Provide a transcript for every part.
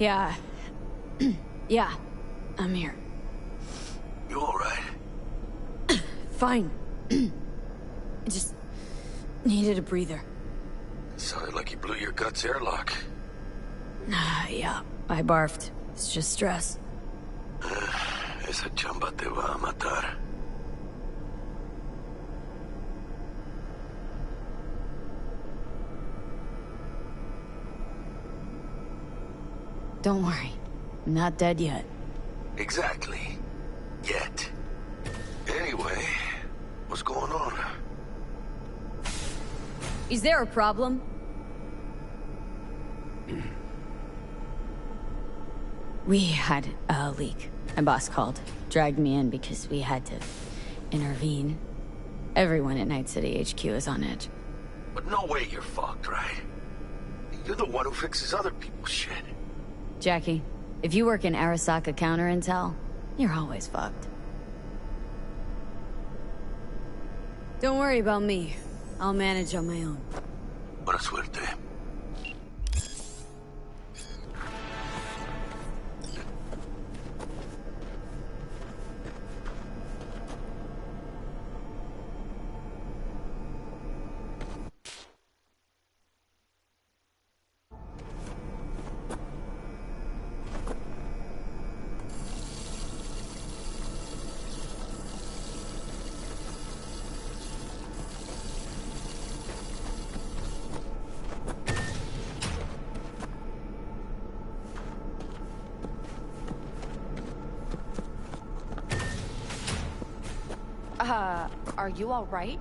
Yeah. Yeah. I'm here. You alright? Fine. I just needed a breather. Sounded like you blew your guts airlock. Yeah, I barfed. It's just stress. Esa chamba te va a matar. Don't worry. I'm not dead yet. Exactly. Yet. Anyway, what's going on? Is there a problem? We had a leak. My boss called. Dragged me in because we had to intervene. Everyone at Night City HQ is on edge. But no way you're fucked, right? You're the one who fixes other people's shit. Jackie, if you work in Arasaka counter intel, you're always fucked. Don't worry about me. I'll manage on my own. Buena suerte. Are you all right?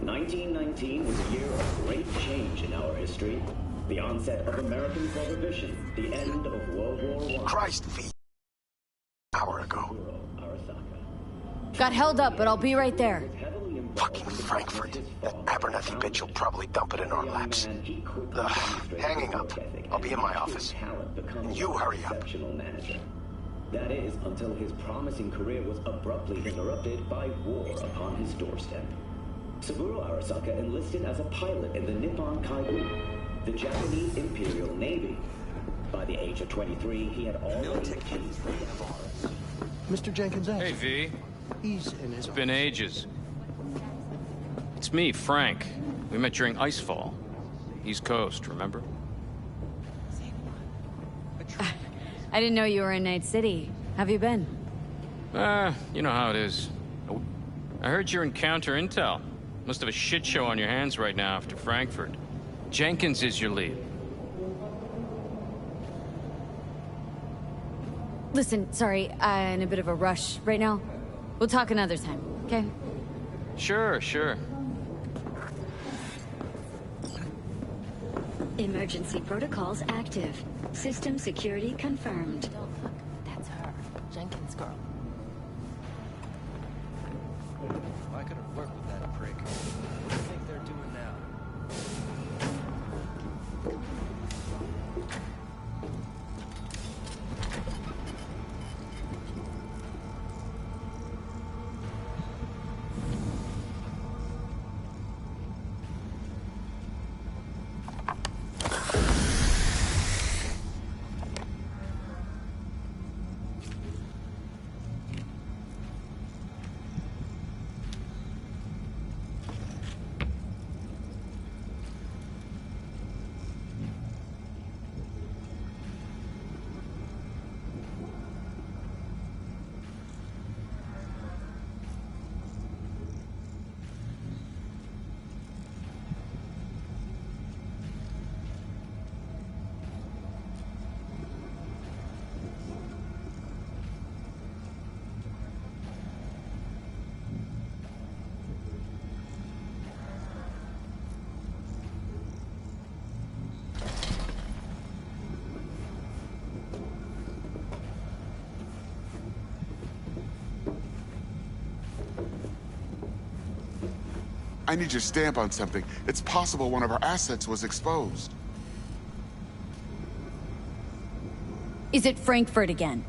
'1919 was a year of great change in our history. The onset of American Prohibition, the end of World War I. Christ, V. Hour ago. Got held up, but I'll be right there. Fucking Frankfurt. That Abernathy bitch will probably dump it in our laps. Hanging up. I'll be in my office. And you hurry up. That is, until his promising career was abruptly interrupted by war upon his doorstep. Saburo Arasaka enlisted as a pilot in the Nippon Kaibu, the Japanese Imperial Navy. By the age of 23, he had already achieved the Mr. Jenkins. Hey, V. He's in his It's been ages. It's me, Frank. We met during Icefall. East Coast, remember? I didn't know you were in Night City. Have you been? You know how it is. I heard you're in counter intel. Must have a shit show on your hands right now after Frankfurt. Jenkins is your lead. Listen, sorry, I'm in a bit of a rush right now. We'll talk another time, okay? Sure, sure. Emergency protocols active. System security confirmed. That's her. Jenkins' girl. I could have worked with that prick. What do you think they're doing now? I need your stamp on something. It's possible one of our assets was exposed. Is it Frankfurt again?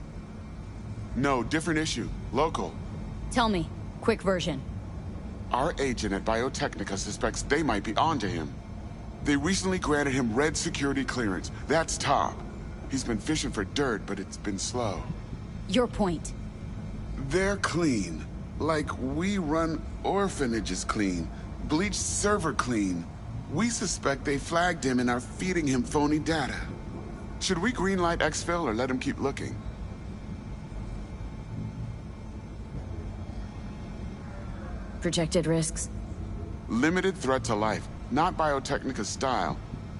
No, different issue. Local. Tell me. Quick version. Our agent at Biotechnica suspects they might be onto him. They recently granted him red security clearance. That's top. He's been fishing for dirt, but it's been slow. Your point. They're clean. Like we run orphanages clean. Bleached server clean. We suspect they flagged him and are feeding him phony data. Should we greenlight exfil or let him keep looking? Projected risks? Limited threat to life. Not Biotechnica's style.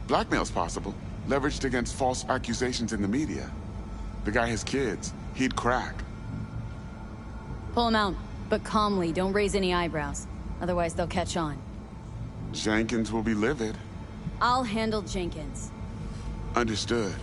Blackmail's possible. Leveraged against false accusations in the media. The guy has kids. He'd crack. Pull him out, but calmly, don't raise any eyebrows. Otherwise they'll catch on. Jenkins will be livid. I'll handle Jenkins. Understood.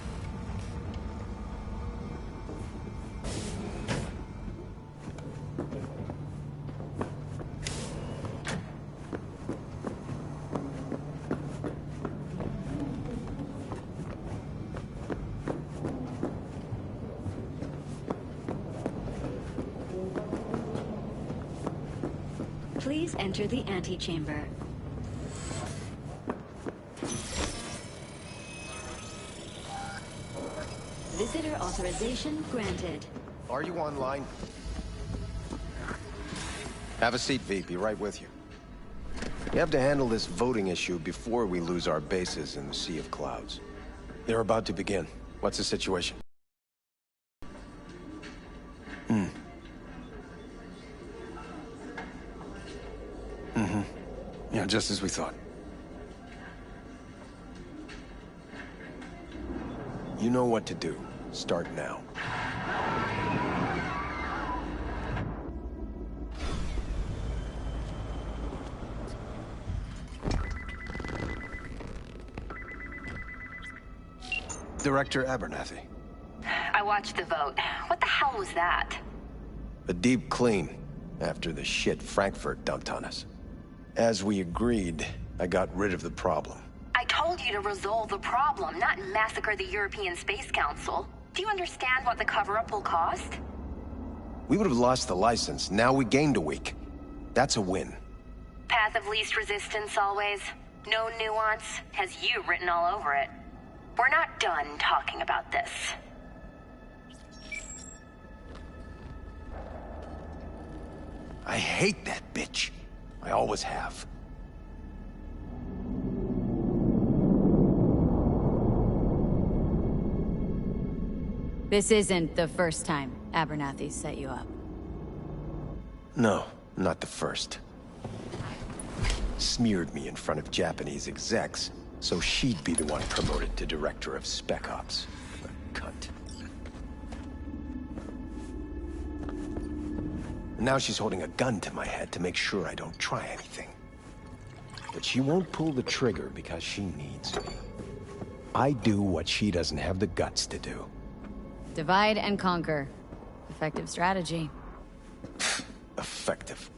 Please enter the antechamber. Visitor authorization granted. Are you online? Have a seat, V. Be right with you. We have to handle this voting issue before we lose our bases in the Sea of Clouds. They're about to begin. What's the situation? Yeah, just as we thought. You know what to do. Start now. Director Abernathy. I watched the vote. What the hell was that? A deep clean after the shit Frankfurt dumped on us. As we agreed, I got rid of the problem. I told you to resolve the problem, not massacre the European Space Council. Do you understand what the cover-up will cost? We would have lost the license. Now we gained a week. That's a win. Path of least resistance always. No nuance. Has you written all over it. We're not done talking about this. I hate that bitch. I always have. This isn't the first time Abernathy set you up. No, not the first. Smeared me in front of Japanese execs, so she'd be the one promoted to Director of Spec Ops. A cunt. Now she's holding a gun to my head to make sure I don't try anything. But she won't pull the trigger because she needs me. I do what she doesn't have the guts to do. Divide and conquer. Effective strategy. Effective.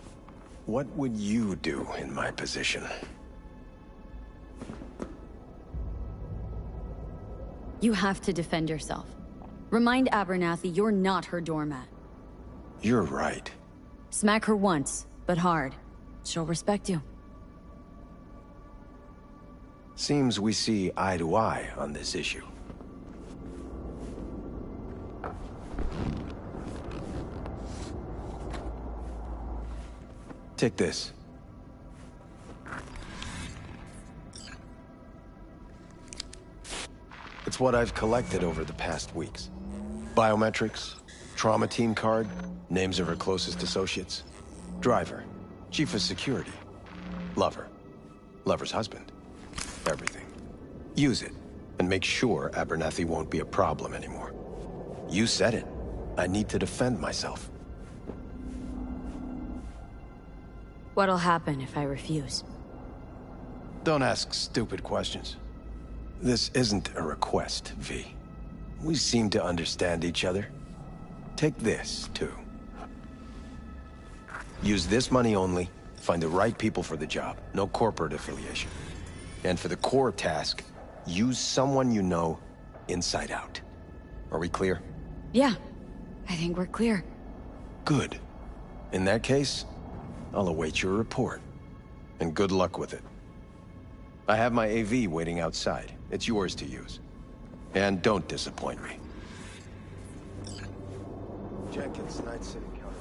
What would you do in my position? You have to defend yourself. Remind Abernathy you're not her doormat. You're right. Smack her once, but hard. She'll respect you. Seems we see eye to eye on this issue. Take this. It's what I've collected over the past weeks. Biometrics, trauma team card, names of her closest associates. Driver, chief of security, lover, lover's husband. Everything. Use it, and make sure Abernathy won't be a problem anymore. You said it. I need to defend myself. What'll happen if I refuse? Don't ask stupid questions. This isn't a request, V. We seem to understand each other. Take this, too. Use this money only, Find the right people for the job, no corporate affiliation. And for the core task, use someone you know inside out. Are we clear? Yeah, I think we're clear. Good. In that case, I'll await your report. And good luck with it. I have my AV waiting outside. It's yours to use. And don't disappoint me. Jenkins, Night City County.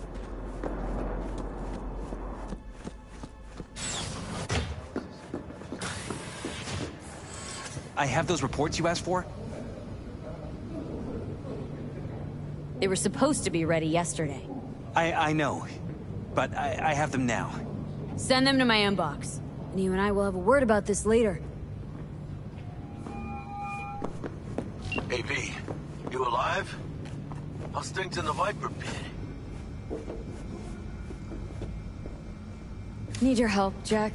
I have those reports you asked for? They were supposed to be ready yesterday. I know, but I have them now. Send them to my inbox. And you and I will have a word about this later. AV, you alive? How's things in the Viper pit? Need your help, Jack.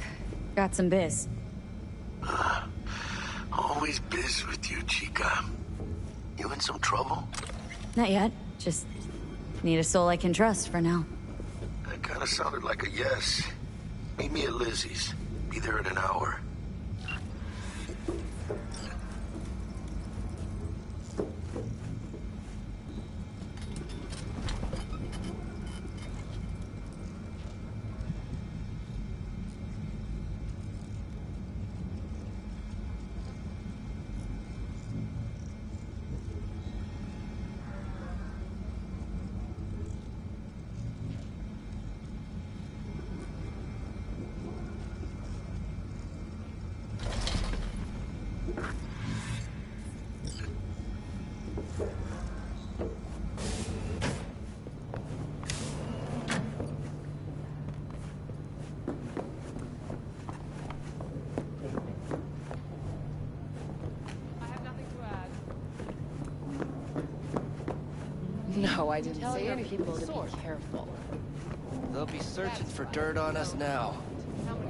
Got some biz. Always biz with you, Chica. You in some trouble? Not yet. Just need a soul I can trust for now. That kind of sounded like a yes. Meet me at Lizzie's. Be there in an hour. No, I didn't say anything. People to be careful. They'll be searching for dirt on us now.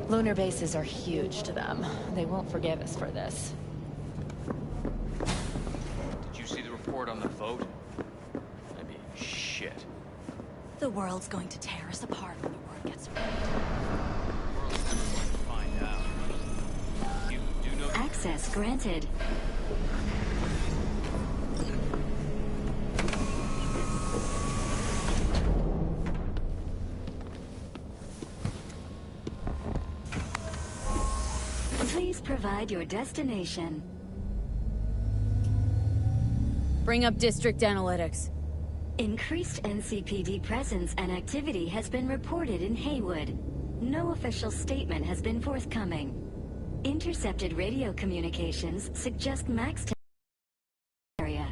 Lunar bases are huge to them. They won't forgive us for this. Did you see the report on the vote? I mean, shit. The world's going to tear us apart when the word gets around. Find out. You do know... Access granted. Please provide your destination. Bring up District Analytics. Increased NCPD presence and activity has been reported in Haywood. No official statement has been forthcoming. Intercepted radio communications suggest max area.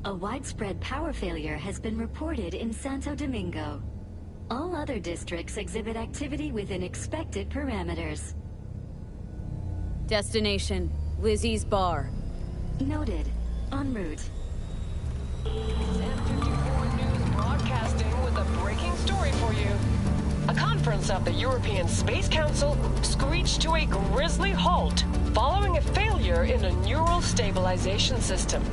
A widespread power failure has been reported in Santo Domingo. All other districts exhibit activity within expected parameters. Destination, Lizzie's Bar. Noted. En route. N54 News broadcasting with a breaking story for you. A conference of the European Space Council screeched to a grisly halt following a failure in a neural stabilization system.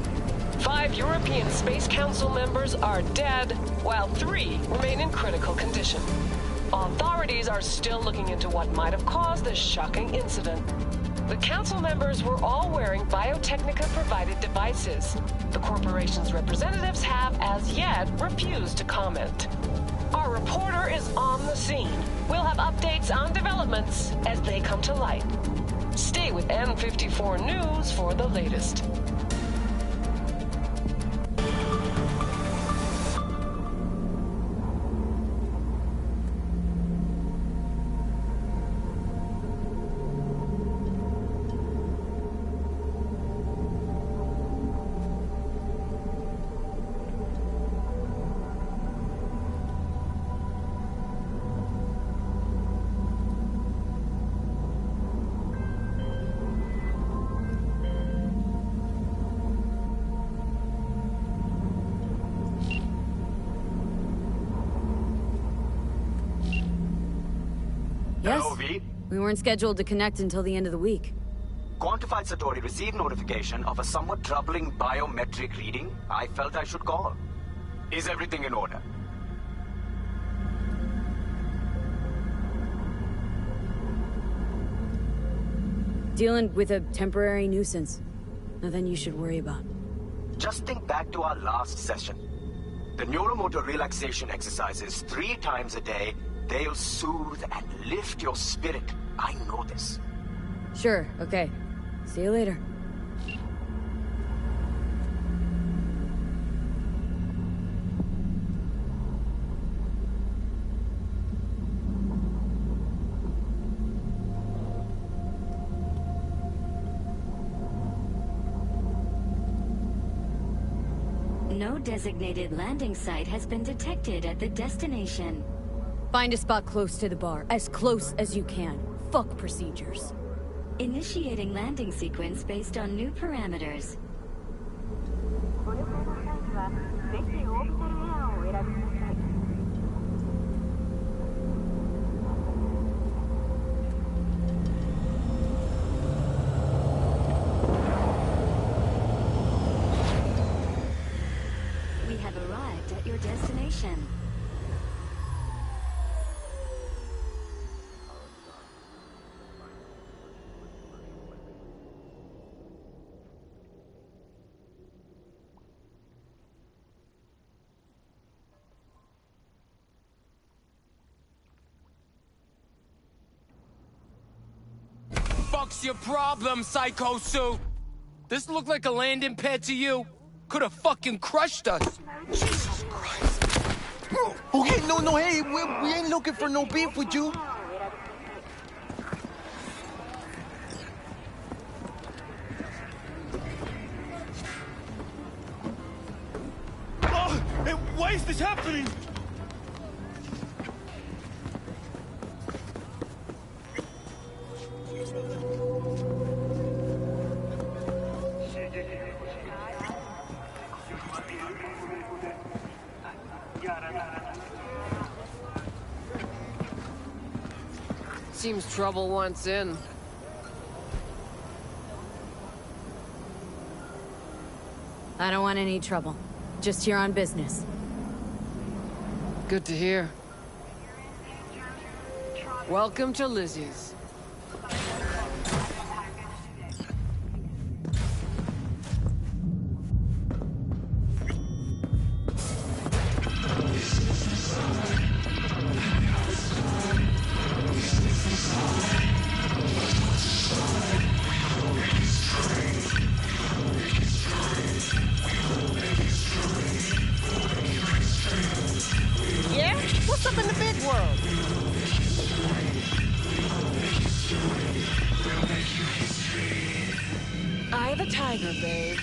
5 European Space Council members are dead, while 3 remain in critical condition. Authorities are still looking into what might have caused this shocking incident. The council members were all wearing Biotechnica-provided devices. The corporation's representatives have, as yet, refused to comment. Our reporter is on the scene. We'll have updates on developments as they come to light. Stay with N54 News for the latest. Yes? Hello, V. We weren't scheduled to connect until the end of the week. Quantified Satori received notification of a somewhat troubling biometric reading. I felt I should call. Is everything in order? Dealing with a temporary nuisance. Nothing you should worry about. Just think back to our last session. The neuromotor relaxation exercises 3 times a day, they'll soothe and lift your spirit. I know this. Sure, okay. See you later. No designated landing site has been detected at the destination. Find a spot close to the bar. As close as you can. Fuck procedures. Initiating landing sequence based on new parameters. We have arrived at your destination. Fuck's your problem, Psycho Suit? This look like a landing pad to you? Could have fucking crushed us. Jesus Christ. Okay, no, hey, we ain't looking for no beef with you. Hey, why is this happening? Seems trouble once in. I don't want any trouble. Just here on business. Good to hear. Welcome to Lizzie's. Yeah? What's up in the big world? Eye the tiger, babe.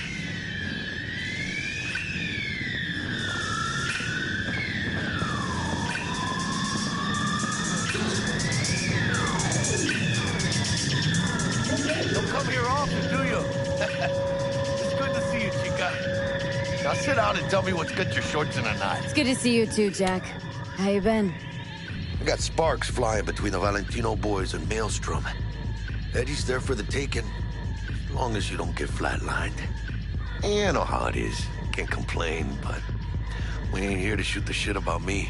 Don't come here often, do you? It's good to see you, chica. Now sit down and tell me what's got your shorts in a knot. It's good to see you too, Jack. How you been? I got sparks flying between the Valentino boys and Maelstrom. Eddie's there for the taking, as long as you don't get flatlined. You know how it is. Can't complain, but we ain't here to shoot the shit about me.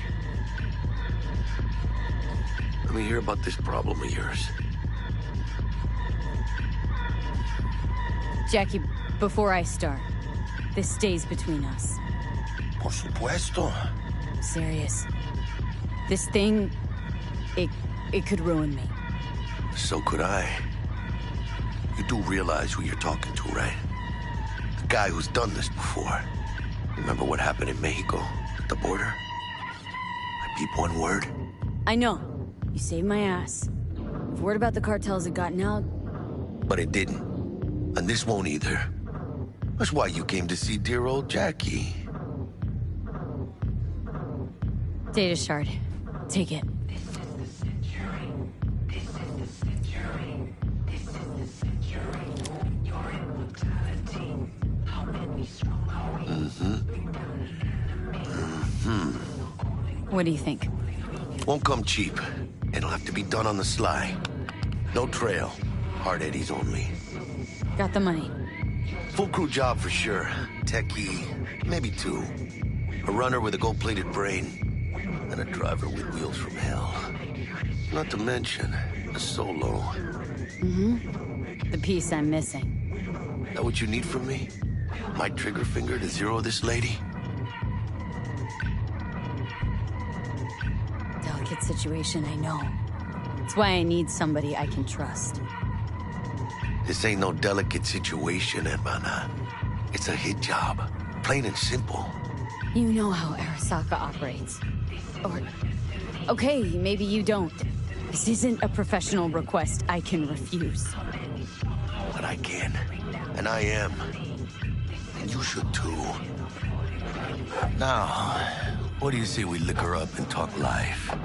Let me hear about this problem of yours. Jackie, before I start, this stays between us. Por supuesto. Serious. This thing, it could ruin me. So could I. You do realize who you're talking to, right? The guy who's done this before. Remember what happened in Mexico, at the border? I peep one word. I know. You saved my ass. If word about the cartels had gotten out... But it didn't. And this won't either. That's why you came to see dear old Jackie. Data shard. Take it. What do you think? Won't come cheap. It'll have to be done on the sly. No trail. Hard Eddies only. Got the money. Full crew job for sure. Techie, maybe 2. A runner with a gold-plated brain. And a driver with wheels from hell. Not to mention, a solo. Mm-hmm. The piece I'm missing. That what you need from me? My trigger finger to zero this lady? Delicate situation, I know. That's why I need somebody I can trust. This ain't no delicate situation, Hermana. It's a hit job. Plain and simple. You know how Arasaka operates. Or... okay, maybe you don't. This isn't a professional request I can refuse. But I can. And I am. And you should too. Now, what do you say we liquor up and talk life?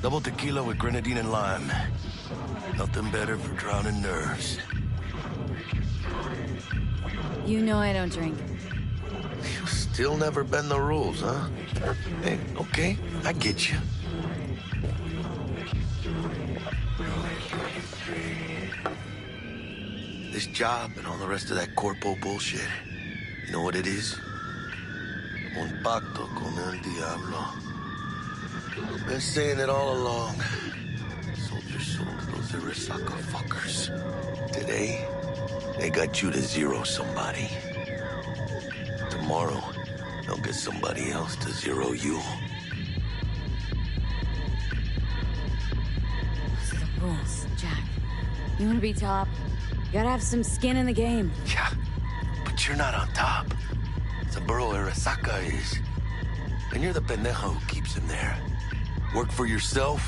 Double tequila with grenadine and lime. Nothing better for drowning nerves. You know I don't drink. You still never bend the rules, huh? Hey, okay, I get you. This job and all the rest of that corpo bullshit, you know what it is? Un pacto con el diablo. Been saying it all along. Sold your soul to those Arasaka fuckers. Today, they got you to zero somebody. Tomorrow, they'll get somebody else to zero you. Those are the rules, Jack. You want to be top? You gotta have some skin in the game. Yeah, but you're not on top. Saburo Arasaka is. And you're the pendejo who keeps him there. Work for yourself,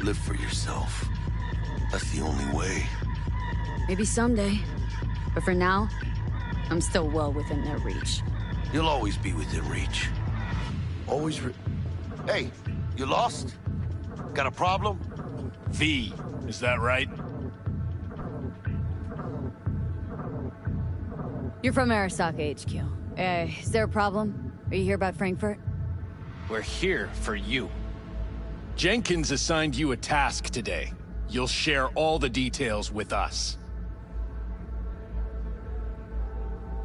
live for yourself. That's the only way. Maybe someday. But for now, I'm still well within their reach. You'll always be within reach. Always Hey, you lost? Got a problem? V, is that right? You're from Arasaka HQ. Is there a problem? Are you here about Frankfurt? We're here for you. Jenkins assigned you a task today. You'll share all the details with us.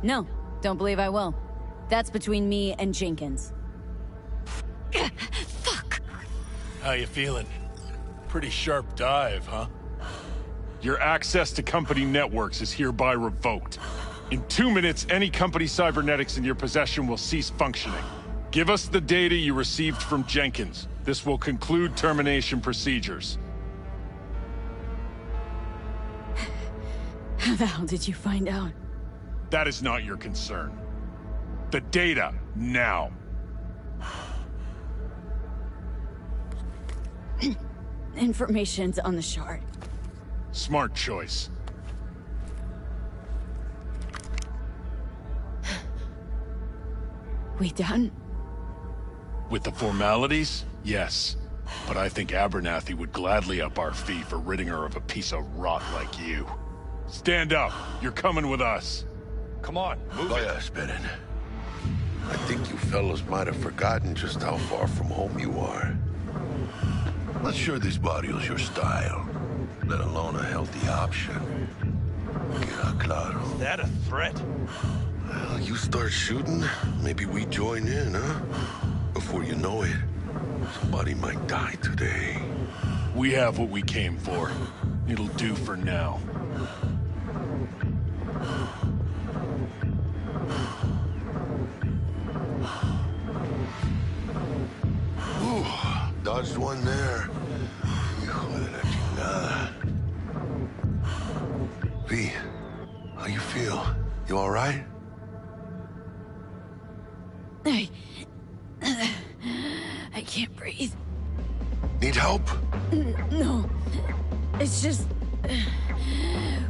No, don't believe I will. That's between me and Jenkins. Fuck! How you feeling? Pretty sharp dive, huh? Your access to company networks is hereby revoked. In 2 minutes, any company cybernetics in your possession will cease functioning. Give us the data you received from Jenkins. This will conclude termination procedures. How the hell did you find out? That is not your concern. The data, now. Information's on the shard. Smart choice. We done? With the formalities, yes. But I think Abernathy would gladly up our fee for ridding her of a piece of rot like you. Stand up. You're coming with us. Come on, move it. Spinning. I think you fellas might have forgotten just how far from home you are. Not sure this barrio's your style, let alone a healthy option. Queda claro. Is that a threat? Well, you start shooting, maybe we join in, huh? Before you know it, somebody might die today. We have what we came for. It'll do for now. Ooh, dodged one there. Hijo de la chingada. V, how you feel? You all right? I can't breathe. Need help? No. It's just...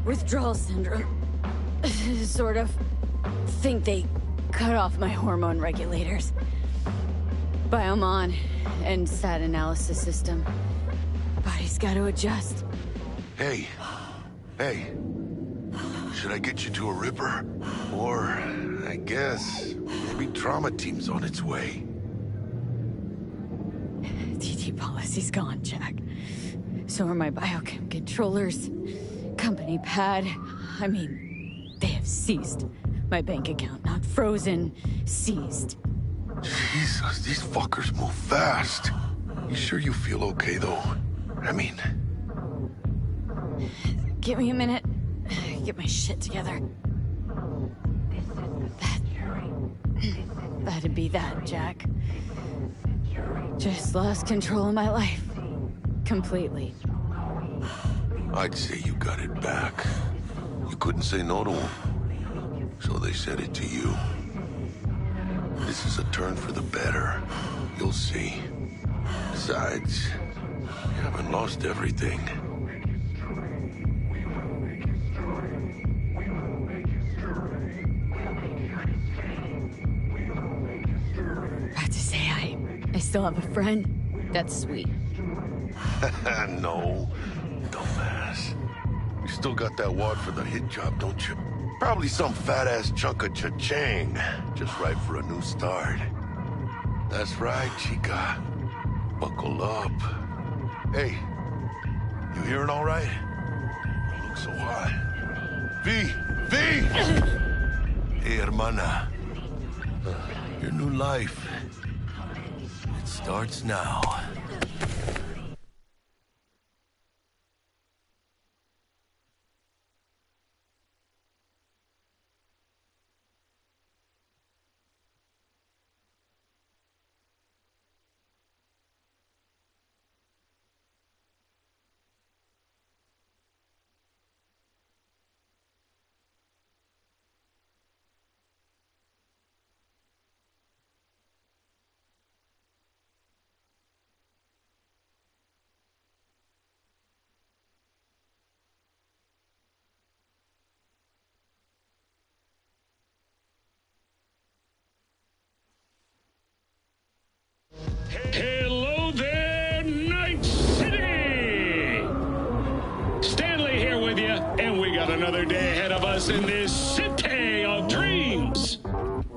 withdrawal syndrome. Sort of. Think they cut off my hormone regulators. Biomon and SAT analysis system. Body's got to adjust. Hey. Hey. Should I get you to a Ripper? Or, I guess, maybe trauma team's on its way. TT policy's gone, Jack. So are my biochem controllers, company pad. I mean, they have seized my bank account. Not frozen, seized. Jesus, these fuckers move fast. You sure you feel okay, though? I mean... Give me a minute. Get my shit together. That'd be that, Jack. Just lost control of my life. Completely. I'd say you got it back. You couldn't say no to them. So they said it to you. This is a turn for the better. You'll see. Besides, you haven't lost everything. Have to say, I still have a friend. That's sweet. No, dumbass. You still got that wad for the hit job, don't you? Probably some fat-ass chunk of cha-ching. Just right for a new start. That's right, chica. Buckle up. Hey, you hearing all right? You look so hot. V! Hey, hermana. Your new life. It starts now. Hello there, Night City! Stanley here with you, and we got another day ahead of us in this city of dreams.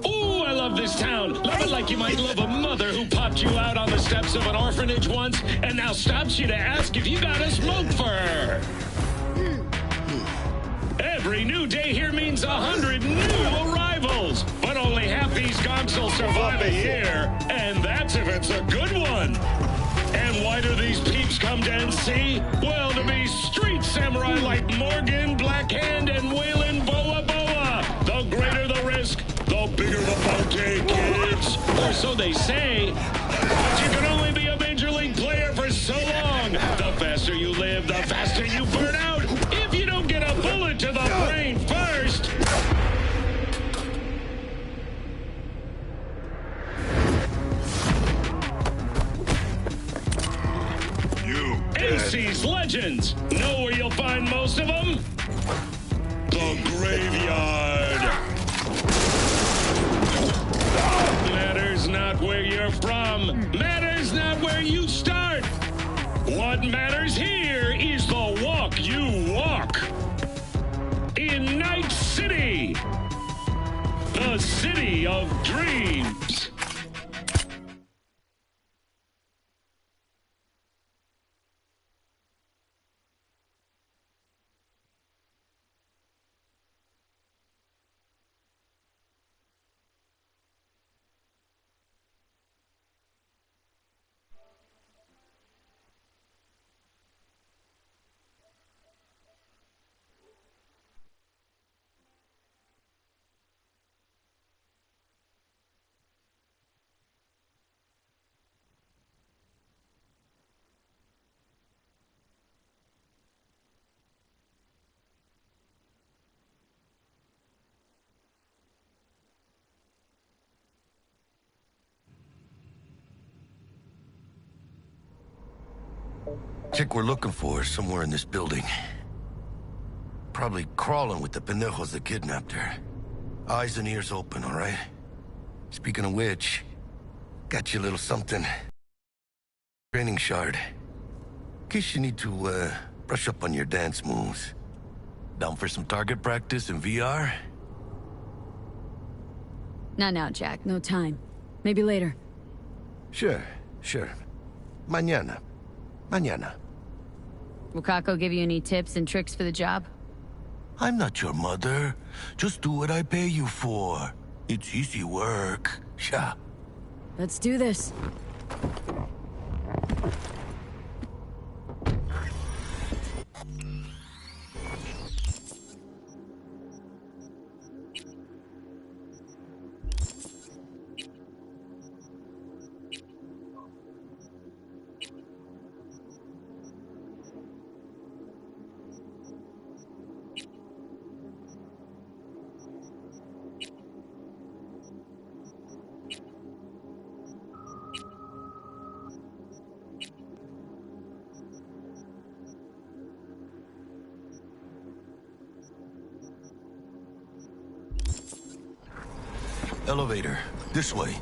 Ooh, I love this town. Love it like you might love a mother who popped you out on the steps of an orphanage once and now stops you to ask if you got a smoke for her. Every new day here means 100 new arrivals, but only half these gonks will survive a year, and that's if it's a good one. And why do these peeps come to NC? Well, to be street samurai like Morgan, Blackhand, and Waylon Boa Boa. The greater the risk, the bigger the bounty, kids. Or so they say. But you can only be a major league player for so long. The faster you live, the faster you burn out. If you don't get a bullet to the brain first. NC's legends. Know where you'll find most of them? The graveyard. Matters not where you're from. Matters not where you start. What matters here is the walk you walk. In Night City. The city of dreams. Chick we're looking for is somewhere in this building. Probably crawling with the pendejos that kidnapped her. Eyes and ears open, all right? Speaking of which, got you a little something. Training shard. In case you need to, brush up on your dance moves. Down for some target practice in VR? Not now, Jack. No time. Maybe later. Sure. Mañana. Will Kako give you any tips and tricks for the job? I'm not your mother. Just do what I pay you for. It's easy work. Yeah. Let's do this. Elevator. This way.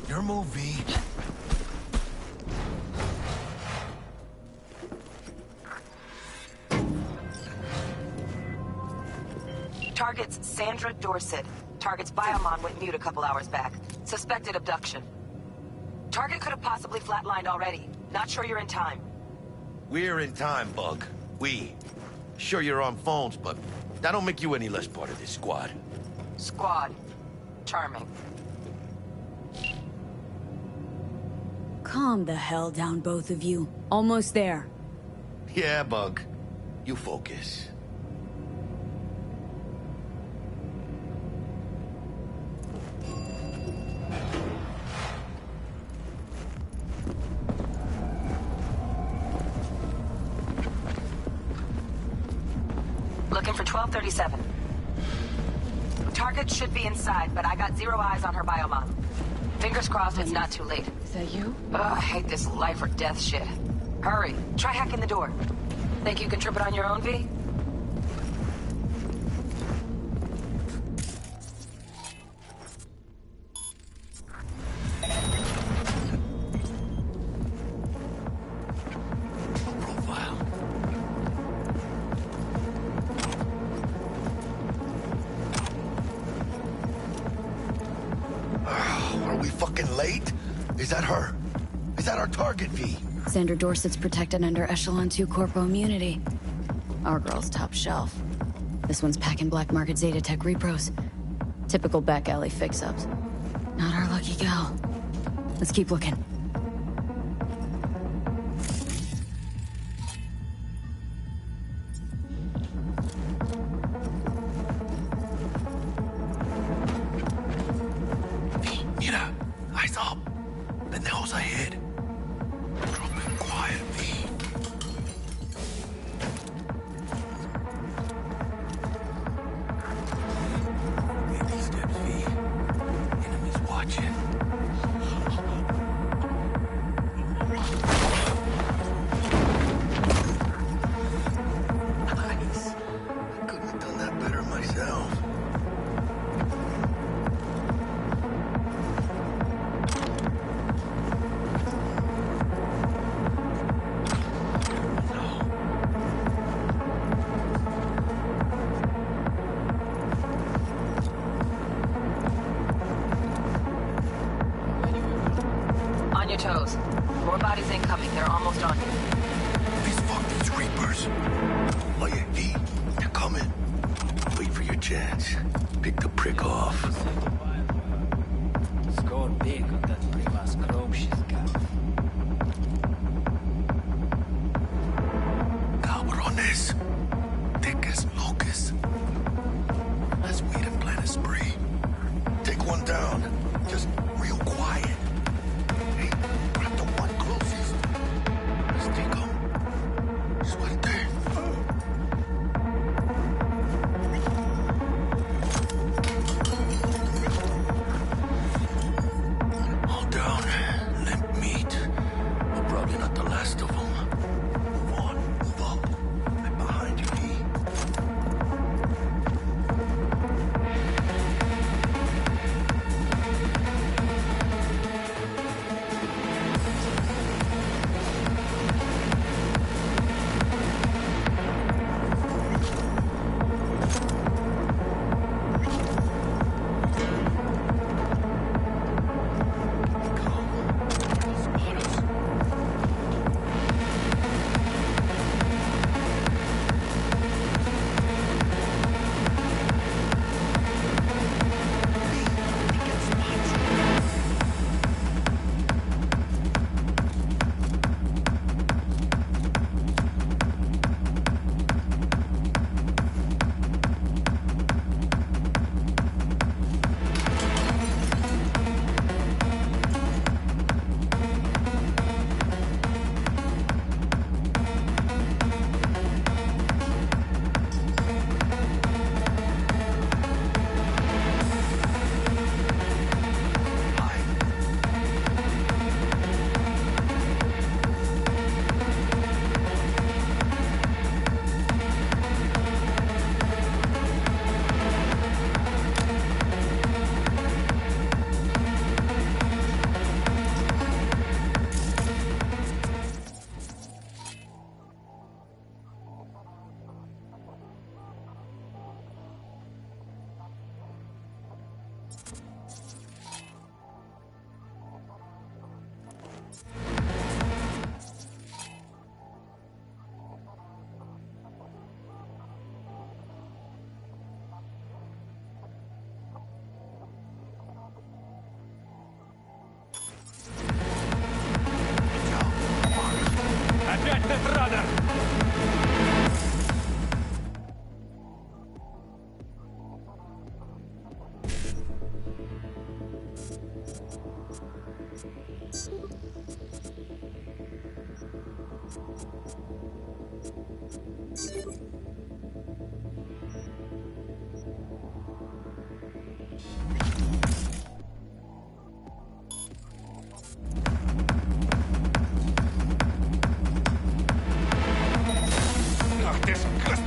Your move, V. Target's Sandra Dorsett. Target's biomon went mute a couple hours back. Suspected abduction. Target could have possibly flatlined already. Not sure you're in time. We're in time, Bug. We. Sure you're on phones, but that don't make you any less part of this squad. Squad. Charming. Calm the hell down, both of you. Almost there. Yeah, Bug. You focus. Looking for 1237. Target should be inside, but I got zero eyes on her biomon. Fingers crossed it's not too late. Is that you? Ugh, I hate this life or death shit. Hurry. Try hacking the door. Think you can trip it on your own, V? Late? Is that her? Is that our target, V? Sandra Dorsett's protected under Echelon 2 Corpo immunity. Our girl's top shelf. This one's packing black market Zetatech repros. Typical back alley fix-ups. Not our lucky gal. Let's keep looking. Mira, eyes up. Pendejos ahead. Drop it quiet, V. Baby steps, V. Enemies watching. Nice. I couldn't have done that better myself. On your toes. More bodies incoming. They're almost on you. These fucking Reapers. Oh yeah, V. They're coming. Wait for your chance. Pick the prick off. Score big on that Primas Grove she's got. Cabrones. Thick as locusts. Let's wait and plan a spree. Take one down. Just real quiet. Hey, grab the one closest. Let's take him. Suerte.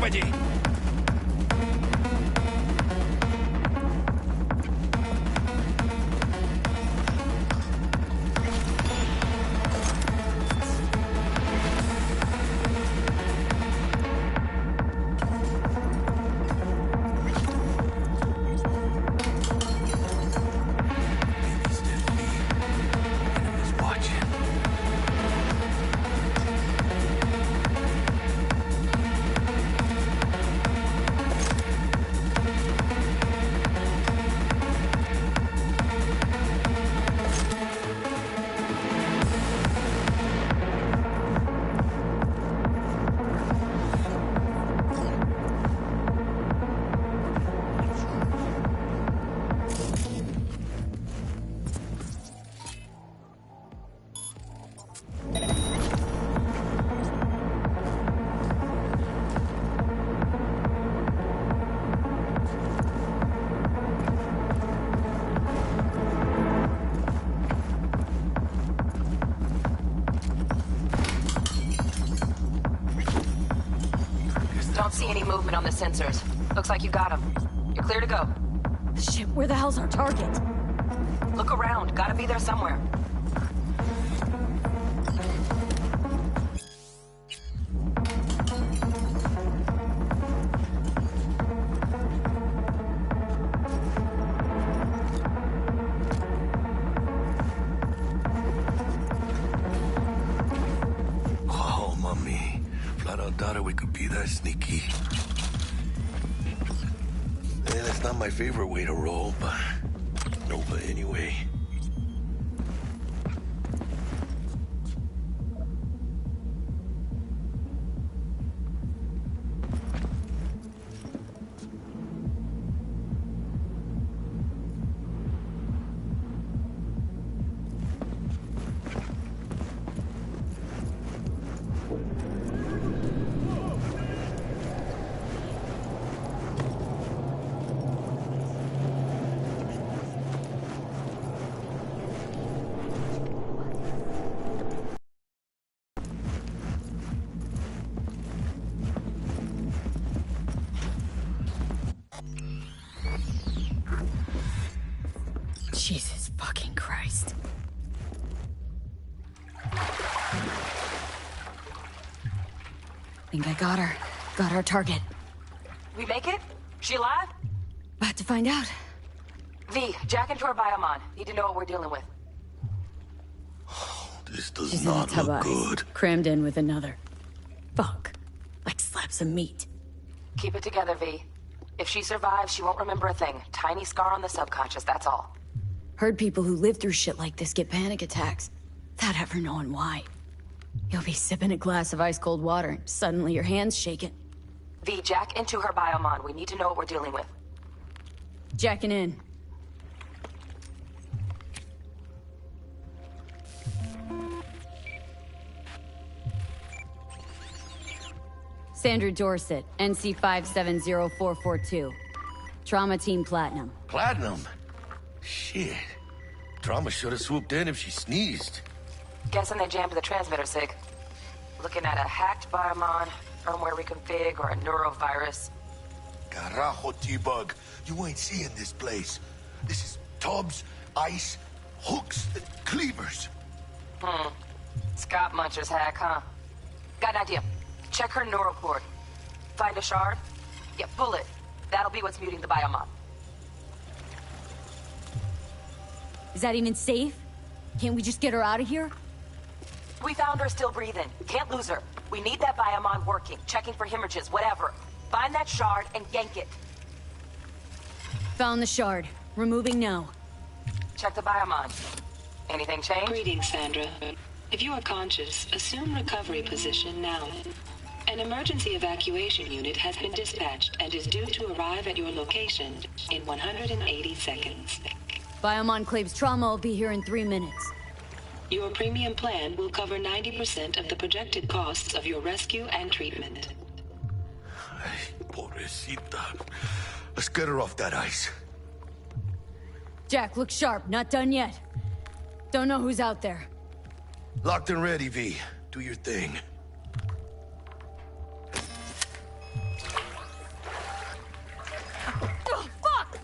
Господи! Don't see any movement on the sensors. Looks like you got them. You're clear to go. Shit, where the hell's our target? Look around. Gotta be there somewhere. Oh, mommy. Flat out doubted we could be that sneaky. And it's not my favorite way to roll, but Nova anyway. Jesus fucking Christ. Think I got her. Got our target. We make it? She alive? About to find out. V, jack into her biomon. Need to know what we're dealing with. This does She's in a not tub look ice, good. crammed in with another. Fuck. Like slabs of meat. Keep it together, V. If she survives, she won't remember a thing. Tiny scar on the subconscious, that's all. Heard people who live through shit like this get panic attacks, without ever knowing why. You'll be sipping a glass of ice-cold water, and suddenly your hand's shaking. V, jack into her biomon. We need to know what we're dealing with. Jacking in. Sandra Dorset, NC 570442. Trauma Team Platinum. Platinum? Shit. Trauma should have swooped in if she sneezed. Guessing they jammed the transmitter, Sig. Looking at a hacked biomon, firmware reconfig, or a neurovirus. Carajo, T-Bug. You ain't seeing this place. This is tubs, ice, hooks, and cleavers. Scott Muncher's hack, huh? Got an idea. Check her neural cord. Find a shard? Yeah, pull it. That'll be what's muting the biomon. Is that even safe? Can't we just get her out of here? We found her still breathing. Can't lose her. We need that biomon working, checking for hemorrhages, whatever. Find that shard and yank it. Found the shard. Removing now. Check the biomon. Anything change? Greetings, Sandra. If you are conscious, assume recovery position now. An emergency evacuation unit has been dispatched and is due to arrive at your location in 180 seconds. Biomon claims trauma will be here in 3 minutes. Your premium plan will cover 90% of the projected costs of your rescue and treatment. Pobrecita. Let's get her off that ice. Jack, look sharp. Not done yet. Don't know who's out there. Locked and ready, V. Do your thing. Oh, fuck!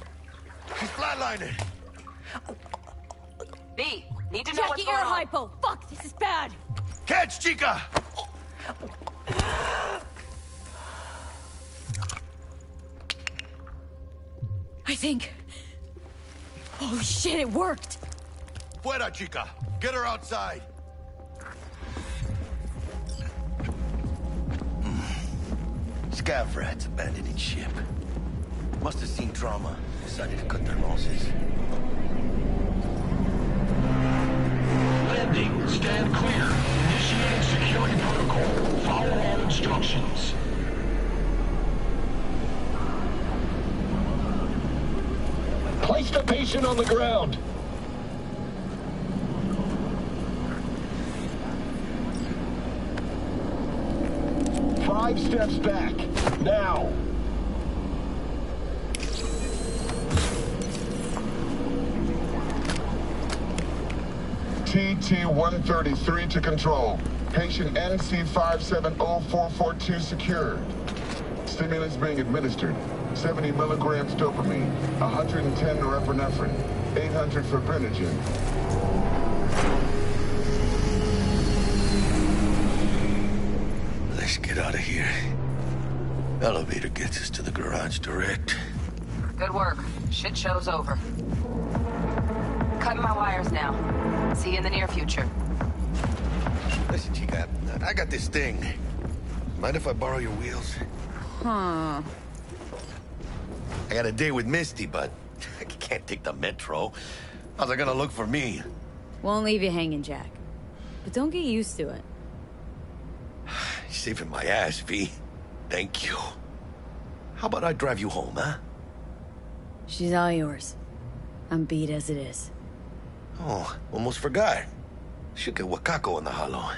She's flatlining. V, need to know what's going on. Jackie, air hypo. Fuck, this is bad. Catch, Chica! I think... Oh shit, it worked! Fuera, Chica! Get her outside! Scav rats abandoning ship. Must have seen trauma. Decided to cut their losses. Landing. Stand clear. Initiating security protocol. Follow all instructions. Place the patient on the ground. Five steps back. Now. TT-133 to control. Patient NC570442 secured. Stimulants being administered. 70 milligrams dopamine, 110 norepinephrine, 800 fibrinogen. Let's get out of here. Elevator gets us to the garage direct. Good work. Shit show's over. Cutting my wires now. See you in the near future. Listen, Chica, I got this thing. Mind if I borrow your wheels? Huh. I got a date with Misty, but I can't take the metro. How's it gonna look for me? Won't leave you hanging, Jack. But don't get used to it. You're saving my ass, V. Thank you. How about I drive you home, huh? She's all yours. I'm beat as it is. Oh, almost forgot. Should get Wakako in the hollow.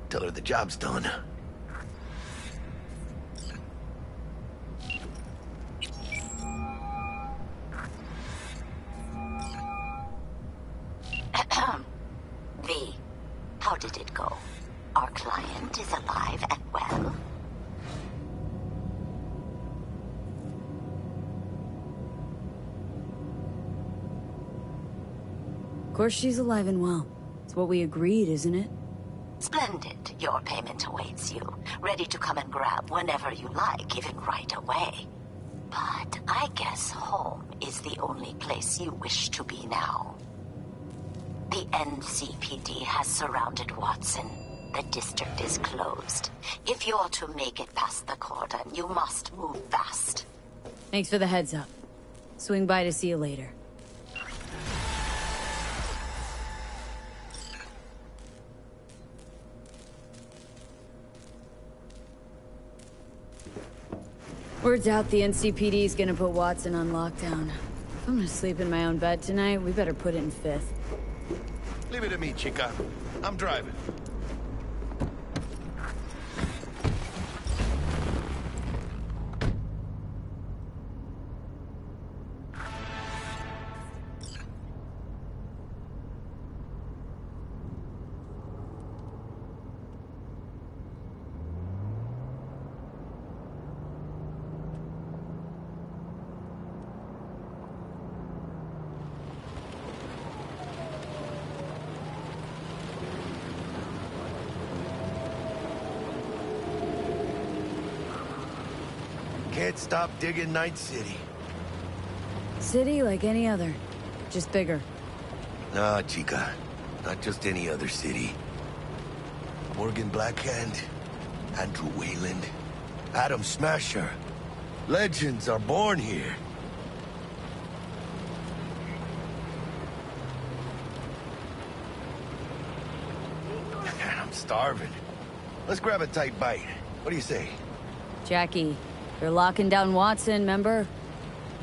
Tell her the job's done. V, how did it go? Our client is alive and well? Of course she's alive and well. It's what we agreed, isn't it? Splendid. Your payment awaits you. Ready to come and grab whenever you like, even right away. But I guess home is the only place you wish to be now. The NCPD has surrounded Watson. The district is closed. If you're to make it past the cordon, you must move fast. Thanks for the heads up. Swing by to see you later. Word's out the NCPD's gonna put Watson on lockdown. If I'm gonna sleep in my own bed tonight, we better put it in 5th. Leave it to me, Chica. I'm driving. Can't stop digging Night City. City like any other, just bigger. Nah, chica. Not just any other city. Morgan Blackhand, Andrew Wayland, Adam Smasher. Legends are born here. I'm starving. Let's grab a tight bite. What do you say? Jackie, they're locking down Watson, remember?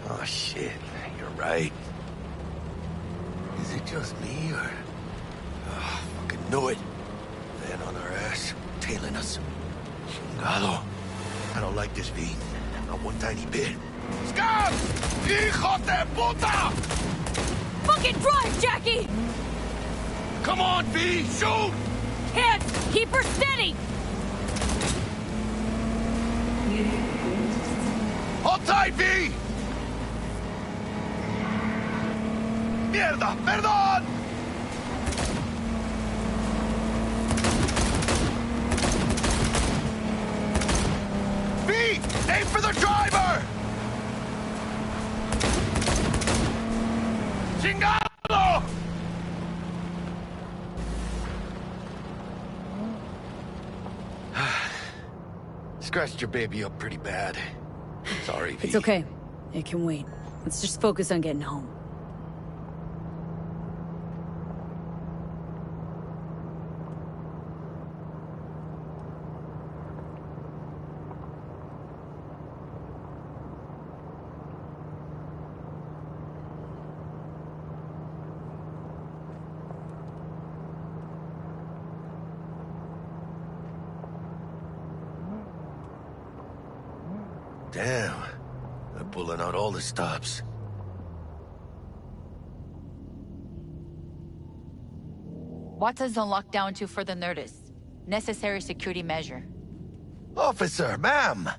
Oh, shit. You're right. Is it just me, or... Oh, fucking knew it. Man on our ass, tailing us. Chingado. I don't like this, V. Not one tiny bit. Scum! Hijo de puta! Fucking drive, Jackie! Come on, V! Shoot! Hit! Keep her steady! Hold tight, V! Mierda! Perdón! V! Aim for the driver! Chingado! Scratched your baby up pretty bad. Sorry, V. It's okay. It can wait. Let's just focus on getting home. Damn. They're pulling out all the stops. Watson's on lockdown to further notice. Necessary security measure. Officer, ma'am!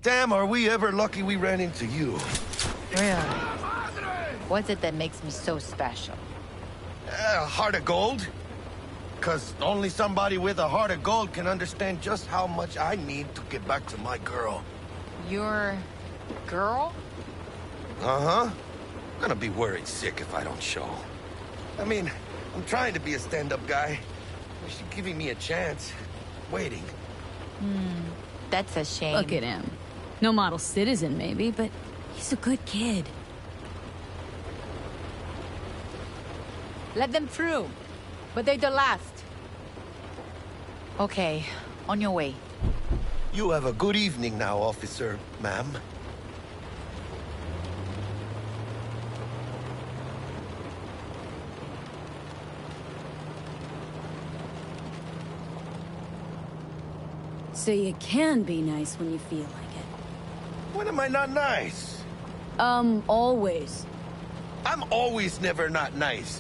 Damn, are we ever lucky we ran into you. Really? What's it that makes me so special? Heart of gold? Because only somebody with a heart of gold can understand just how much I need to get back to my girl. Your... girl? Uh-huh. I'm gonna be worried sick if I don't show. I mean, I'm trying to be a stand-up guy. She's giving me a chance. Waiting. That's a shame. Look at him. No model citizen, maybe, but he's a good kid. Let them through. But they're the last. Okay, on your way. You have a good evening now, officer, ma'am. So you can be nice when you feel like it. When am I not nice? Always. I'm always never not nice.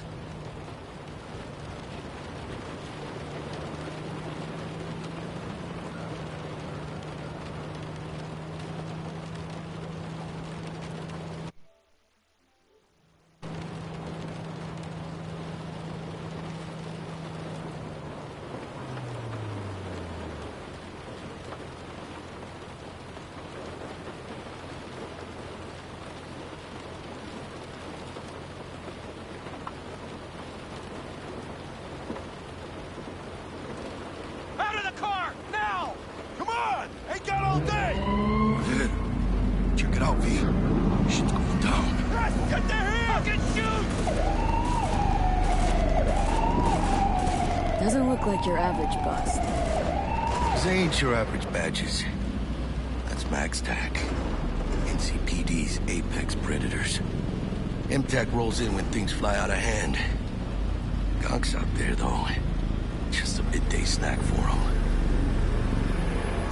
Doesn't look like your average bust. These ain't your average badges. That's MaxTac. NCPD's apex predators. MTAC rolls in when things fly out of hand. Gonks out there, though. Just a midday snack for them.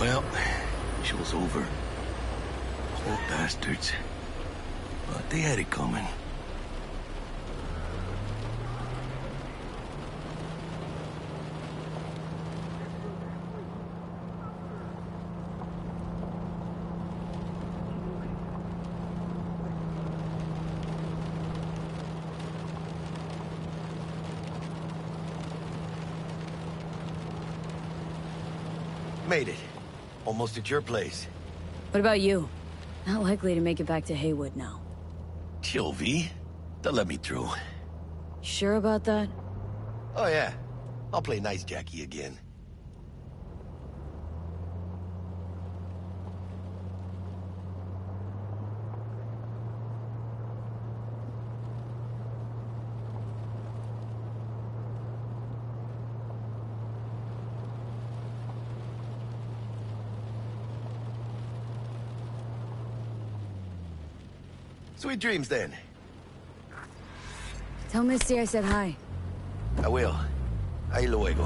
Well, show's over. Poor bastards. But they had it coming. Made it. Almost at your place. What about you? Not likely to make it back to Haywood now. Chill, V. They'll let me through. Sure about that? Oh yeah, I'll play nice Jackie again. Sweet dreams, then. Tell Misty I said hi. I will. Ahí luego.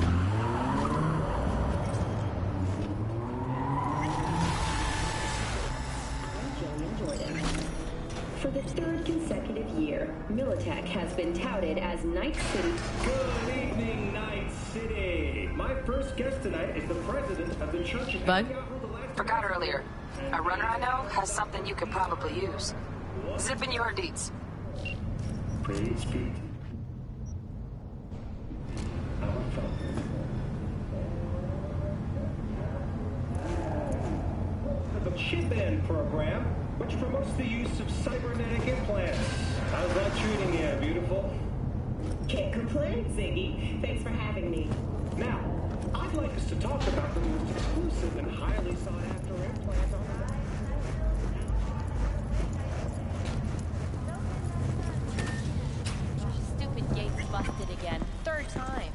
For the third consecutive year, Militech has been touted as Night City. Good evening, Night City. My first guest tonight is the president of the Church of... Bud? Forgot earlier. A runner I know has something you could probably use. Zip in your deets. The chip-in program, which promotes the use of cybernetic implants. How's that treating you, beautiful? Can't complain, Ziggy. Thanks for having me. Now, I'd like us to talk about the most exclusive and highly sought-after implants on the market. Stupid gate's busted again. Third time.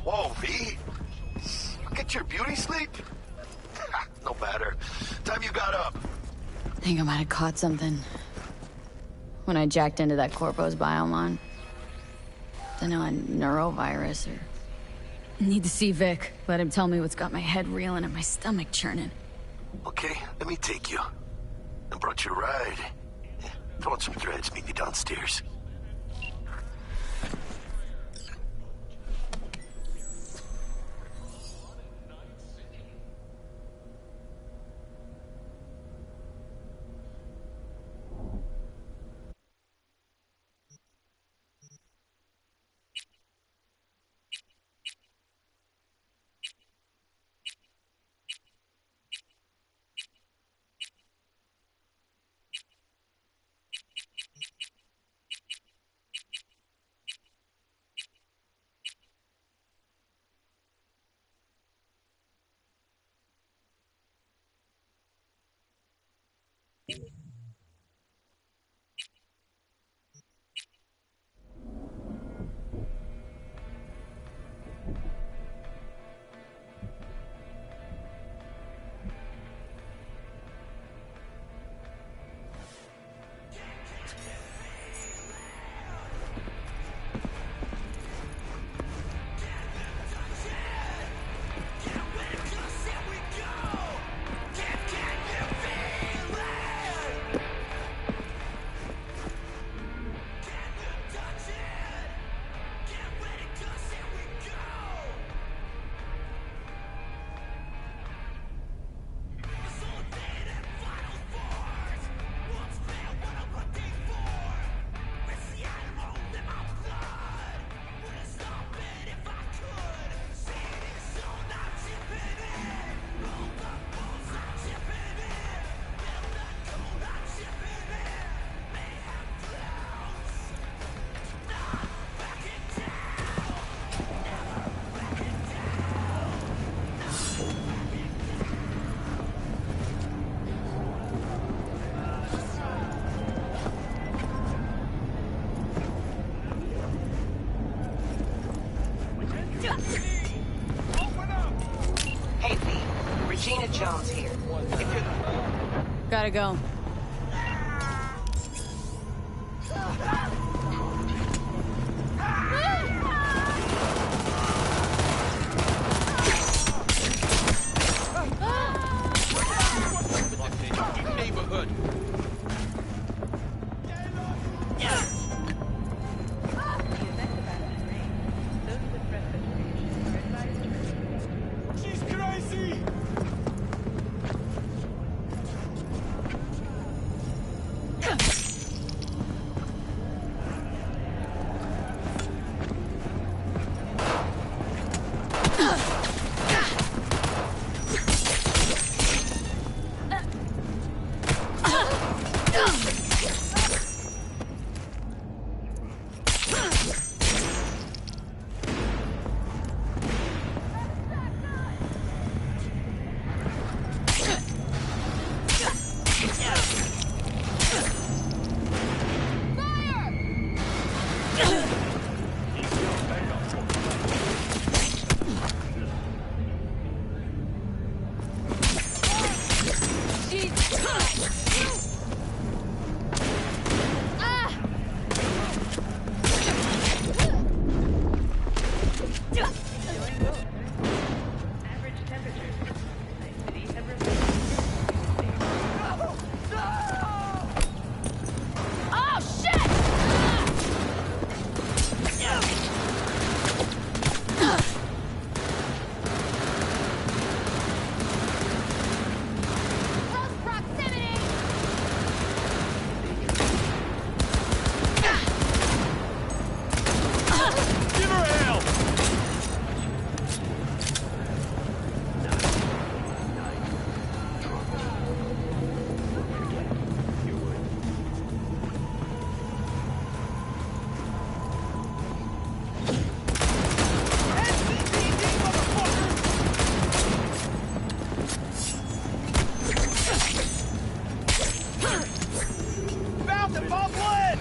Whoa, V? You get your beauty sleep? No matter. Time you got up. I think I might have caught something. When I jacked into that Corpo's biomon. Don't know, a neurovirus or... Need to see Vic. Let him tell me what's got my head reeling and my stomach churning. Okay, let me take you. I brought you a ride. Throw on some threads, meet me downstairs. Hey, V. Regina Jones here. If you're... Gotta go. Neighborhood. She's crazy. Coughlin!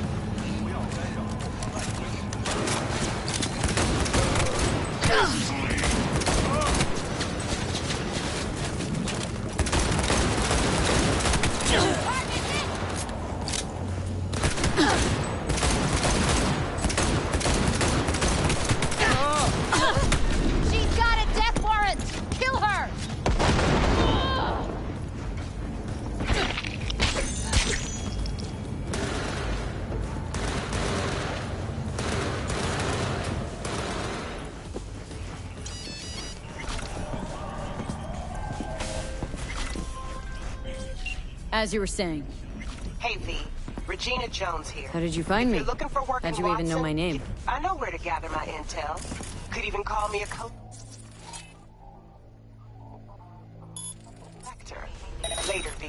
She's got a death warrant! Kill her! As you were saying. Hey, V. Regina Jones here. How did you find me? If you're looking for work How'd in you even know Watson, my name? I know where to gather my intel. Could even call me a collector. Later, V.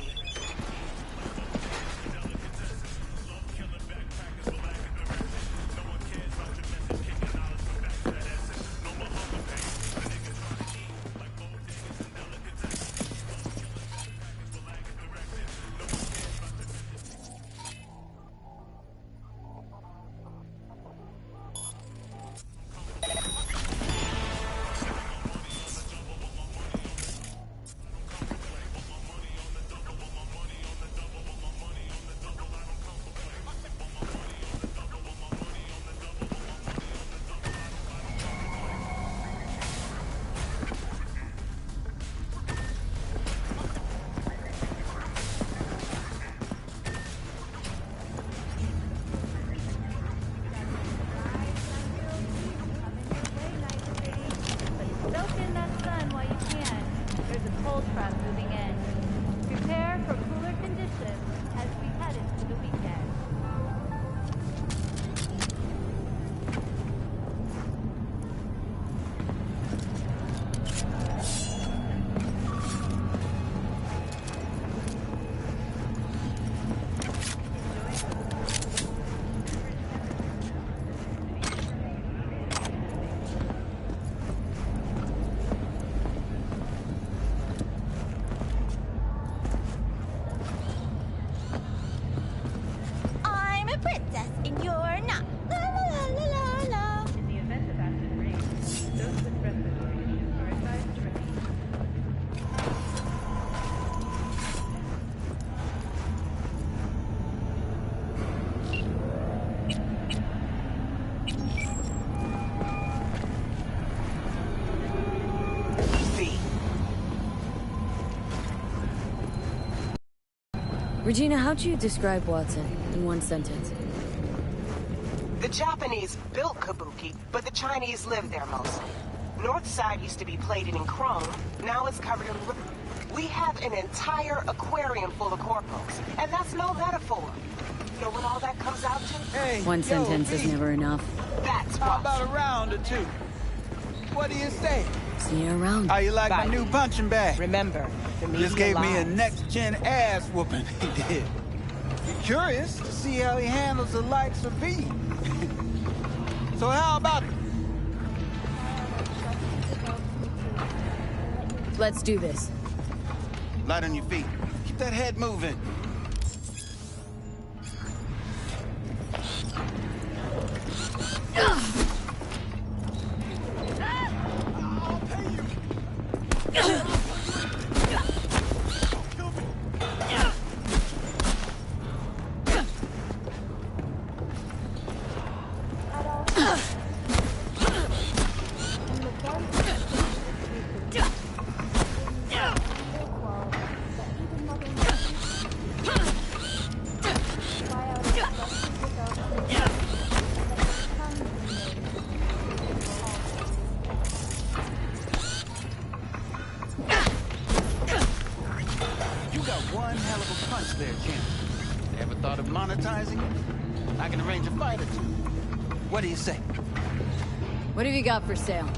Soak in that sun while you can. There's a cold front moving in. Prepare for cooler conditions as we head into the weekend. I'm a princess and you're not. La la la la la la. In the event of acid rain, those with respiratory issues are advised to remain. Regina, how'd you describe Watson in one sentence? The Japanese built Kabuki, but the Chinese live there mostly. North side used to be plated in chrome, now it's covered in... We have an entire aquarium full of corpos, and that's no metaphor. You know what all that comes out to? Hey, One sentence is never enough. That's How about a round or two? What do you say? See you around. How you like my Bye. new punching bag? Remember, the media Just gave me a lies. next-gen ass whooping, he did. Curious to see how he handles the likes of V. So how about it? Let's do this. Light on your feet. Keep that head moving. You got one hell of a punch there, champ. Ever thought of monetizing it? I can arrange a fight or two. What do you say? What have you got for sale?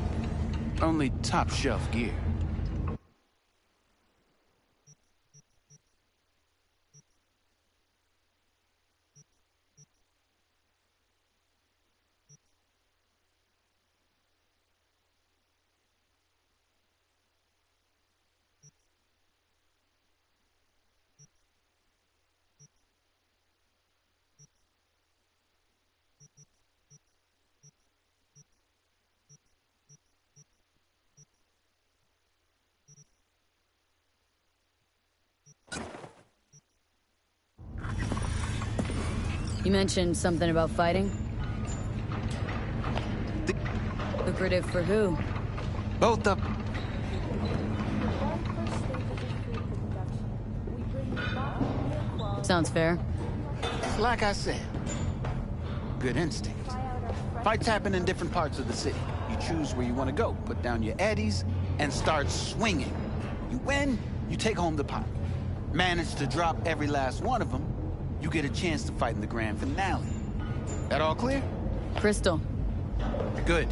Only top shelf gear. You mentioned something about fighting? Lucrative for who? Both of... Sounds fair. Like I said, good instincts. Fights happen in different parts of the city. You choose where you want to go, put down your eddies, and start swinging. You win, you take home the pot. Manage to drop every last one of them, you get a chance to fight in the grand finale. That all clear? Crystal. Good.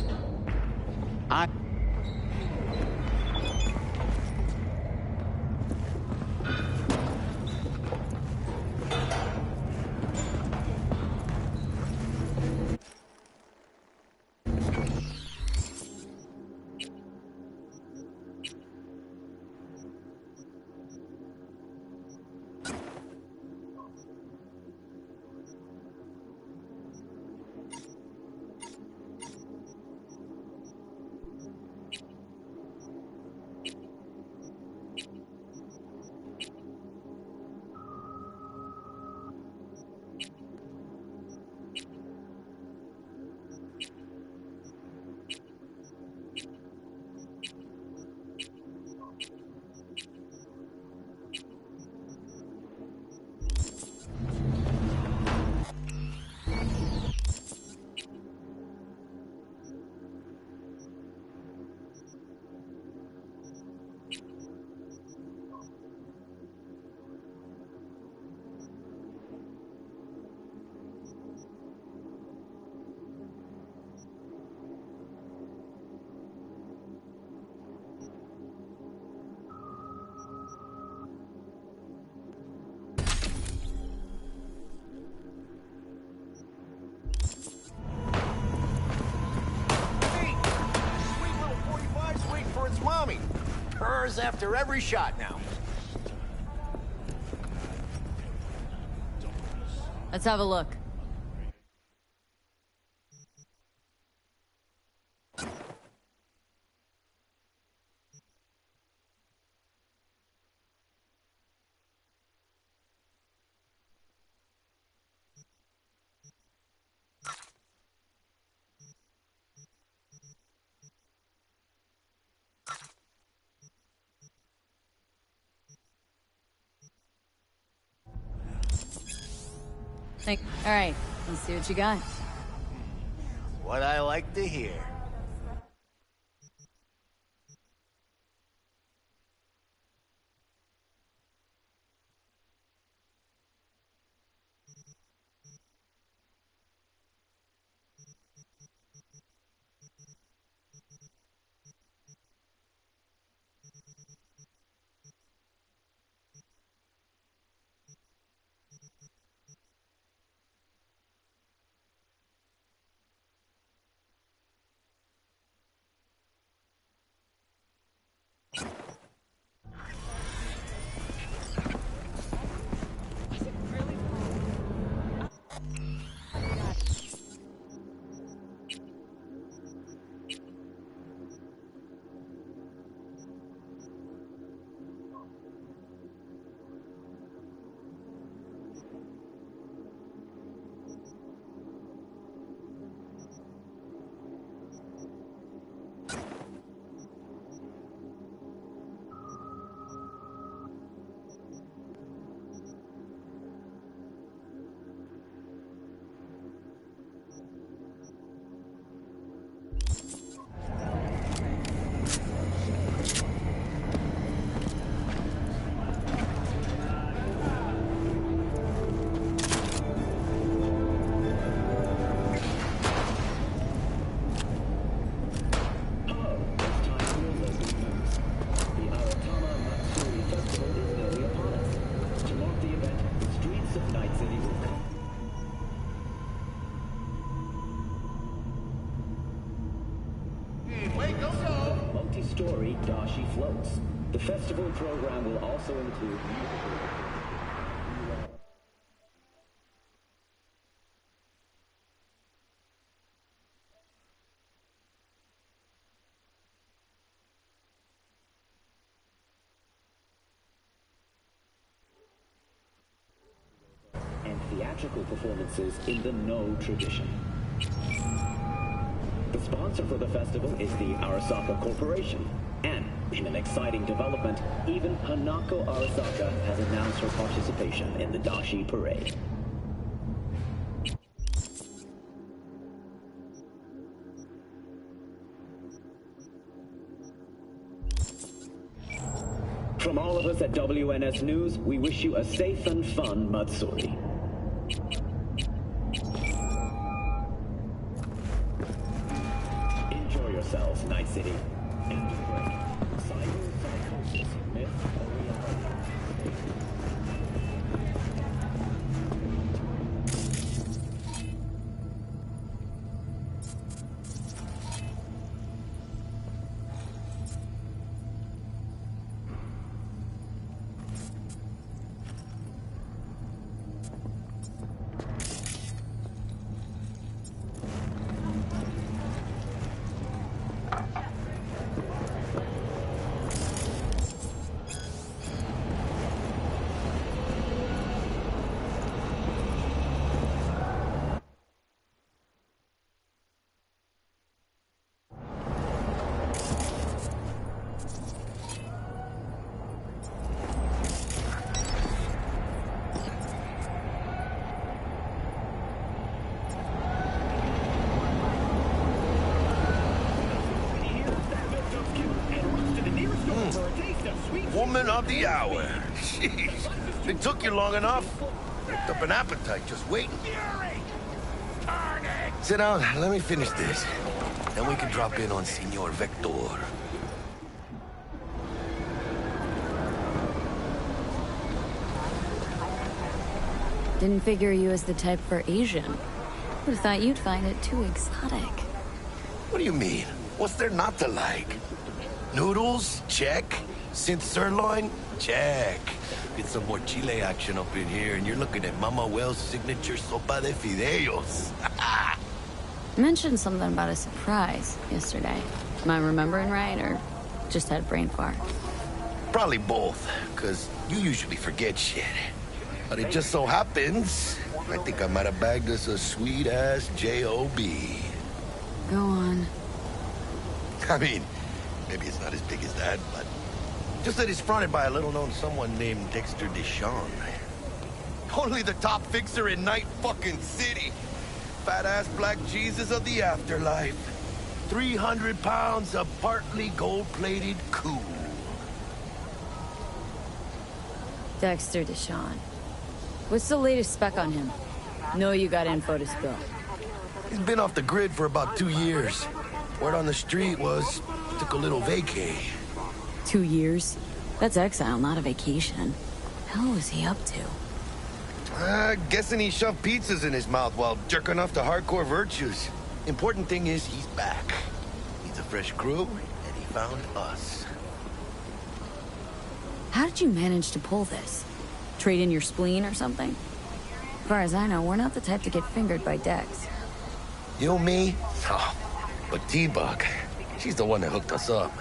Mommy. Hers after every shot now. Let's have a look. All right, let's see what you got. What I like to hear. Multi-story Dashi floats. The festival program will also include and theatrical theatrical performances in the No tradition. The sponsor for the festival is the Arasaka Corporation. And, in an exciting development, even Hanako Arasaka has announced her participation in the Dashi Parade. From all of us at WNS News, we wish you a safe and fun Matsuri. Enjoy yourselves, Night City. After the break, cyber psychosis, myth or reality? Woman of the hour. Jeez. It took you long enough. Picked up an appetite just waiting. Sit down, let me finish this. Then we can drop in on Senor Vector. Didn't figure you as the type for Asian. Would've thought you'd find it too exotic. What do you mean? What's there not to like? Noodles? Check. Synth sirloin? Check. Get some more Chile action up in here, and you're looking at Mama Wells' signature sopa de fideos. You mentioned something about a surprise yesterday. Am I remembering right, or just had a brain fart? Probably both, because you usually forget shit. But it just so happens, I think I might have bagged us a sweet-ass J.O.B. Go on. I mean, maybe it's not as big as that, but just that it's fronted by a little-known someone named Dexter Deshawn. Only the top fixer in Night fucking City. Fat-ass black Jesus of the afterlife. 300 pounds of partly gold-plated cool. Dexter Deshawn. What's the latest spec on him? Know you got info to spill. He's been off the grid for about 2 years. Word on the street was he took a little vacay. 2 years? That's exile, not a vacation. Hell was he up to? Guessing he shoved pizzas in his mouth while jerking off to hardcore virtues. Important thing is he's back. He's a fresh crew, and he found us. How did you manage to pull this? Trade in your spleen or something? As far as I know, we're not the type to get fingered by Dex. You, me? Oh, but T-Bug, she's the one that hooked us up.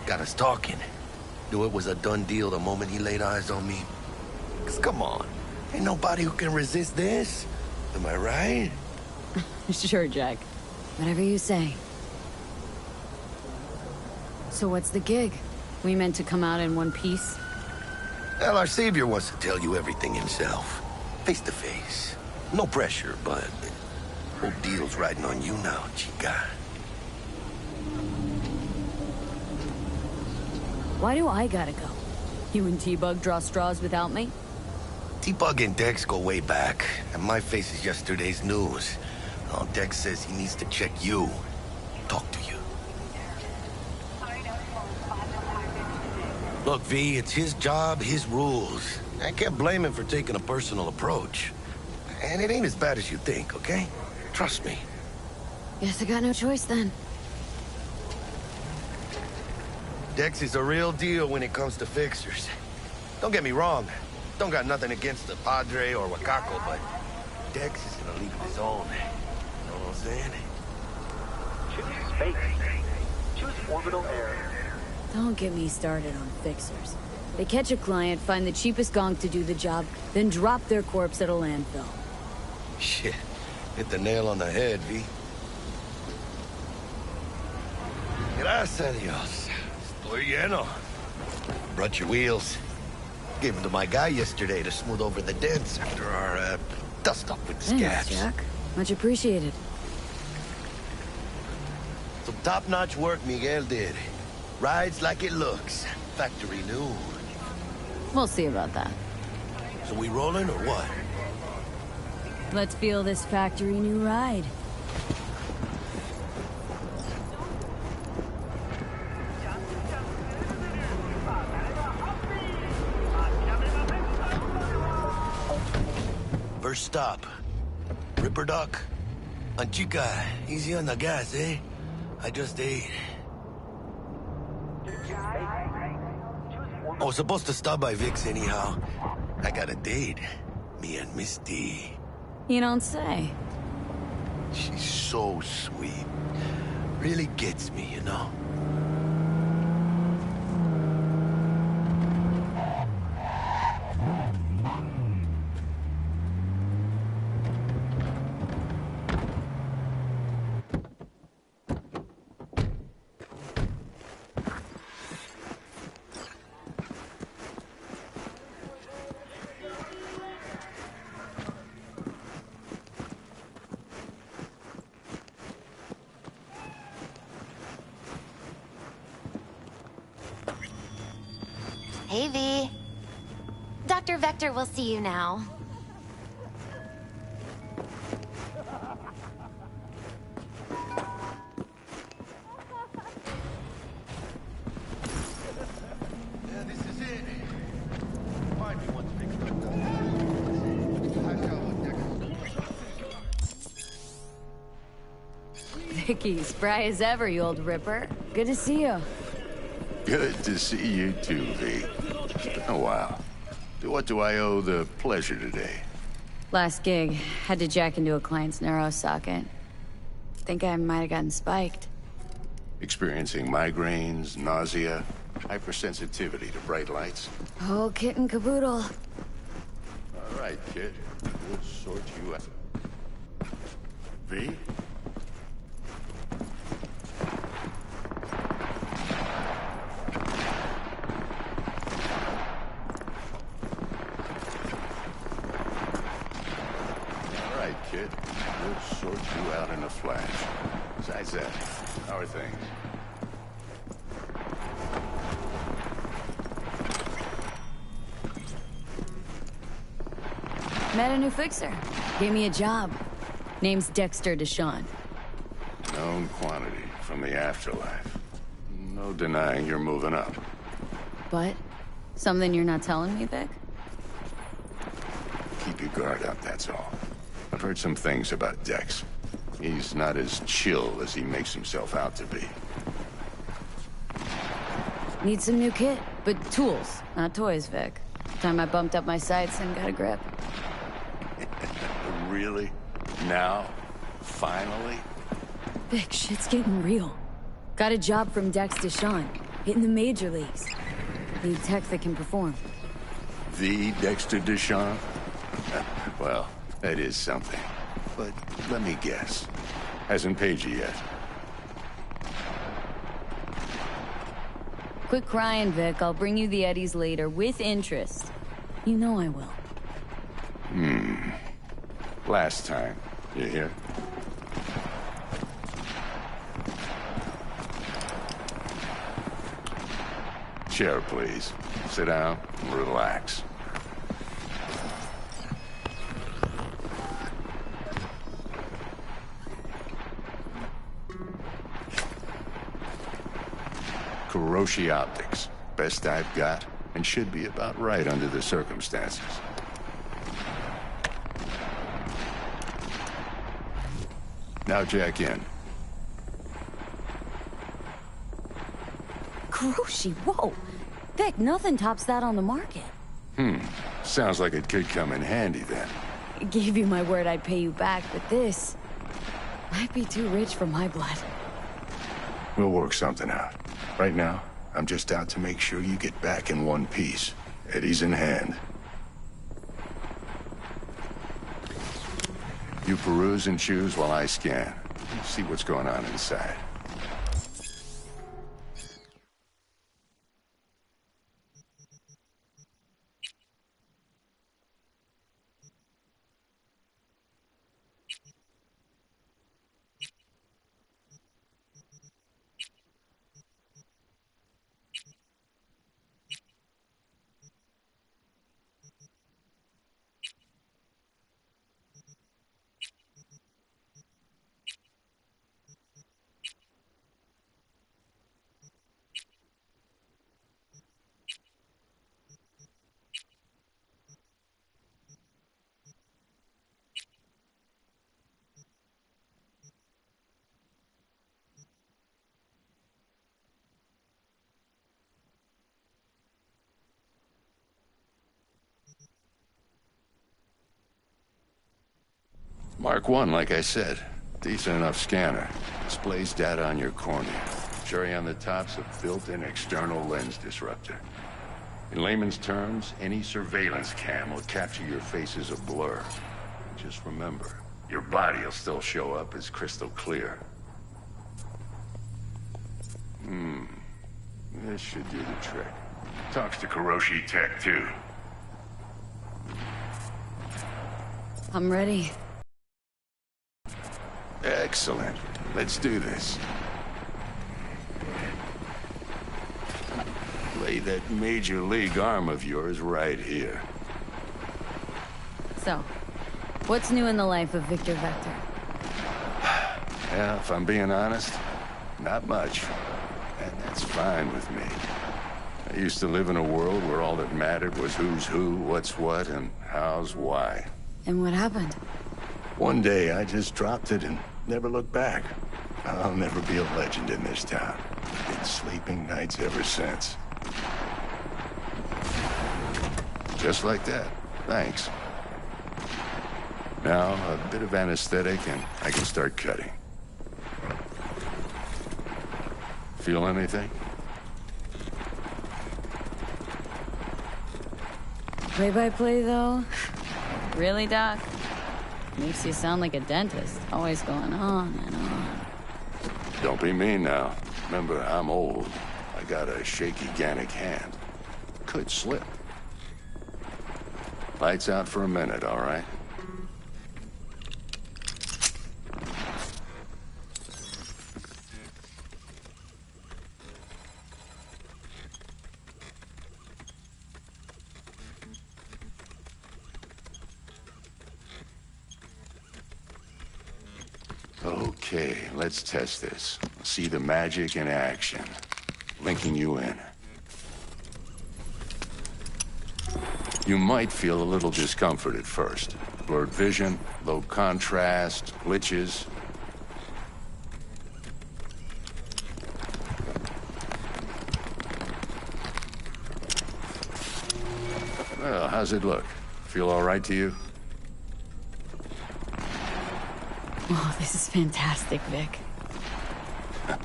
Got us talking. Knew it was a done deal the moment he laid eyes on me. 'Cause come on, ain't nobody who can resist this. Am I right? Sure, Jack. Whatever you say. So what's the gig? We meant to come out in one piece? Well, our savior wants to tell you everything himself. Face to face. No pressure, but whole deal's riding on you now, chica. Why do I gotta go? You and T-Bug draw straws without me? T-Bug and Dex go way back, and my face is yesterday's news. Now Dex says he needs to check you. Talk to you. Look, V, it's his job, his rules. I can't blame him for taking a personal approach. And it ain't as bad as you think, okay? Trust me. Guess I got no choice then. Dex is a real deal when it comes to fixers. Don't get me wrong. Don't got nothing against the Padre or Wakako, but Dex is in a league of his own. You know what I'm saying? Choose space. Choose orbital air. Don't get me started on fixers. They catch a client, find the cheapest gonk to do the job, then drop their corpse at a landfill. Shit. Hit the nail on the head, V. Gracias a Dios. Estoy lleno. Brought your wheels. Gave them to my guy yesterday to smooth over the dents after our, dust-up with the Thanks, scabs. Jack. Much appreciated. Some top-notch work Miguel did. Rides like it looks. Factory new. We'll see about that. So we rolling or what? Let's feel this factory new ride. First stop. Ripper Dock. Anchica, easy on the gas, eh? I just ate. I was supposed to stop by Vic's anyhow. I got a date. Me and Misty. You don't say. She's so sweet. Really gets me, you know? Hey, V. Dr. Vector will see you now. Yeah, this is it. Find me once Vic's ripped up. Vicky, spry as ever, you old ripper. Good to see you. Good to see you too, V. Oh, wow. To what do I owe the pleasure today? Last gig, had to jack into a client's neuro socket. Think I might have gotten spiked. Experiencing migraines, nausea, hypersensitivity to bright lights? Whole kit and caboodle. All right, kid. We'll sort you out. V? Kid, we'll sort you out in a flash. Besides that, how are things? Met a new fixer. Gave me a job. Name's Dexter Deshawn. Known quantity from the afterlife. No denying you're moving up. But? Something you're not telling me, Vic? Keep your guard up, that's all. I've heard some things about Dex. He's not as chill as he makes himself out to be. Need some new kit, but tools, not toys, Vic. Time I bumped up my sights and got a grip. Really? Now? Finally? Vic, shit's getting real. Got a job from Dex Deshawn, hitting the major leagues. Need tech that can perform. The Dexter Deshawn? Well, that is something. But let me guess. Hasn't paid you yet. Quit crying, Vic. I'll bring you the Eddies later, with interest. You know I will. Last time. You hear? Chair, please. Sit down and relax. Kuroshi Optics. Best I've got, and should be about right under the circumstances. Now jack in. Kuroshi, whoa! Vic, nothing tops that on the market. Sounds like it could come in handy then. Gave you my word I'd pay you back, but this might be too rich for my blood. We'll work something out. Right now, I'm just out to make sure you get back in one piece. Eddie's in hand. You peruse and choose while I scan. See what's going on inside. Mark 1, like I said. Decent enough scanner. Displays data on your cornea. Cherry on the top's a built-in external lens disruptor. In layman's terms, any surveillance cam will capture your face as a blur. Just remember, your body will still show up as crystal clear. This should do the trick. Talks to Kiroshi Tech, too. I'm ready. Excellent. Let's do this. Lay that major league arm of yours right here. So, what's new in the life of Victor Vector? Yeah, if I'm being honest, not much. And that's fine with me. I used to live in a world where all that mattered was who's who, what's what, and how's why. And what happened? One day, I just dropped it and never looked back. I'll never be a legend in this town. Been sleeping nights ever since. Just like that. Thanks. Now, a bit of anesthetic and I can start cutting. Feel anything? Play-by-play, though? Really, Doc? Makes you sound like a dentist. Always going on and on. Don't be mean now. Remember, I'm old. I got a shaky Gannic hand. Could slip. Lights out for a minute, all right? Okay, let's test this. See the magic in action. Linking you in. You might feel a little discomfort at first. Blurred vision, low contrast, glitches. Well, how's it look? Feel all right to you? Oh, this is fantastic, Vic.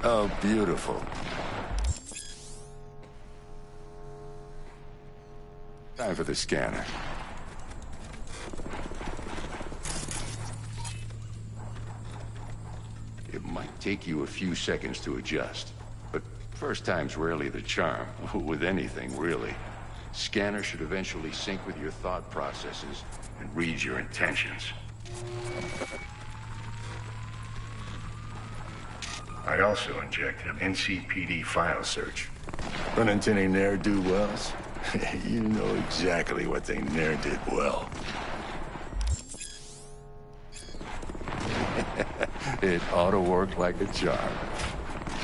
Oh, beautiful. Time for the scanner. It might take you a few seconds to adjust, but first time's rarely the charm, with anything, really. Scanner should eventually sync with your thought processes and read your intentions. I also inject an NCPD file search. Run into any ne'er-do-wells? You know exactly what they ne'er did well. It ought to work like a charm.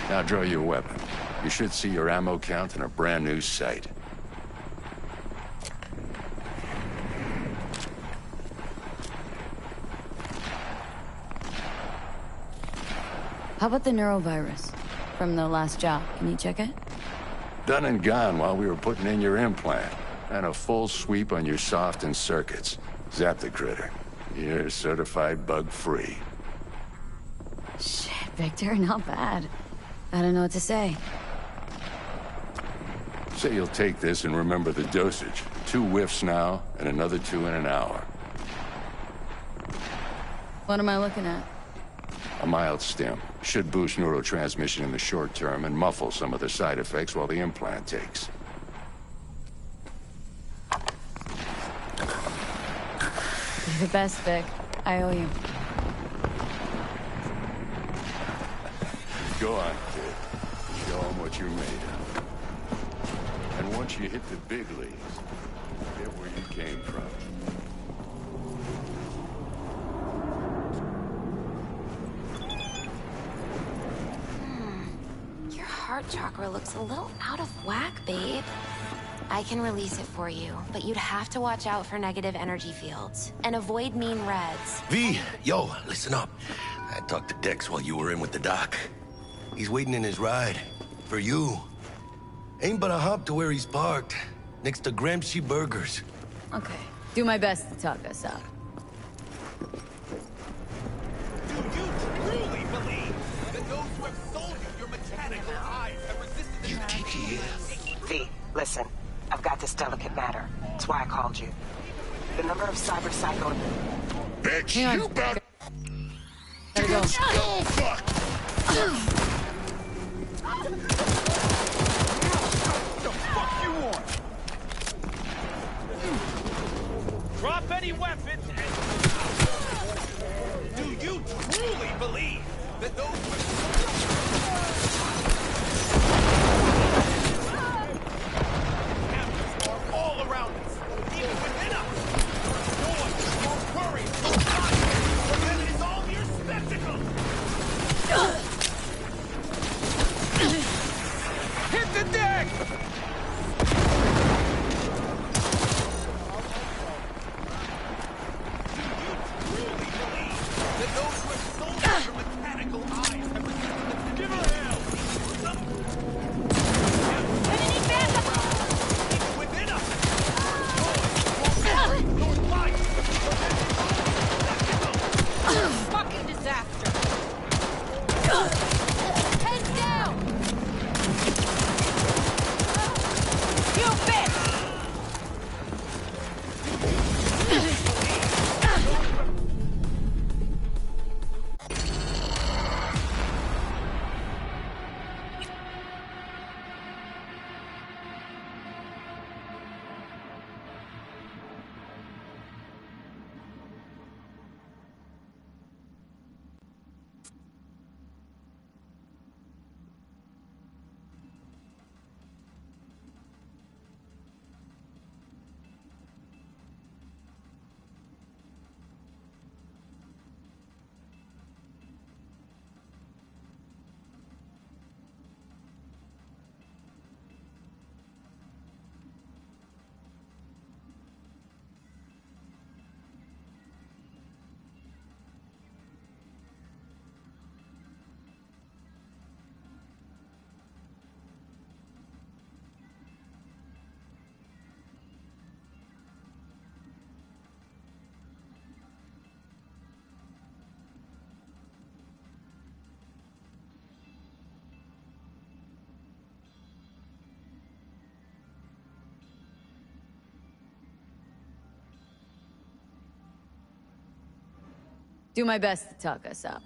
Now draw your weapon. You should see your ammo count in a brand new sight. How about the neurovirus from the last job? Can you check it? Done and gone while we were putting in your implant. And a full sweep on your soft and circuits. Zap the critter. You're certified bug-free. Shit, Victor, not bad. I don't know what to say. Say you'll take this and remember the dosage. 2 whiffs now, and another 2 in an hour. What am I looking at? A mild stim. Should boost neurotransmission in the short term and muffle some of the side effects while the implant takes. You're the best, Vic. I owe you. Go on, kid. Show them what you're made of. And once you hit the big leagues, forget where you came from. Your heart chakra looks a little out of whack, babe. I can release it for you, but you'd have to watch out for negative energy fields and avoid mean reds. V, yo, listen up. I talked to Dex while you were in with the doc. He's waiting in his ride. For you. Ain't but a hop to where he's parked. Next to Gramsci Burgers. Okay. Do my best to talk us up. Do you truly believe that those who have sold you your mechanical eyes have resisted the UTTF. V, listen. I've got this delicate matter. That's why I called you. The number of cyber psycho... Bitch, you better... Gotta go. Go fuck! the fuck you want? Drop any weapons and... Do you truly believe that those who cameras are all around us, even within us? More worry, more fire, but then it's all mere spectacle! Hit the deck! That those who have sold your mechanical eyes have resisted the give her hell! Enemy backup! Even within us! Nor light! Fucking disaster! Heads down! You bitch! Do my best to talk us up.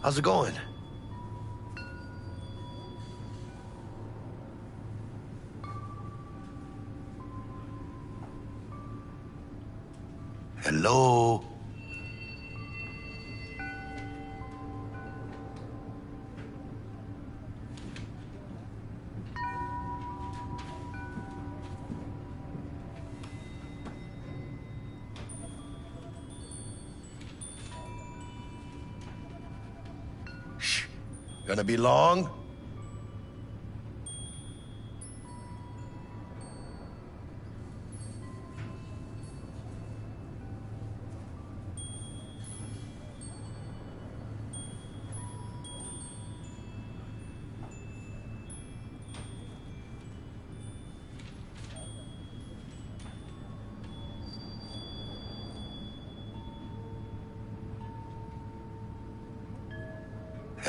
How's it going? Hello? Gonna be long?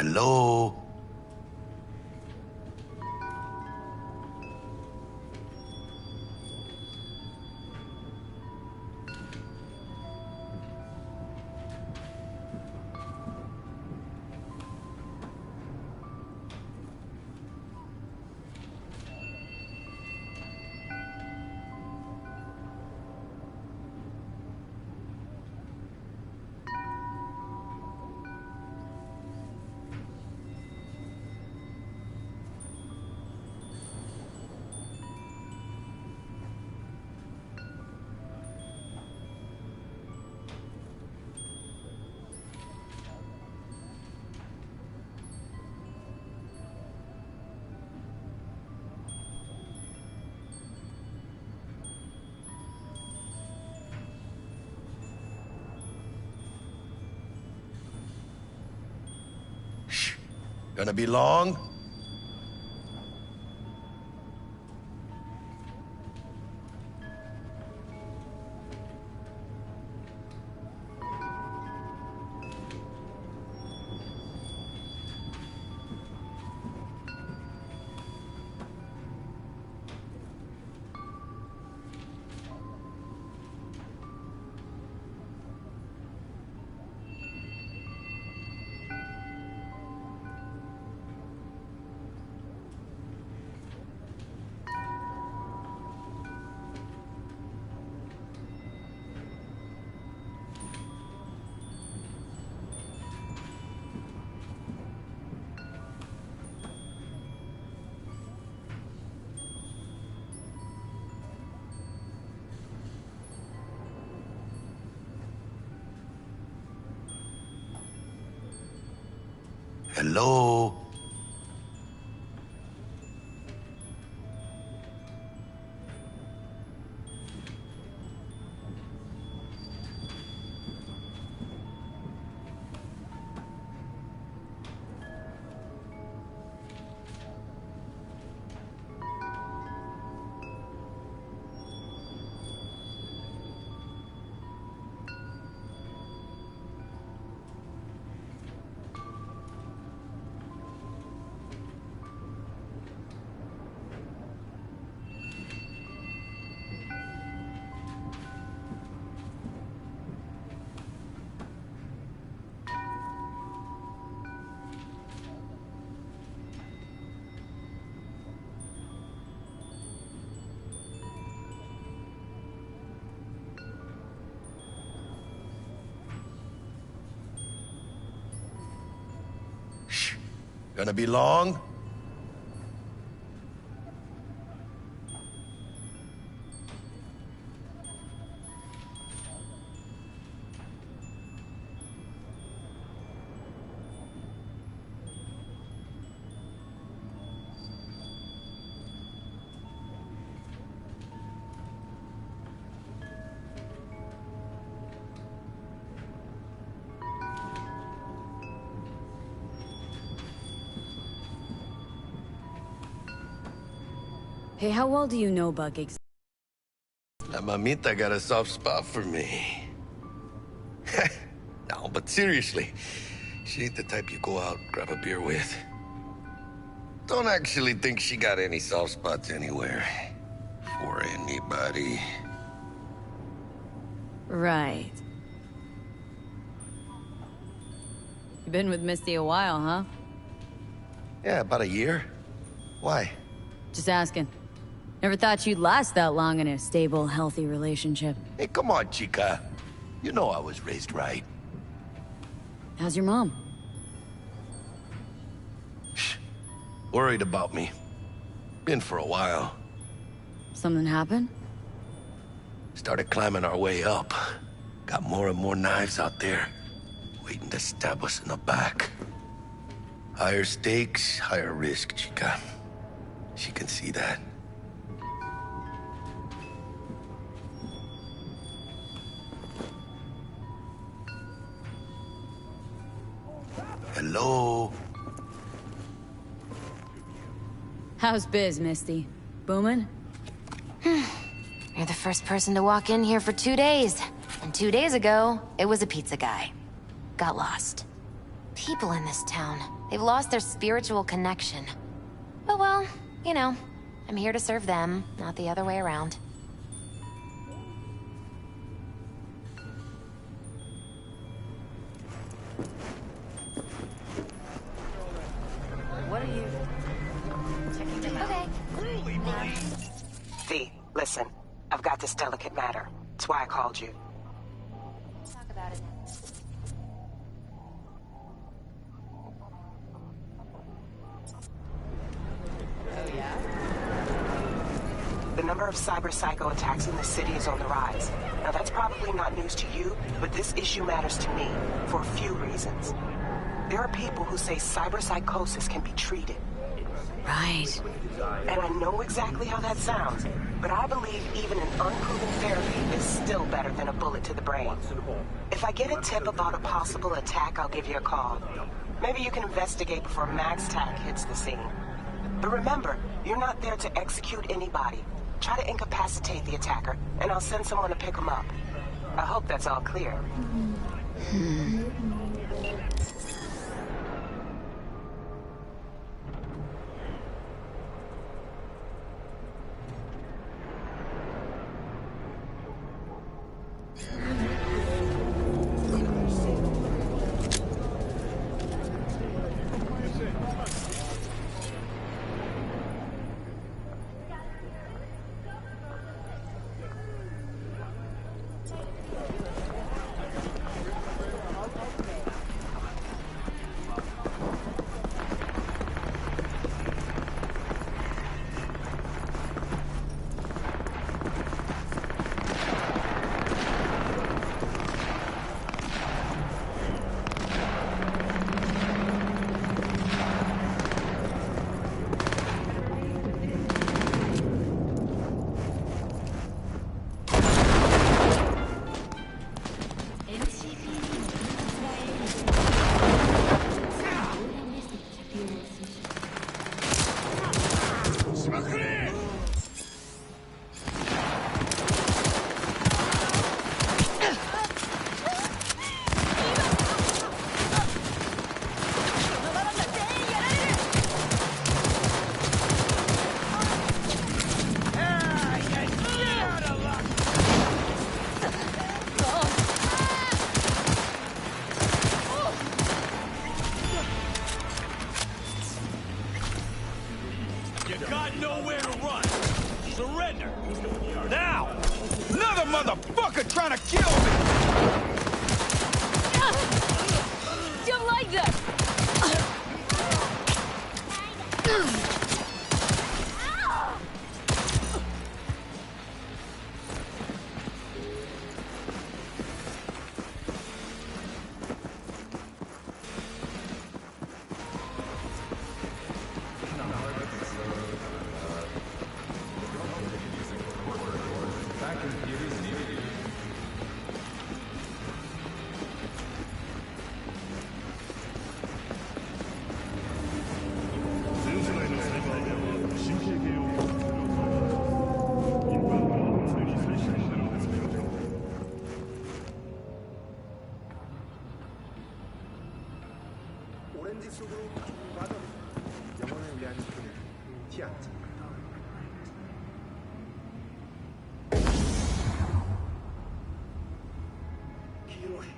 Hello? Gonna be long? Hello? Gonna be long? Hey, how well do you know about gigs? La mamita got a soft spot for me. No, but seriously, she ain't the type you go out and grab a beer with. Don't actually think she got any soft spots anywhere. For anybody. Right. You've been with Misty a while, huh? Yeah, about a year. Why? Just asking. Never thought you'd last that long in a stable, healthy relationship. Hey, come on, chica. You know I was raised right. How's your mom? Worried about me. Been for a while. Something happened? Started climbing our way up. Got more and more knives out there, waiting to stab us in the back. Higher stakes, higher risk, chica. She can see that. Hello? How's biz, Misty? Booming? You're the first person to walk in here for 2 days. And 2 days ago, it was a pizza guy. Got lost. People in this town, They've lost their spiritual connection. But well, you know, I'm here to serve them, not the other way around. What are you checking them out? Okay. V, listen. I've got this delicate matter. That's why I called you. Talk about it. Oh, yeah? The number of cyber psycho attacks in the city is on the rise. Now that's probably not news to you, but this issue matters to me for a few reasons. There are people who say cyber psychosis can be treated. Right. And I know exactly how that sounds, but I believe even an unproven therapy is still better than a bullet to the brain. If I get a tip about a possible attack, I'll give you a call. Maybe you can investigate before MaxTac hits the scene. But remember, you're not there to execute anybody. Try to incapacitate the attacker, and I'll send someone to pick him up. I hope that's all clear. You got nowhere to run. Surrender. Now! Another motherfucker trying to kill me! Don't like that! 오렌지 속으로 빠져 영혼을 위한 기쁨을 티 않지. Kiyoshi,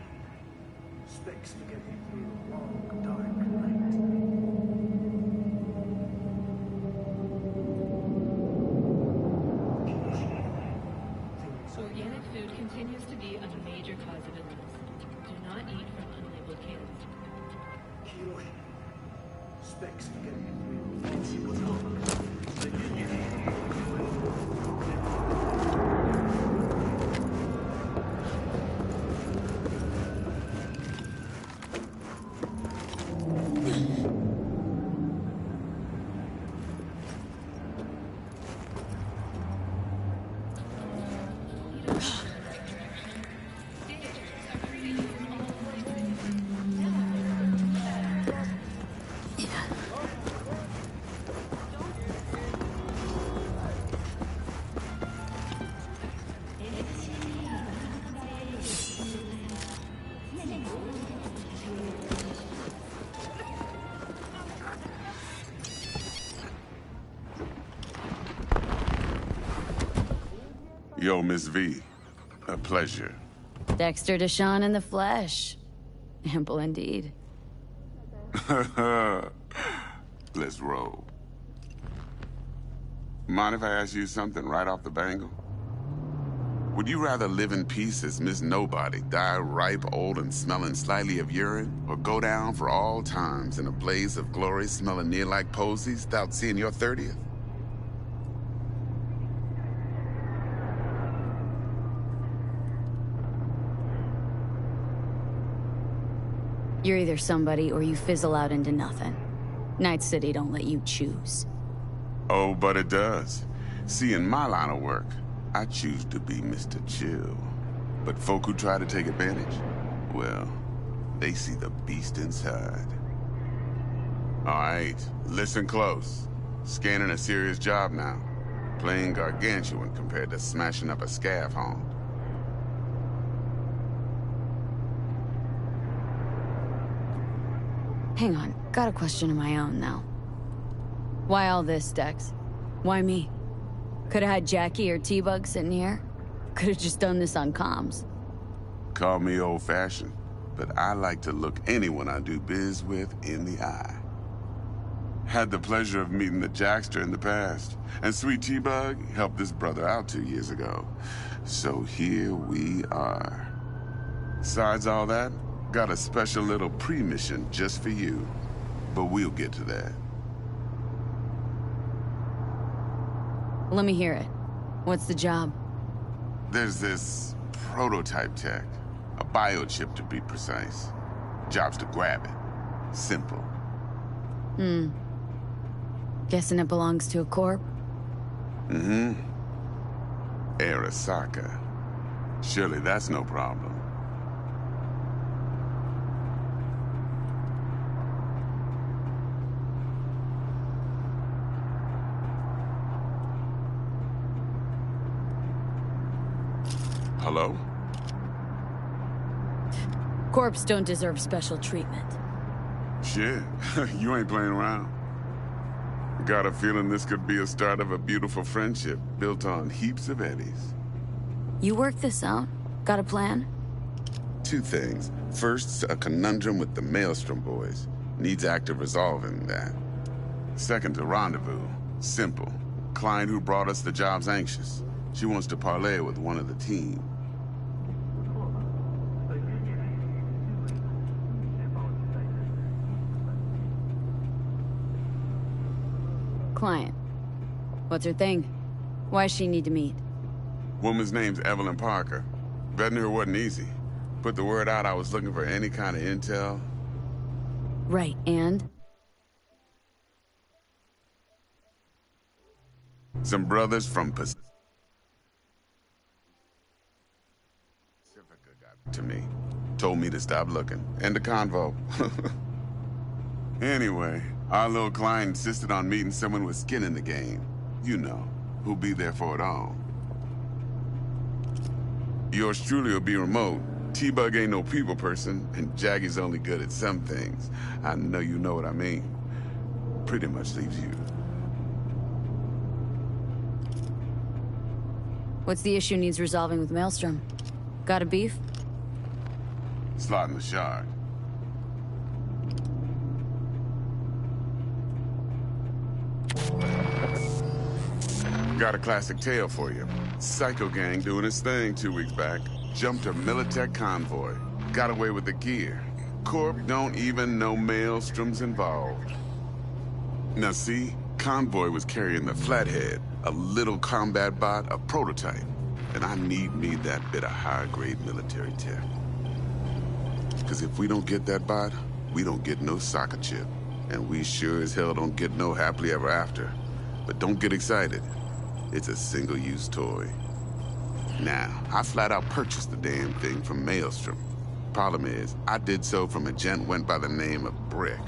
specks to get me through the long, dark night. Organic food continues to be a major cause of illness. Do not eat from unlabeled cans. Kiyoshi, specks to get me through the long, dark night. Yo, Miss V. A pleasure. Dexter Deshawn in the flesh. Ample indeed. Let's roll. Mind if I ask you something right off the bangle? Would you rather live in peace as Miss Nobody, die ripe, old, and smelling slightly of urine, or go down for all times in a blaze of glory smelling near like posies without seeing your 30th? You're either somebody or you fizzle out into nothing. Night City don't let you choose. Oh, but it does. See, in my line of work, I choose to be Mr. Chill. But folk who try to take advantage, well, they see the beast inside. All right, listen close. Scanning a serious job now. Playing gargantuan compared to smashing up a scaffold. Hang on, got a question of my own now. Why all this, Dex? Why me? Could've had Jackie or T-Bug sitting here. Could've just done this on comms. Call me old-fashioned, but I like to look anyone I do biz with in the eye. Had the pleasure of meeting the Jackster in the past, and Sweet T-Bug helped this brother out 2 years ago. So here we are. Besides all that, got a special little pre-mission just for you. But we'll get to that. Let me hear it. What's the job? There's this prototype tech. A biochip, to be precise. Job's to grab it. Simple. Guessing it belongs to a corp? Mm-hmm. Arasaka. Surely that's no problem. Hello? Corps don't deserve special treatment. Shit, you ain't playing around. Got a feeling this could be a start of a beautiful friendship built on heaps of eddies. You work this out? Got a plan? 2 things. First, a conundrum with the Maelstrom boys. Needs active resolving that. Second, a rendezvous. Simple. Client who brought us the job's anxious. She wants to parlay with one of the team. Client. What's her thing? Why does she need to meet? Woman's name's Evelyn Parker. Vetting her wasn't easy. Put the word out I was looking for any kind of intel. Right, and? Some brothers from Pacifica got to me. Told me to stop looking. End of convo. Anyway, our little client insisted on meeting someone with skin in the game. You know, who'll be there for it all. Yours truly will be remote. T-Bug ain't no people person, and Jackie's only good at some things. I know you know what I mean. Pretty much leaves you. What's the issue needs resolving with Maelstrom? Got a beef? Slotting the shard. Got a classic tale for you. Psycho gang doing its thing 2 weeks back. Jumped a Militech convoy. Got away with the gear. Corp don't even know Maelstrom's involved. Now see, convoy was carrying the Flathead, a little combat bot, a prototype. And I need me that bit of high-grade military tech. Because if we don't get that bot, we don't get no soccer chip. And we sure as hell don't get no happily ever after. But don't get excited. It's a single-use toy. Now, I flat out purchased the damn thing from Maelstrom. Problem is, I did so from a gent went by the name of Brick.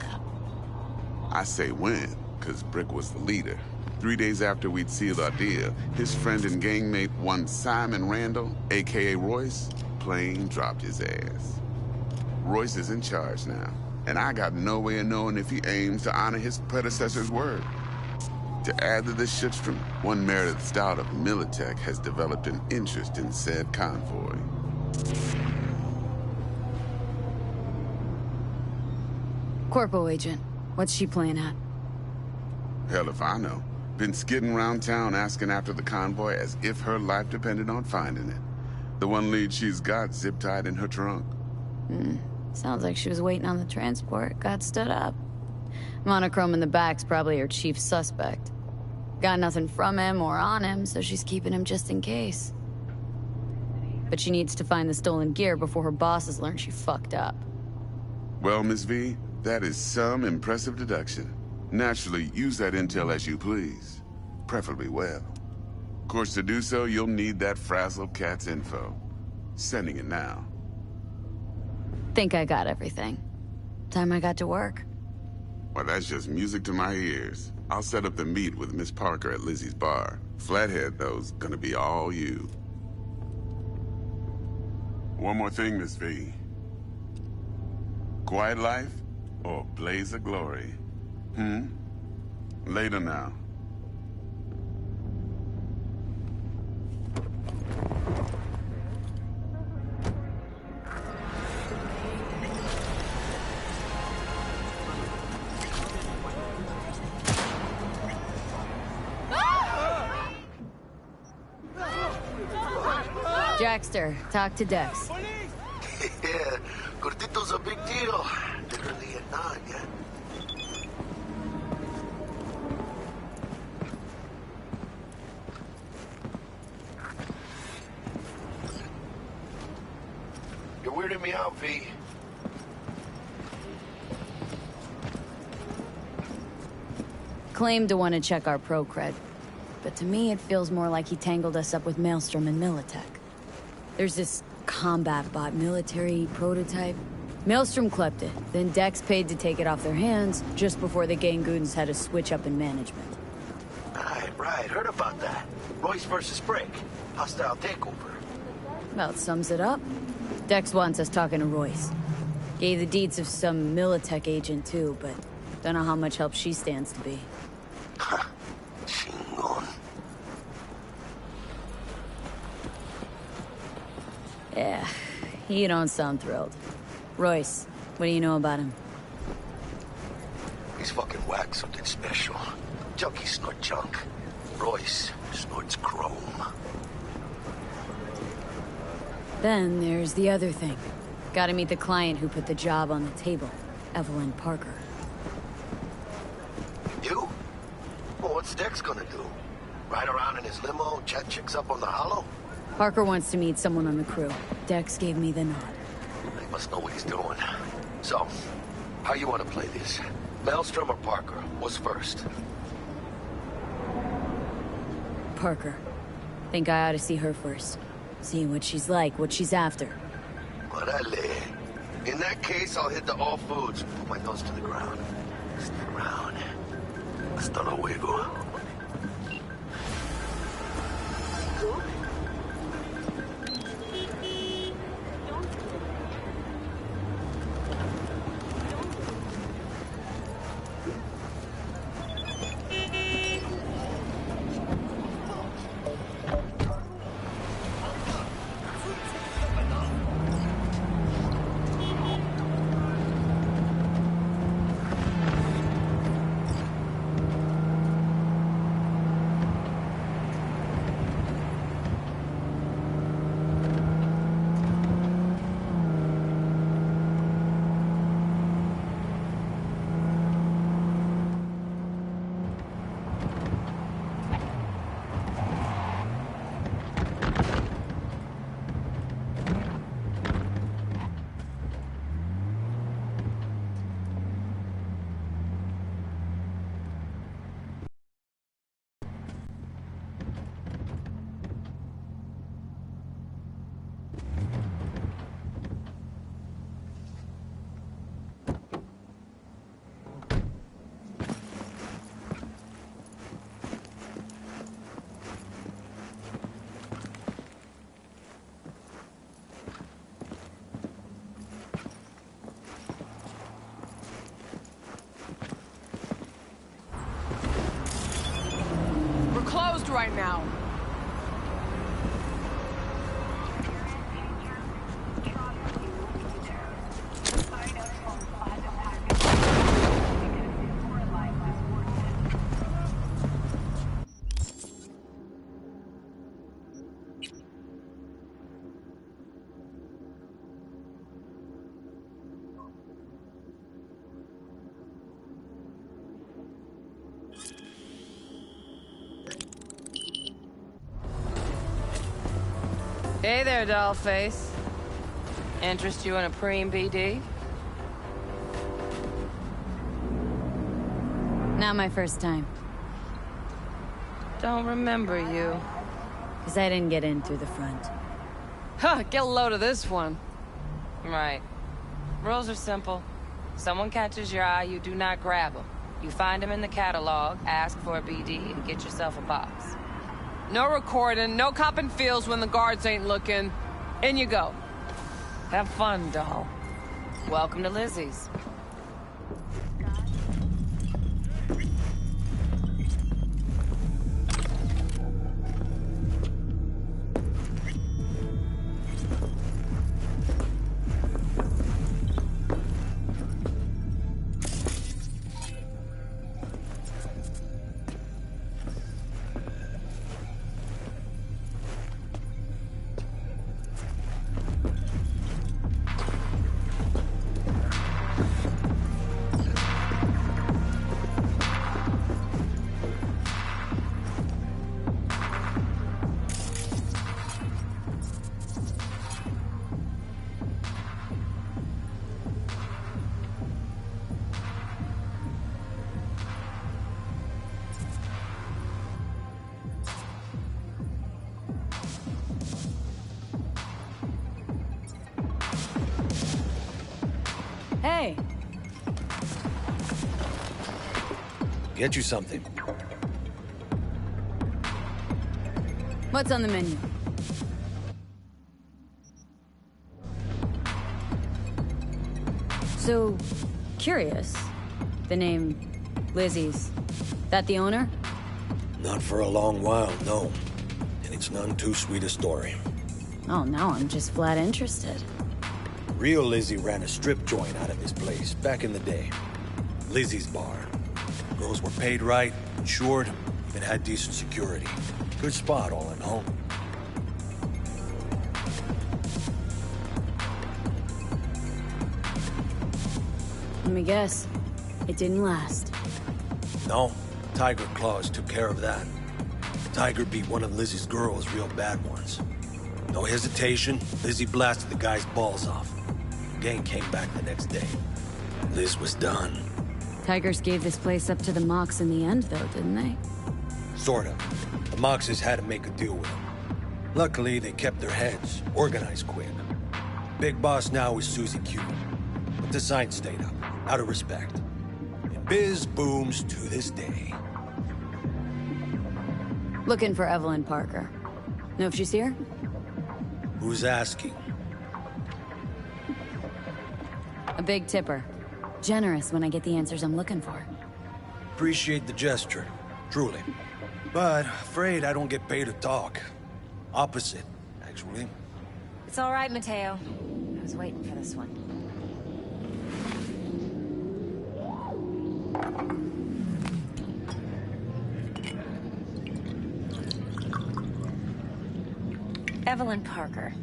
I say when, because Brick was the leader. 3 days after we'd sealed our deal, his friend and gangmate, one Simon Randall, a.k.a. Royce, plain dropped his ass. Royce is in charge now, and I got no way of knowing if he aims to honor his predecessor's word. To add to this shitstrom, one Meredith Stout of Militech has developed an interest in said convoy. Corpo agent. What's she playing at? Hell if I know. Been skidding around town asking after the convoy as if her life depended on finding it. The one lead she's got zip-tied in her trunk. Sounds like she was waiting on the transport, got stood up. Monochrome in the back's probably her chief suspect. Got nothing from him or on him, so she's keeping him just in case. But she needs to find the stolen gear before her bosses learn she fucked up. Well, Miss V, that is some impressive deduction. Naturally, use that intel as you please. Preferably well. Of course, to do so, you'll need that frazzled cat's info. Sending it now. Think I got everything. Time I got to work. Well, that's just music to my ears. I'll set up the meet with Miss Parker at Lizzie's bar. Flathead, though's gonna be all you. One more thing, Miss V. Quiet life or blaze of glory? Later now. Jackster, talk to Dex. Yeah, Cortito's a big deal. Literally at 9, yeah? You're weirding me out, V. Claimed to want to check our pro cred. But to me, it feels more like he tangled us up with Maelstrom and Militech. There's this combat bot military prototype. Maelstrom clept it, then Dex paid to take it off their hands just before the Gangoons had a switch up in management. Right. Heard about that. Royce versus Brick. Hostile takeover. About sums it up. Dex wants us talking to Royce. Gave the deeds of some Militech agent too, but don't know how much help she stands to be. Chingon. Yeah, you don't sound thrilled. Royce, what do you know about him? He's fucking whack, something special. Junkies snort junk. Royce snorts chrome. Then there's the other thing. Gotta meet the client who put the job on the table, Evelyn Parker. You? Well, what's Dex gonna do? Ride around in his limo, chat chicks up on the hollow? Parker wants to meet someone on the crew. Dex gave me the nod. He must know what he's doing. So, how you want to play this? Maelstrom or Parker? What's first? Parker. Think I ought to see her first. See what she's like, what she's after. Orale. In that case, I'll hit the all foods. Put my nose to the ground. Stick around. Hasta luego. confused right now. Hey there, dollface. Interest you in a preem BD? Not my first time. Don't remember you. Because I didn't get in through the front. Huh, get a load of this one. Right. Rules are simple. Someone catches your eye, you do not grab them. You find them in the catalog, ask for a BD, and get yourself a box. No recording, no copping feels when the guards ain't looking. In you go. Have fun, doll. Welcome to Lizzie's. Hey! Get you something. What's on the menu? So, curious. The name Lizzie's. That the owner? Not for a long while, no. And it's none too sweet a story. Oh, now I'm just flat interested. Real Lizzie ran a strip joint out of this place back in the day. Lizzie's Bar. Girls were paid right, insured, even had decent security. Good spot all in all. Let me guess. It didn't last. No, Tiger Claws took care of that. Tiger beat one of Lizzie's girls real bad once. No hesitation, Lizzie blasted the guy's balls off. Gang came back the next day. Liz was done. Tigers gave this place up to the Mox in the end, though, didn't they? Sorta. The Moxes had to make a deal with them. Luckily, they kept their heads, organized quick. Big boss now is Susie Q. But the sign stayed up, out of respect. And biz booms to this day. Looking for Evelyn Parker. Know if she's here? Who's asking? A big tipper. Generous when I get the answers I'm looking for. Appreciate the gesture, truly. But afraid I don't get paid to talk. Opposite, actually. It's all right, Mateo. I was waiting for this one. Evelyn Parker.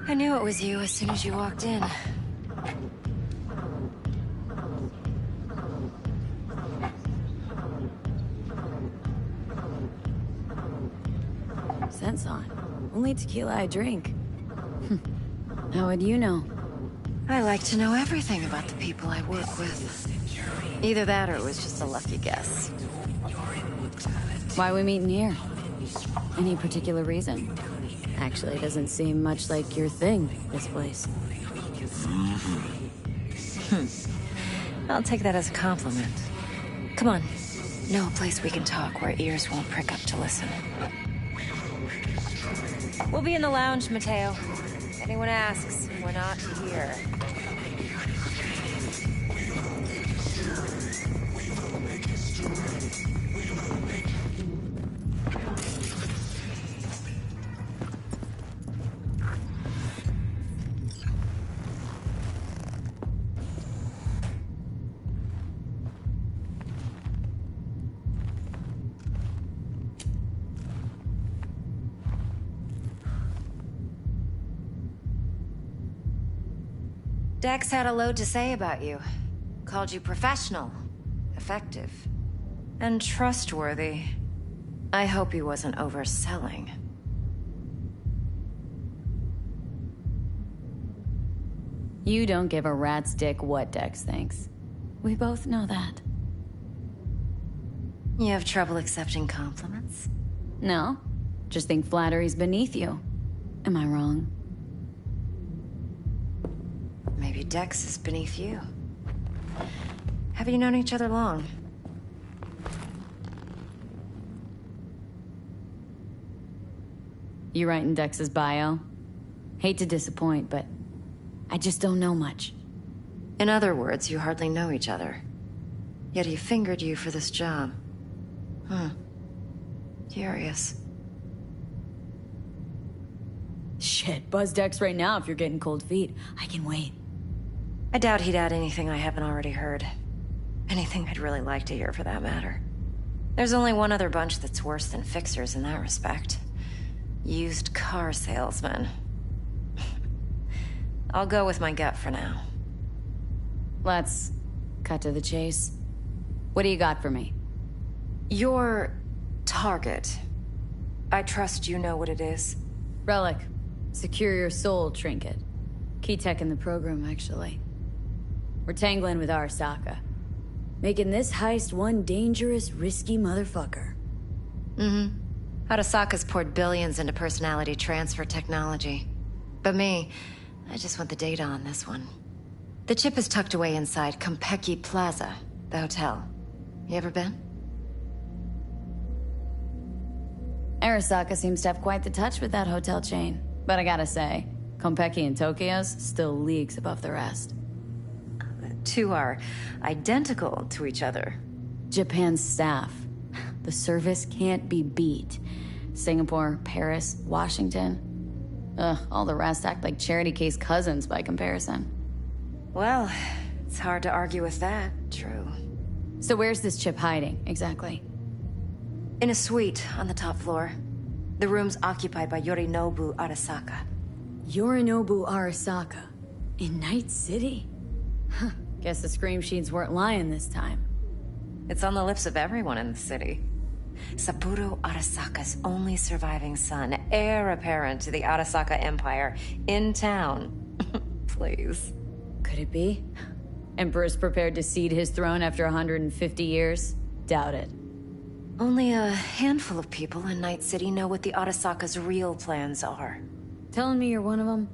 I knew it was you as soon as you walked in. Scent's on. Only tequila I drink. How would you know? I like to know everything about the people I work with. Either that or it was just a lucky guess. Why we meeting here? Any particular reason? Actually, it doesn't seem much like your thing, this place. I'll take that as a compliment. Come on. Know a place we can talk where ears won't prick up to listen. We'll be in the lounge, Mateo. If anyone asks, we're not here. Dex had a load to say about you. Called you professional, effective, and trustworthy. I hope he wasn't overselling. You don't give a rat's dick what Dex thinks. We both know that. You have trouble accepting compliments? No, just think flattery's beneath you. Am I wrong? Maybe Dex is beneath you. Have you known each other long? You writing Dex's bio? Hate to disappoint, but I just don't know much. In other words, you hardly know each other. Yet he fingered you for this job. Curious. Shit, buzz Dex right now if you're getting cold feet. I can wait. I doubt he'd add anything I haven't already heard. Anything I'd really like to hear, for that matter. There's only one other bunch that's worse than fixers in that respect. Used car salesmen. I'll go with my gut for now. Let's cut to the chase. What do you got for me? Your target. I trust you know what it is. Relic. Secure your soul trinket. Key tech in the program, actually. We're tangling with Arasaka. Making this heist one dangerous, risky motherfucker. Arasaka's poured billions into personality transfer technology. But me, I just want the data on this one. The chip is tucked away inside Konpeki Plaza, the hotel. You ever been? Arasaka seems to have quite the touch with that hotel chain. But I gotta say, Konpeki and Tokyo's still leagues above the rest. The two are identical to each other. Japan's staff. The service can't be beat. Singapore, Paris, Washington. All the rest act like charity case cousins by comparison. Well, it's hard to argue with that. True. So where's this chip hiding, exactly? In a suite on the top floor. The room's occupied by Yorinobu Arasaka. Yorinobu Arasaka? In Night City? Huh. Guess the scream sheets weren't lying this time. It's on the lips of everyone in the city. Saburo Arasaka's only surviving son, heir apparent to the Arasaka Empire, in town. Please. Could it be? Emperor's prepared to cede his throne after 150 years? Doubt it. Only a handful of people in Night City know what the Arasaka's real plans are. Telling me you're one of them?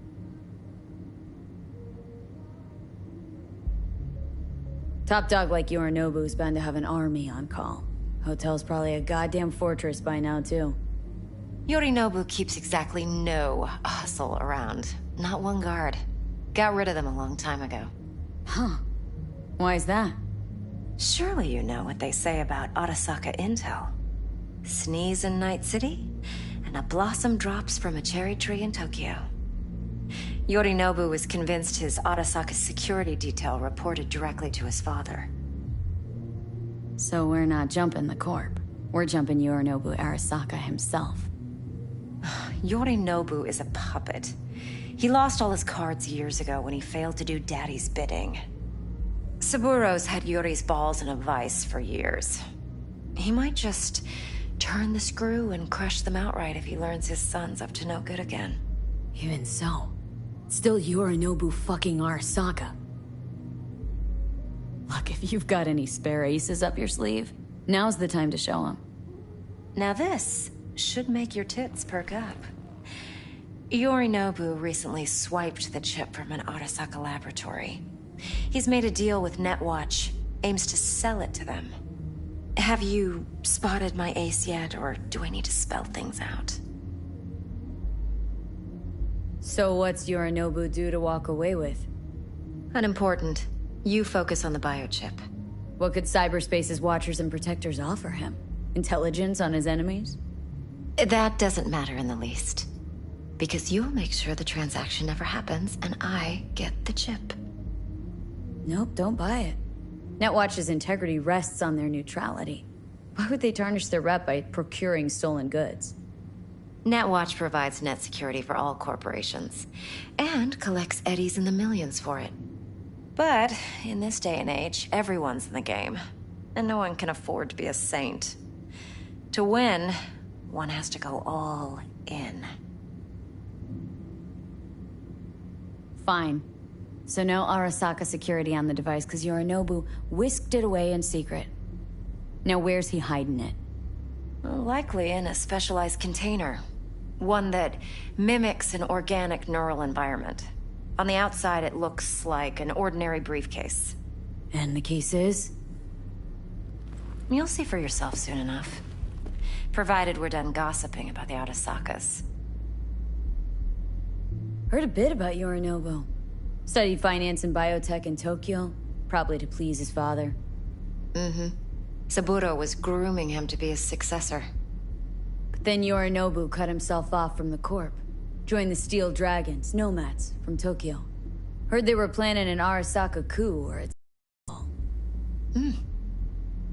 Top dog like Yorinobu's bound to have an army on call. Hotel's probably a goddamn fortress by now, too. Yorinobu keeps exactly no hustle around. Not one guard. Got rid of them a long time ago. Huh. Why's that? Surely you know what they say about Arasaka intel. Sneeze in Night City, and a blossom drops from a cherry tree in Tokyo. Yorinobu was convinced his Arasaka security detail reported directly to his father. So we're not jumping the Corp. We're jumping Yorinobu Arasaka himself. Yorinobu is a puppet. He lost all his cards years ago when he failed to do Daddy's bidding. Saburo's had Yuri's balls in a vice for years. He might just turn the screw and crush them outright if he learns his son's up to no good again. Even so, still Yorinobu fucking Arasaka. Look, if you've got any spare aces up your sleeve, now's the time to show them. Now this should make your tits perk up. Yorinobu recently swiped the chip from an Arasaka laboratory. He's made a deal with Netwatch, aims to sell it to them. Have you spotted my ace yet, or do I need to spell things out? So what's Yorinobu due to walk away with? Unimportant. You focus on the biochip. What could cyberspace's watchers and protectors offer him? Intelligence on his enemies? That doesn't matter in the least. Because you'll make sure the transaction never happens, and I get the chip. Nope, don't buy it. Netwatch's integrity rests on their neutrality. Why would they tarnish their rep by procuring stolen goods? Netwatch provides net security for all corporations, and collects eddies in the millions for it. But in this day and age, everyone's in the game, and no one can afford to be a saint. To win, one has to go all in. Fine. So no Arasaka security on the device, because Yorinobu whisked it away in secret. Now where's he hiding it? Well, likely in a specialized container. One that mimics an organic neural environment. On the outside, it looks like an ordinary briefcase. And the case is? You'll see for yourself soon enough. Provided we're done gossiping about the Arasakas. Heard a bit about Yorinobu. Studied finance and biotech in Tokyo, probably to please his father. Mm-hmm. Saburo was grooming him to be his successor. But then Yorinobu cut himself off from the Corp. Joined the Steel Dragons, nomads, from Tokyo. Heard they were planning an Arasaka coup, or it's...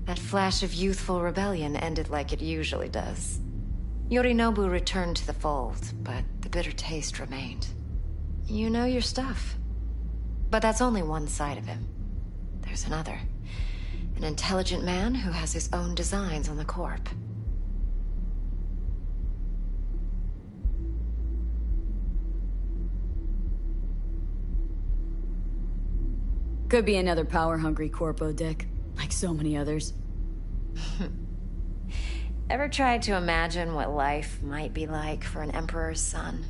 That flash of youthful rebellion ended like it usually does. Yorinobu returned to the fold, but the bitter taste remained. You know your stuff. But that's only one side of him. There's another. An intelligent man who has his own designs on the Corp. Could be another power-hungry Corpo, Dick. Like so many others. Ever tried to imagine what life might be like for an Emperor's son?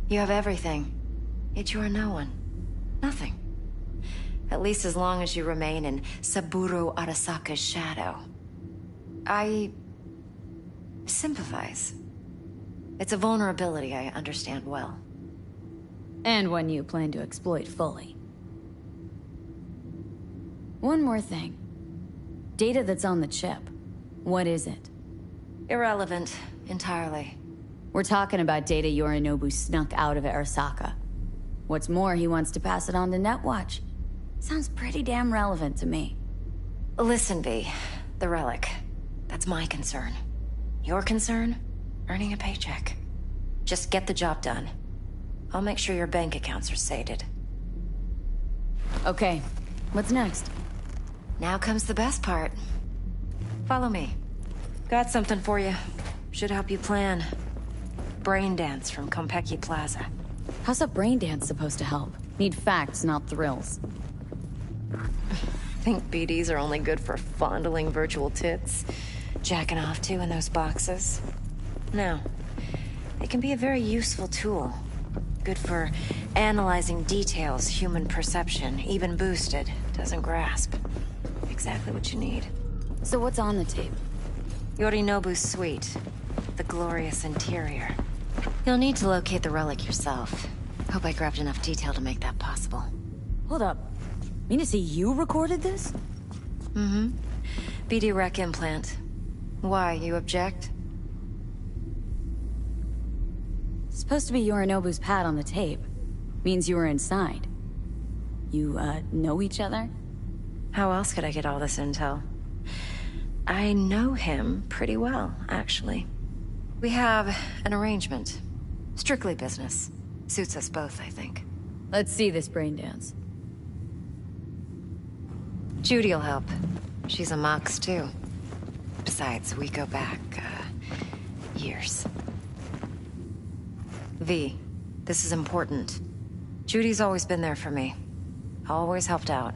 You have everything, yet you are no one. Nothing. At least as long as you remain in Saburo Arasaka's shadow. I... sympathize. It's a vulnerability I understand well. And one you plan to exploit fully. One more thing. Data that's on the chip. What is it? Irrelevant, entirely. We're talking about data Yorinobu snuck out of Arasaka. What's more, he wants to pass it on to Netwatch. Sounds pretty damn relevant to me. Listen, V. The relic. That's my concern. Your concern? Earning a paycheck. Just get the job done. I'll make sure your bank accounts are sated. Okay. What's next? Now comes the best part. Follow me. Got something for you. Should help you plan. Brain dance from Konpeki Plaza. How's a brain dance supposed to help? Need facts, not thrills. Think BDs are only good for fondling virtual tits? Jacking off to in those boxes? No. They can be a very useful tool. Good for analyzing details human perception, even boosted, doesn't grasp. Exactly what you need. So what's on the tape? Yorinobu's suite. The glorious interior. You'll need to locate the relic yourself. Hope I grabbed enough detail to make that possible. Hold up. Mean to say you recorded this? Mm-hmm. BD Rec implant. Why, you object? It's supposed to be Yorinobu's pad on the tape. Means you were inside. You, know each other? How else could I get all this intel? I know him pretty well, actually. We have an arrangement. Strictly business. Suits us both, I think. Let's see this brain dance. Judy'll help. She's a Mox, too. Besides, we go back, years. V, this is important. Judy's always been there for me. Always helped out.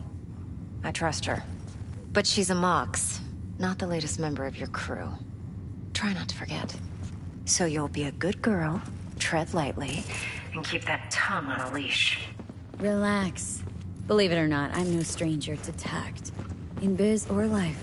I trust her. But she's a Mox, not the latest member of your crew. Try not to forget. So you'll be a good girl, tread lightly, and keep that tongue on a leash. Relax. Believe it or not, I'm no stranger to tact. In biz or life.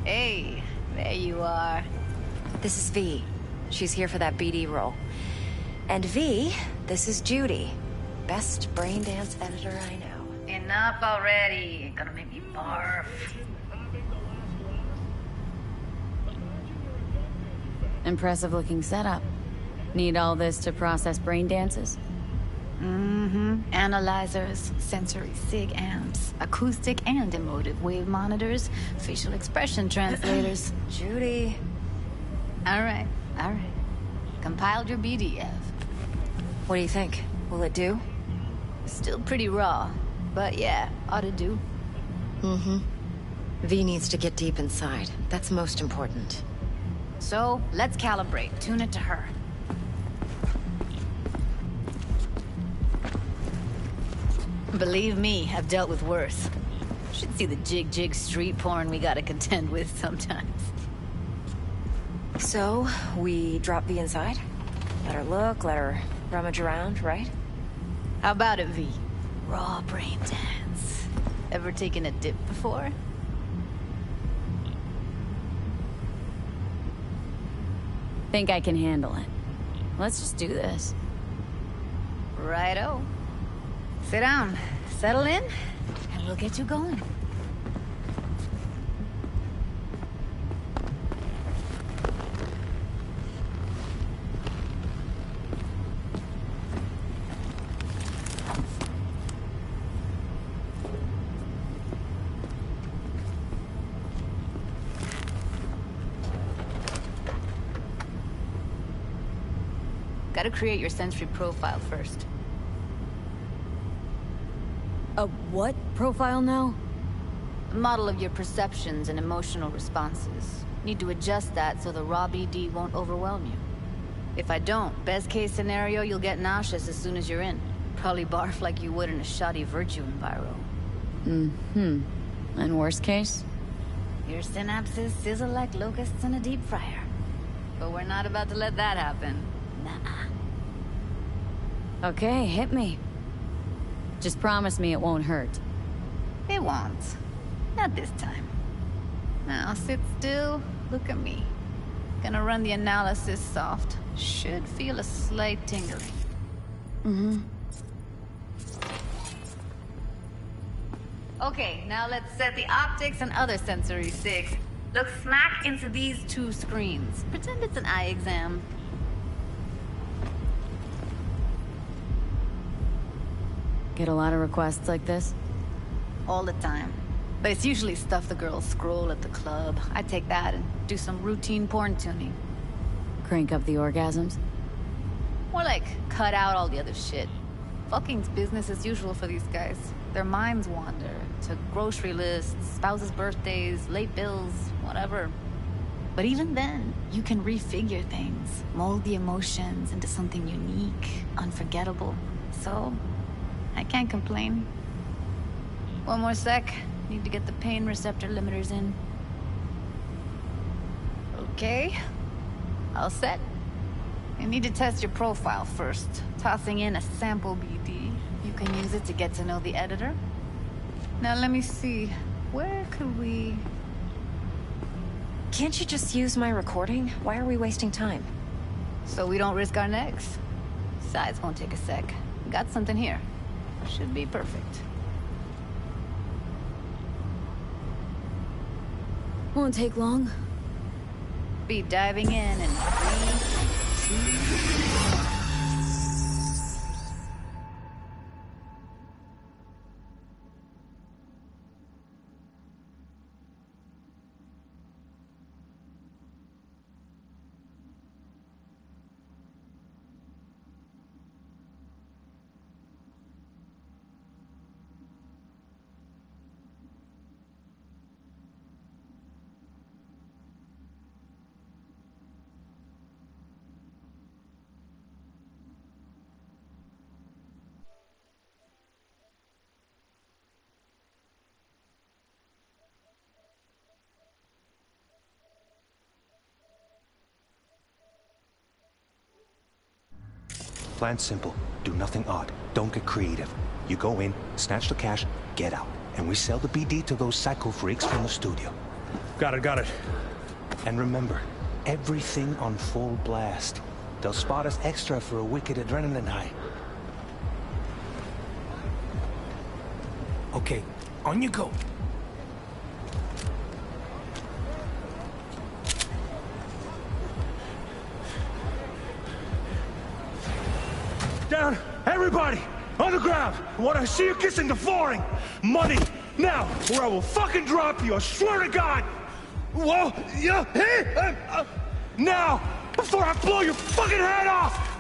Hey, there you are. This is V. She's here for that BD role. And V, this is Judy. Best brain dance editor I know. Enough already. You're gonna make me barf. Impressive looking setup. Need all this to process brain dances? Mm-hmm. Analyzers, sensory SIG amps, acoustic and emotive wave monitors, facial expression translators. Judy. All right. Compiled your BDF. What do you think? Will it do? Still pretty raw, but yeah, ought to do. Mm-hmm. V needs to get deep inside. That's most important. So, let's calibrate. Tune it to her. Believe me, I've dealt with worse. Should see the jig street porn we gotta contend with sometimes. So, we drop V inside? Let her look, let her rummage around, right? How about it, V? Raw brain dance. Ever taken a dip before? Think I can handle it. Let's just do this. Righto. Sit down, settle in, and we'll get you going. Gotta create your sensory profile first. A what profile now? A model of your perceptions and emotional responses. Need to adjust that so the raw BD won't overwhelm you. If I don't, best case scenario, you'll get nauseous as soon as you're in. Probably barf like you would in a shoddy Virtue enviro. Mm-hmm. And worst case? Your synapses sizzle like locusts in a deep fryer. But we're not about to let that happen. Nuh-uh. Okay, hit me. Just promise me it won't hurt. It won't. Not this time. Now sit still, look at me. Gonna run the analysis soft. Should feel a slight tingling. Mm-hmm. Okay, now let's set the optics and other sensory SIGs. Look smack into these two screens. Pretend it's an eye exam. Get a lot of requests like this? All the time. But it's usually stuff the girls scroll at the club. I take that and do some routine porn tuning. Crank up the orgasms? More like, cut out all the other shit. Fucking's business as usual for these guys. Their minds wander to grocery lists, spouses' birthdays, late bills, whatever. But even then, you can refigure things, mold the emotions into something unique, unforgettable. So, I can't complain. One more sec. Need to get the pain receptor limiters in. Okay. All set. You need to test your profile first. Tossing in a sample BD. You can use it to get to know the editor. Now let me see. Where could we... Can't you just use my recording? Why are we wasting time? So we don't risk our necks. Besides, won't take a sec. Got something here. Should be perfect. Won't take long. Be diving in 3, 2... Plan's simple. Do nothing odd. Don't get creative. You go in, snatch the cash, get out. And we sell the BD to those psycho freaks from the studio. Got it. And remember, everything on full blast. They'll spot us extra for a wicked adrenaline high. Okay, on you go. Down! Everyone! Everybody, on the ground! I want to see you kissing the flooring! Money, now, or I will fucking drop you, I swear to God! Whoa, yeah, hey! Now, before I blow your fucking head off!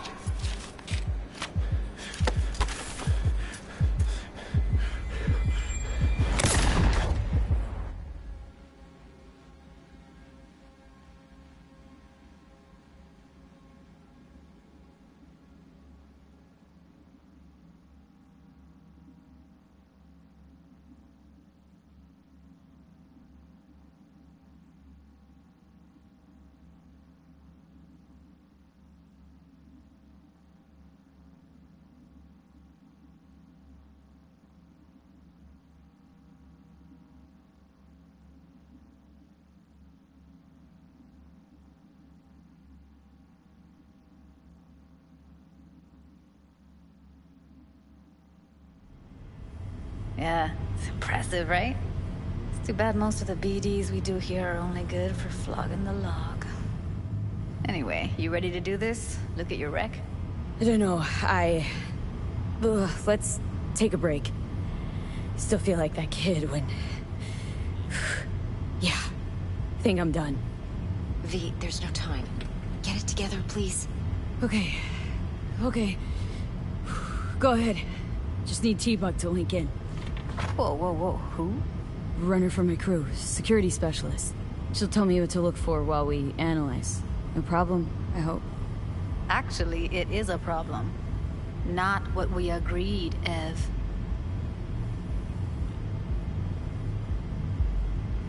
Yeah, it's impressive, right? It's too bad most of the BDs we do here are only good for flogging the log. Anyway, you ready to do this? Look at your wreck? I don't know, let's take a break. Still feel like that kid when... Yeah, think I'm done. V, there's no time. Get it together, please. Okay. Go ahead. Just need T-Bug to link in. Whoa, who? Runner for my crew, security specialist. She'll tell me what to look for while we analyze. No problem, I hope. Actually, it is a problem. Not what we agreed, Ev.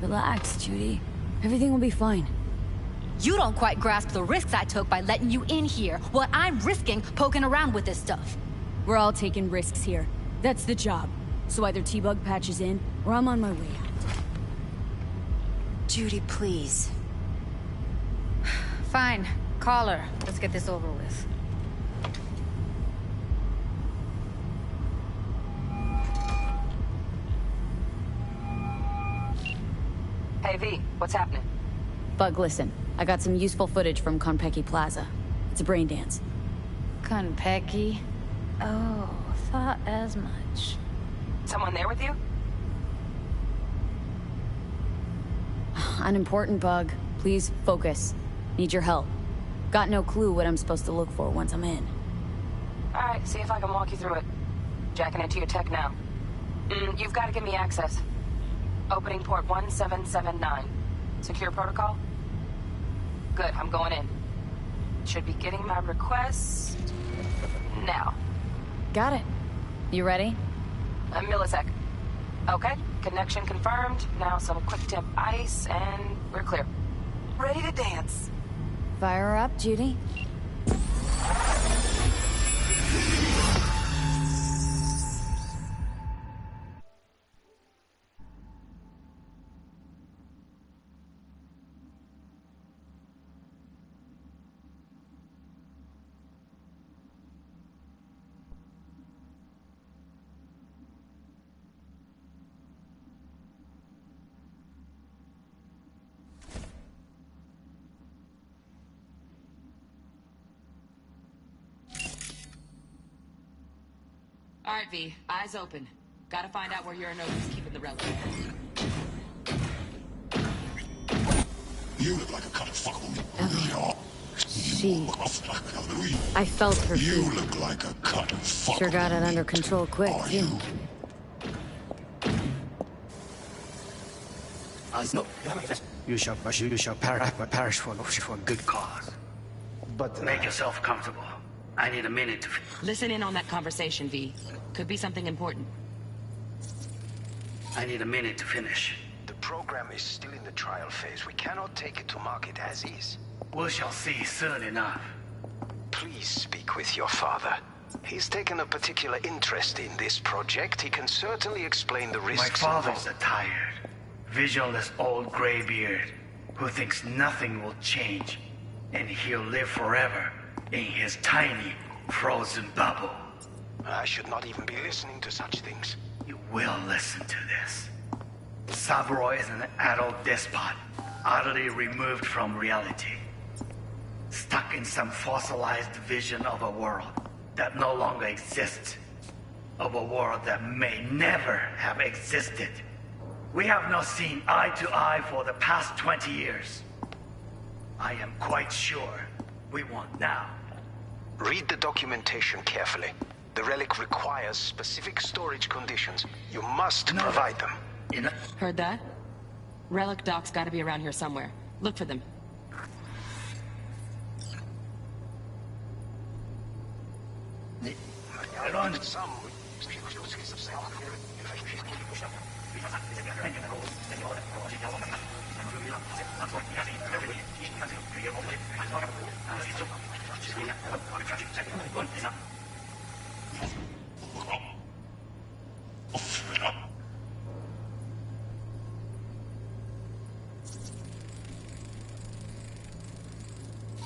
Relax, Judy. Everything will be fine. You don't quite grasp the risks I took by letting you in here. What I'm risking poking around with this stuff. We're all taking risks here. That's the job. So either T-Bug patches in, or I'm on my way out. Judy, please. Fine. Call her. Let's get this over with. Hey, V, what's happening? Bug, listen. I got some useful footage from Konpeki Plaza. It's a brain dance. Konpeki? Oh, thought as much. Someone there with you? Unimportant, Bug. Please, focus. Need your help. Got no clue what I'm supposed to look for once I'm in. Alright, see if I can walk you through it. Jacking into your tech now. You've got to give me access. Opening port 1779. Secure protocol? Good, I'm going in. Should be getting my request... now. Got it. You ready? A millisec. Okay, connection confirmed. Now some quick temp ice, and we're clear. Ready to dance. Fire her up, Judy. All right, V. Eyes open. Gotta find out where Yorinobu's keeping the relic. You look like a cut of fuckle. I felt her You feet. look like a cut of fuckle. Sure got it under control quick, too. You shall perish for a good cause. But make yourself comfortable. I need a minute to... Listen in on that conversation, V. Could be something important. I need a minute to finish. The program is still in the trial phase. We cannot take it to market as is. We shall see soon enough. Please speak with your father. He's taken a particular interest in this project. He can certainly explain the risks. My father's a tired, visionless old graybeard who thinks nothing will change, and he'll live forever in his tiny, frozen bubble. I should not even be listening to such things. You will listen to this. Saburo is an adult despot, utterly removed from reality. Stuck in some fossilized vision of a world that no longer exists. Of a world that may never have existed. We have not seen eye to eye for the past 20 years. I am quite sure we want now. Read the documentation carefully. The relic requires specific storage conditions. You must provide them. Heard that? Relic doc's gotta be around here somewhere. Look for them. Some...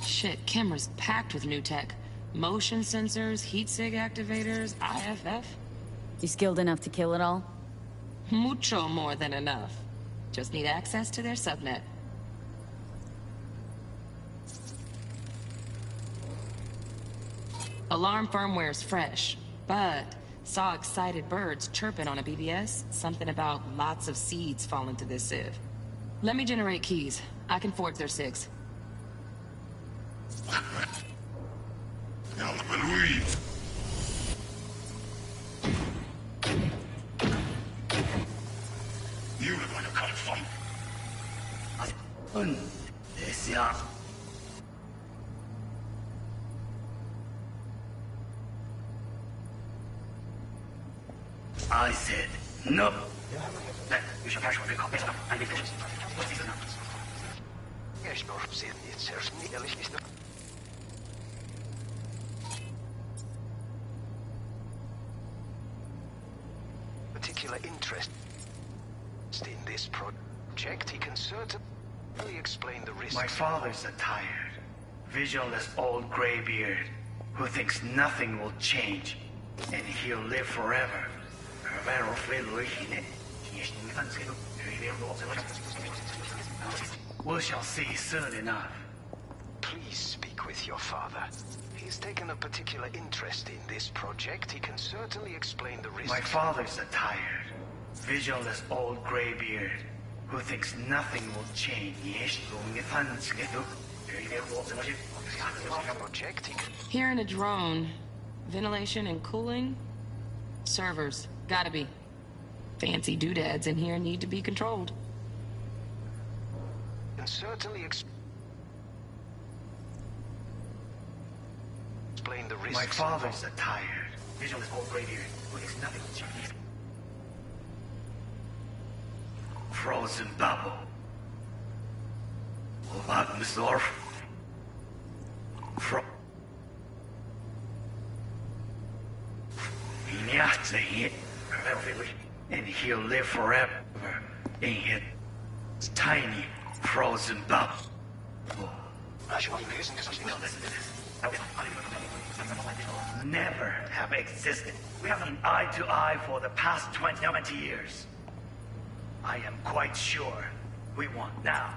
Shit, camera's packed with new tech. Motion sensors, heat sig activators, IFF. You skilled enough to kill it all? Mucho more than enough. Just need access to their subnet. Alarm firmware's fresh, but saw excited birds chirping on a BBS. Something about lots of seeds falling to this sieve. Let me generate keys. I can forge their SIGs. I said no. Particular interest in this project, he can certainly explain the risks. My father's a tired, visionless old graybeard who thinks nothing will change and he'll live forever. We shall see soon enough. Please speak with your father. He's taken a particular interest in this project. He can certainly explain the risks. My father's a tired, visionless old graybeard who thinks nothing will change. Here in a drone. Ventilation and cooling? Servers. Gotta be. Fancy doodads in here need to be controlled. And certainly explain the risks. My father's a tired, visionless old graybeard who thinks nothing will change. Frozen bubble. Magnusdorf. And he'll live forever in his tiny frozen bubble. Never have existed. We have been eye to eye for the past 20 years. I am quite sure we want now.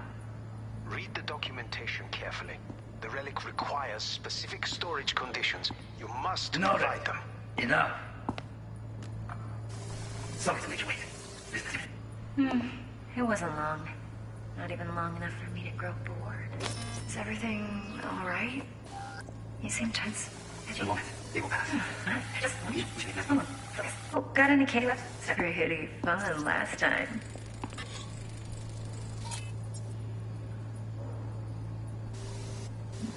Read the documentation carefully. The relic requires specific storage conditions. You must provide them. Enough. Something to wait. It wasn't long. Not even long enough for me to grow bored. Is everything all right? You seem tense. Oh, got any Caleb? Pretty fun last time.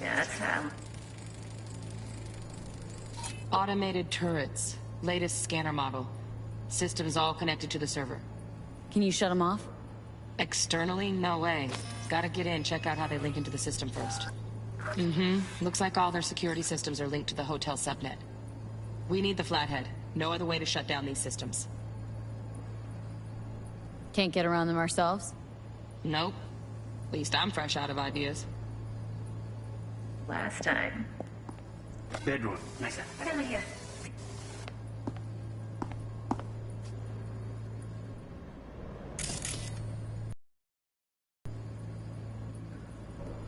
That's how. Automated turrets. Latest scanner model. Systems all connected to the server. Can you shut them off? Externally? No way. Gotta get in, check out how they link into the system first. Looks like all their security systems are linked to the hotel subnet. We need the Flathead. No other way to shut down these systems. Can't get around them ourselves? Nope. At least I'm fresh out of ideas. Last time. Bedroom. Nice. Come here.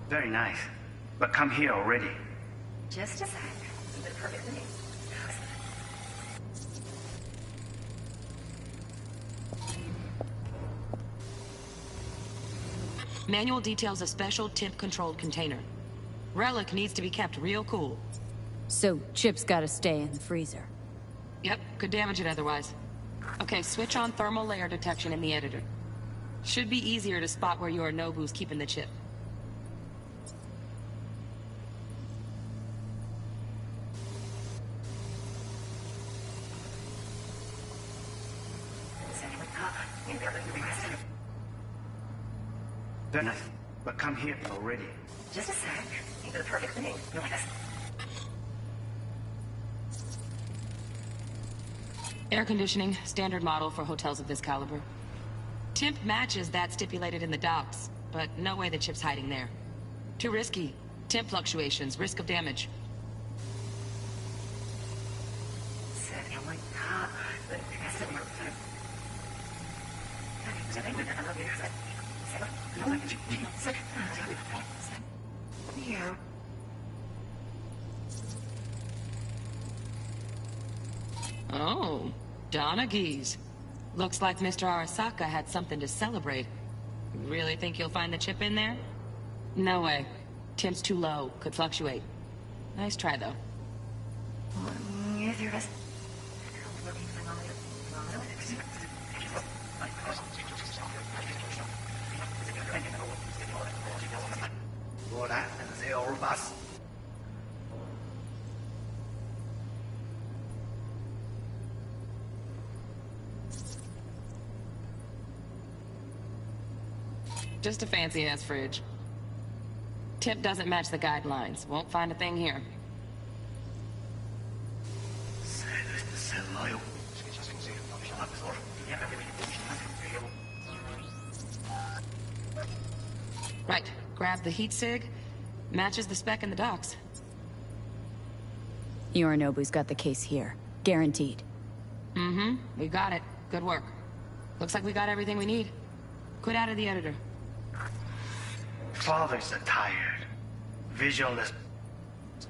Very nice. But come here already. Just a sec. The perfect thing. Manual details a special temp-controlled container. Relic needs to be kept real cool. So, Chip's gotta stay in the freezer. Yep, could damage it otherwise. Okay, switch on thermal layer detection in the editor. Should be easier to spot where Yorinobu's keeping the chip. Very nice, but come here already. Just a sec. Think of the perfect thing. You like this? Air conditioning, standard model for hotels of this caliber. Temp matches that stipulated in the docs, but no way the chip's hiding there. Too risky. Temp fluctuations, risk of damage. Oh my god. Yeah. Oh, Donaghy's. Looks like Mr. Arasaka had something to celebrate. Really think you'll find the chip in there? No way. Temp's too low. Could fluctuate. Nice try, though. Just a fancy-ass fridge. Temp doesn't match the guidelines. Won't find a thing here. Right. Grab the heat sig. Matches the spec in the docs. Yorinobu's got the case here. Guaranteed. Mm-hmm. We got it. Good work. Looks like we got everything we need. Quit out of the editor. Father's tired, visionless,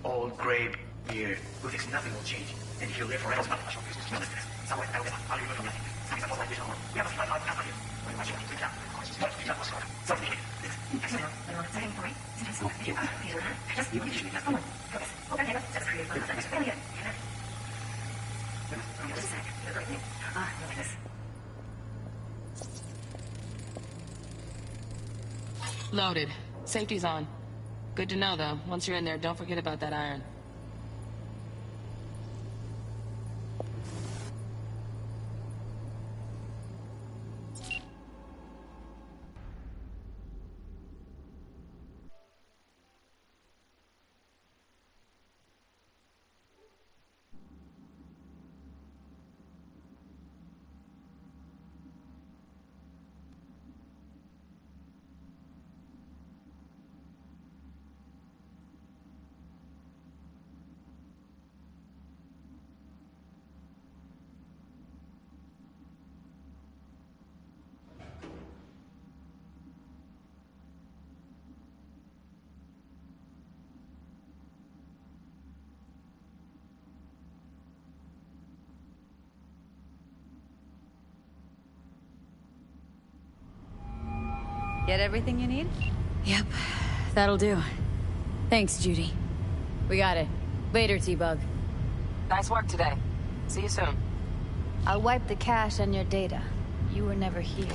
old gray beard who thinks nothing will change, and he'll live forever. Loaded. Safety's on. Good to know, though. Once you're in there, don't forget about that iron. Get everything you need? Yep, that'll do. Thanks, Judy. We got it. Later, T-Bug. Nice work today. See you soon. I'll wipe the cache on your data. You were never here.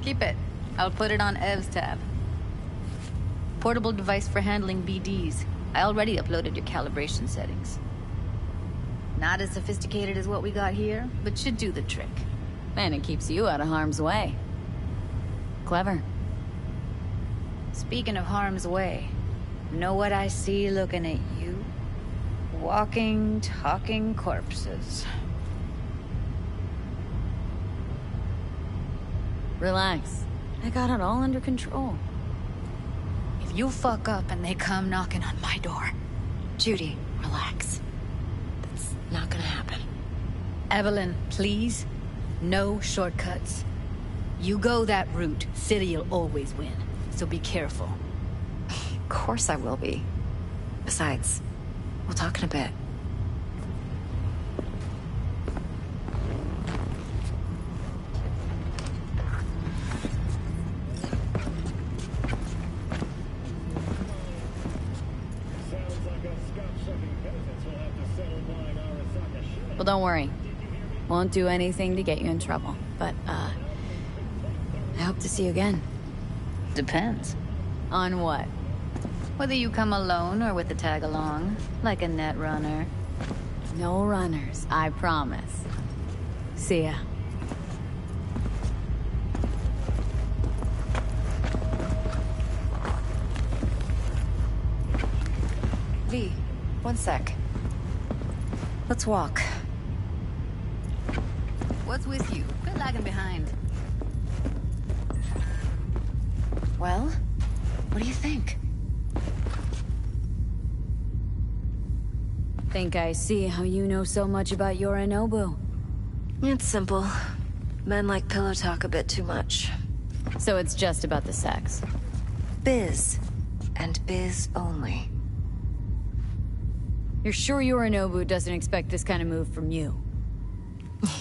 Keep it. I'll put it on Ev's tab. Portable device for handling BDs. I already uploaded your calibration settings. Not as sophisticated as what we got here, but should do the trick. And it keeps you out of harm's way. Clever. Speaking of harm's way, know what I see looking at you? Walking, talking corpses. Relax. I got it all under control. If you fuck up and they come knocking on my door... Judy, relax. That's not gonna happen. Evelyn, please. No shortcuts. You go that route, City'll always win. So be careful. Of course I will be. Besides, we'll talk in a bit. Well, don't worry. Won't do anything to get you in trouble. But, I hope to see you again. Depends. On what? Whether you come alone or with the tag along, like a net runner. No runners, I promise. See ya. V, one sec. Let's walk. What's with you? Quit lagging behind. Well, what do you think? Think I see how you know so much about Yorinobu. It's simple. Men like pillow talk a bit too much. So it's just about the sex. Biz. And biz only. You're sure Yorinobu doesn't expect this kind of move from you?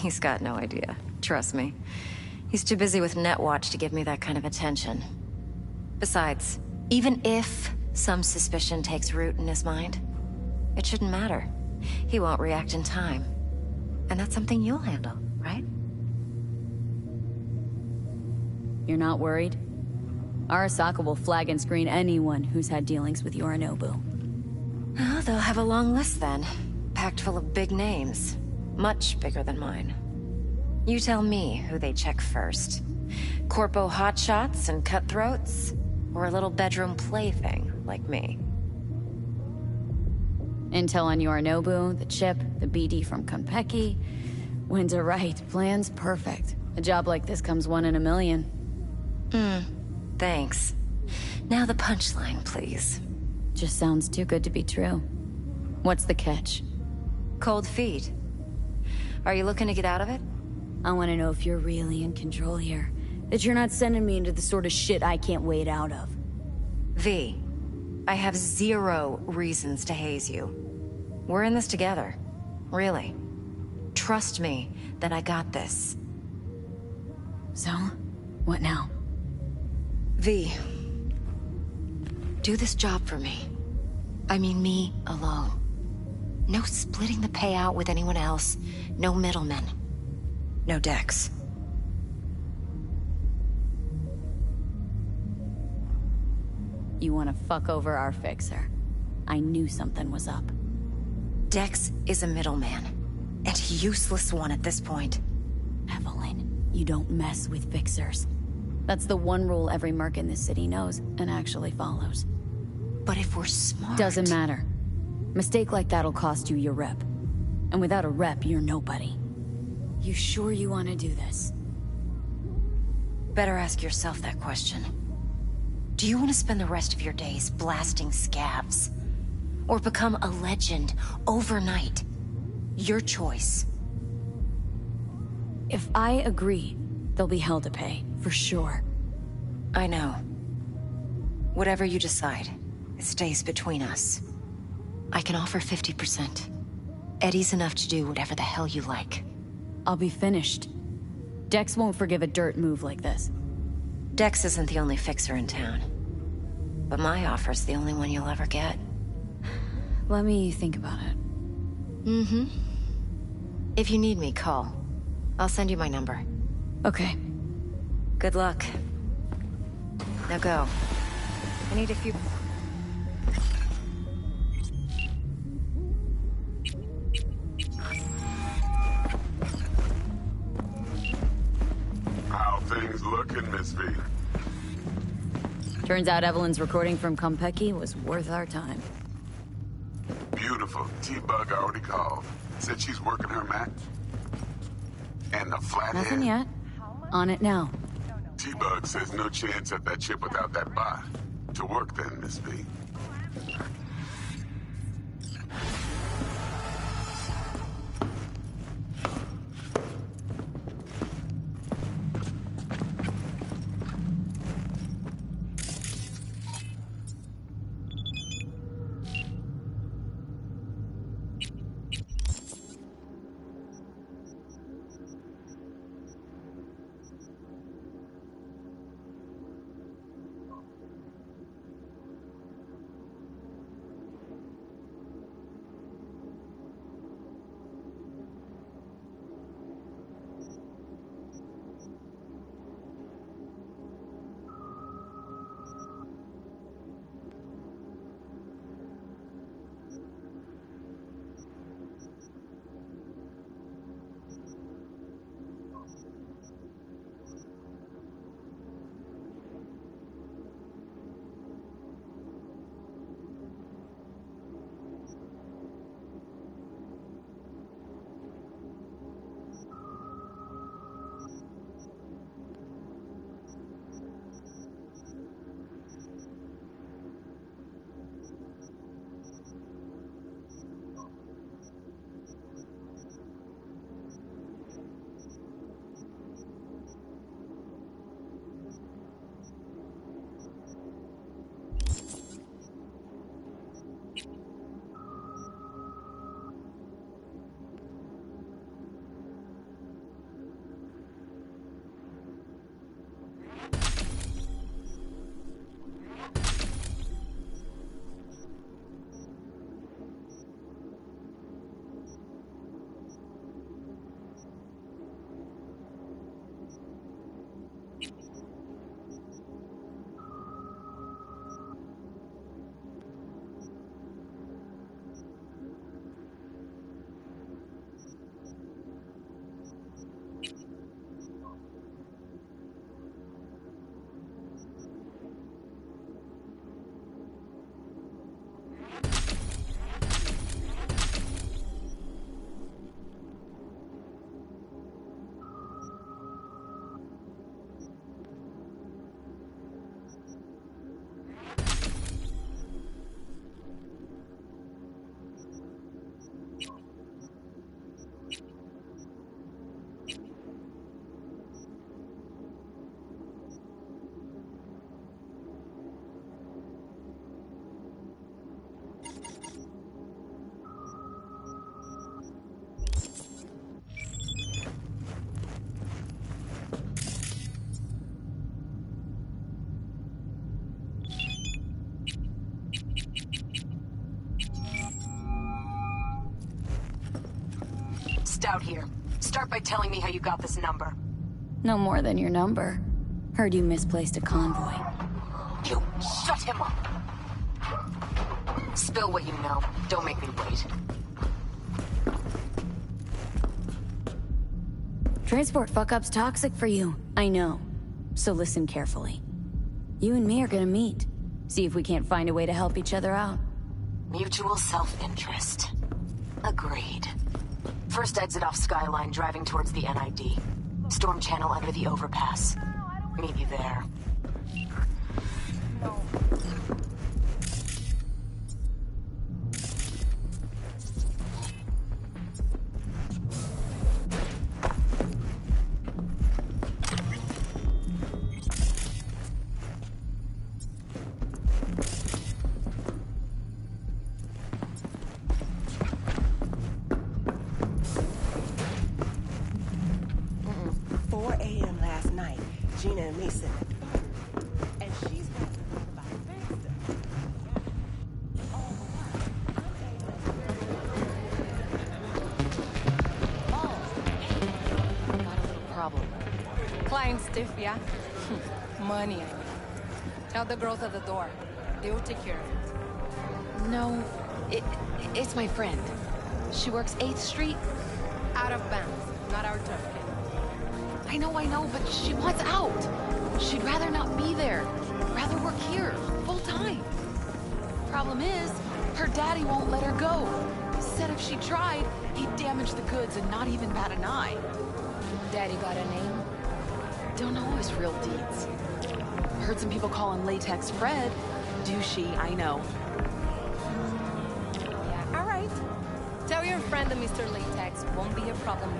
He's got no idea. Trust me. He's too busy with Netwatch to give me that kind of attention. Besides, even if some suspicion takes root in his mind, it shouldn't matter. He won't react in time. And that's something you'll handle, right? You're not worried? Arasaka will flag and screen anyone who's had dealings with Yorinobu. Oh, they'll have a long list then. Packed full of big names. Much bigger than mine. You tell me who they check first. Corpo hotshots and cutthroats? Or a little bedroom plaything like me? Intel on Yorinobu, the chip, the BD from Konpeki. When to write, plan's perfect. A job like this comes 1 in a million. Thanks. Now the punchline, please. Just sounds too good to be true. What's the catch? Cold feet. Are you looking to get out of it? I want to know if you're really in control here. That you're not sending me into the sort of shit I can't wade out of. V, I have 0 reasons to haze you. We're in this together. Really. Trust me that I got this. So? What now? V, do this job for me. I mean me alone. No splitting the payout with anyone else. No middlemen. No Dex. You want to fuck over our fixer. I knew something was up. Dex is a middleman. And a useless one at this point. Evelyn, you don't mess with fixers. That's the one rule every merc in this city knows and actually follows. But if we're smart... Doesn't matter. Mistake like that'll cost you your rep. And without a rep, you're nobody. You sure you want to do this? Better ask yourself that question. Do you want to spend the rest of your days blasting scabs? Or become a legend overnight? Your choice. If I agree, there'll be hell to pay, for sure. I know. Whatever you decide, it stays between us. I can offer 50%. Eddie's enough to do whatever the hell you like. I'll be finished. Dex won't forgive a dirt move like this. Dex isn't the only fixer in town. But my offer's the only one you'll ever get. Let me think about it. If you need me, call. I'll send you my number. Okay. Good luck. Now go. I need a few... How things looking, Miss V? Turns out Evelyn's recording from Konpeki was worth our time. Beautiful. T-Bug already called. Said she's working her match. And the flathead... Nothing yet. On it now. T-Bug says no chance at that chip without that bot. To work then, Miss V. just out here. Start by telling me how you got this number. No more than your number. Heard you misplaced a convoy. You shut him up! Spill what you know. Don't make me wait. Transport fuck-up's toxic for you, I know. So listen carefully. You and me are gonna meet. See if we can't find a way to help each other out. Mutual self-interest. Agreed. First exit off Skyline, driving towards the NID. Storm channel under the overpass. Meet you there. Stiff, yeah? Money. Tell the girls at the door. They will take care of it. No, it's my friend. She works 8th Street. Out of bounds. Not our turf. I know, but she wants out. She'd rather not be there. Rather work here, full time. Problem is, her daddy won't let her go. Said if she tried, he'd damage the goods and not even bat an eye. Daddy got a name? Don't know his real deeds. Heard some people call him Latex Fred. Douchey, I know. Yeah, all right. Tell your friend that Mr. Latex won't be a problem.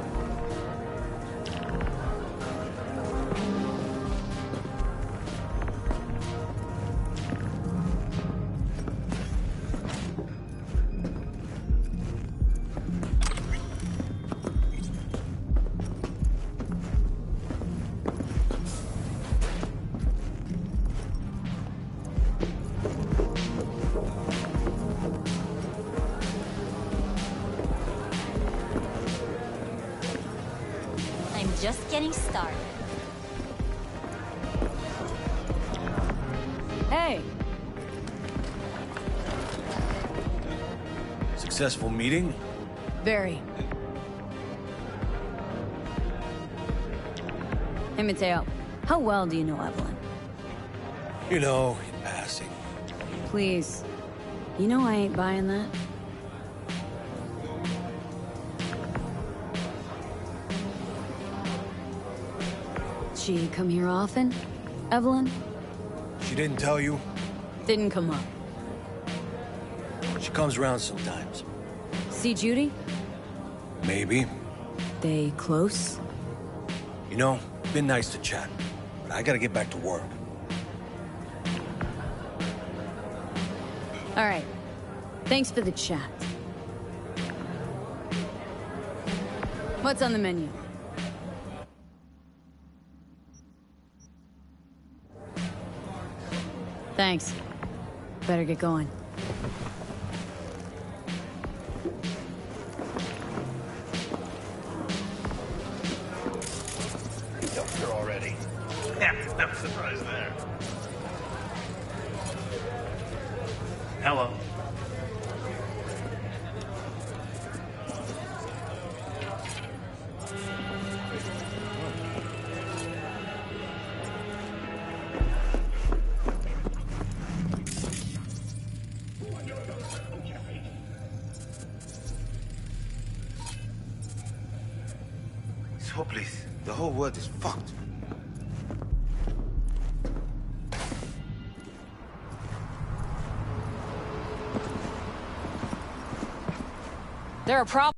Just getting started. Hey! Successful meeting? Very. Hey, Mateo. How well do you know Evelyn? You know, in passing. Please. You know I ain't buying that. She come here often, Evelyn? She didn't tell you? Didn't come up. She comes around sometimes. See Judy? Maybe. They close? You know, been nice to chat, but I gotta get back to work. All right. Thanks for the chat. What's on the menu? Thanks. Better get going. Here already. Yeah, no surprise there. Hello. It's hopeless. The whole world is fucked. There are problems.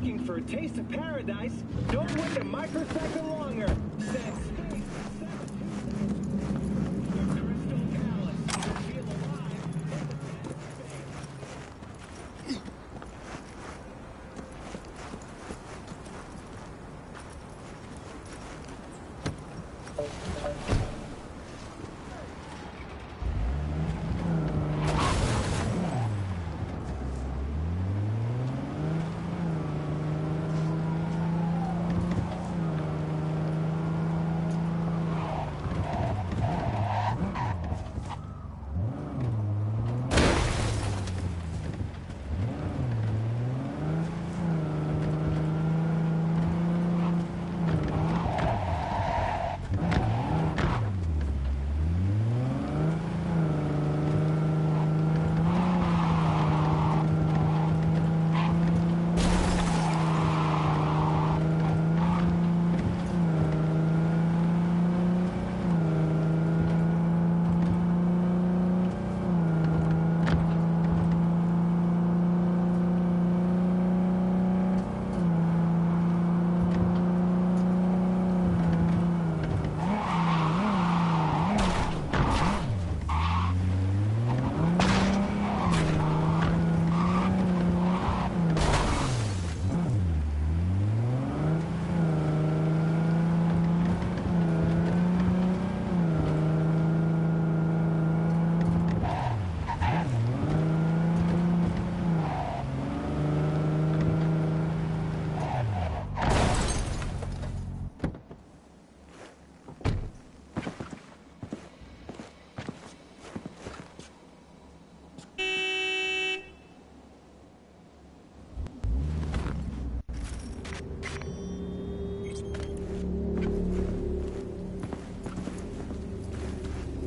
looking for a taste of paradise, don't wait a microsecond longer. Send space 727 to Crystal Palace. Feel alive.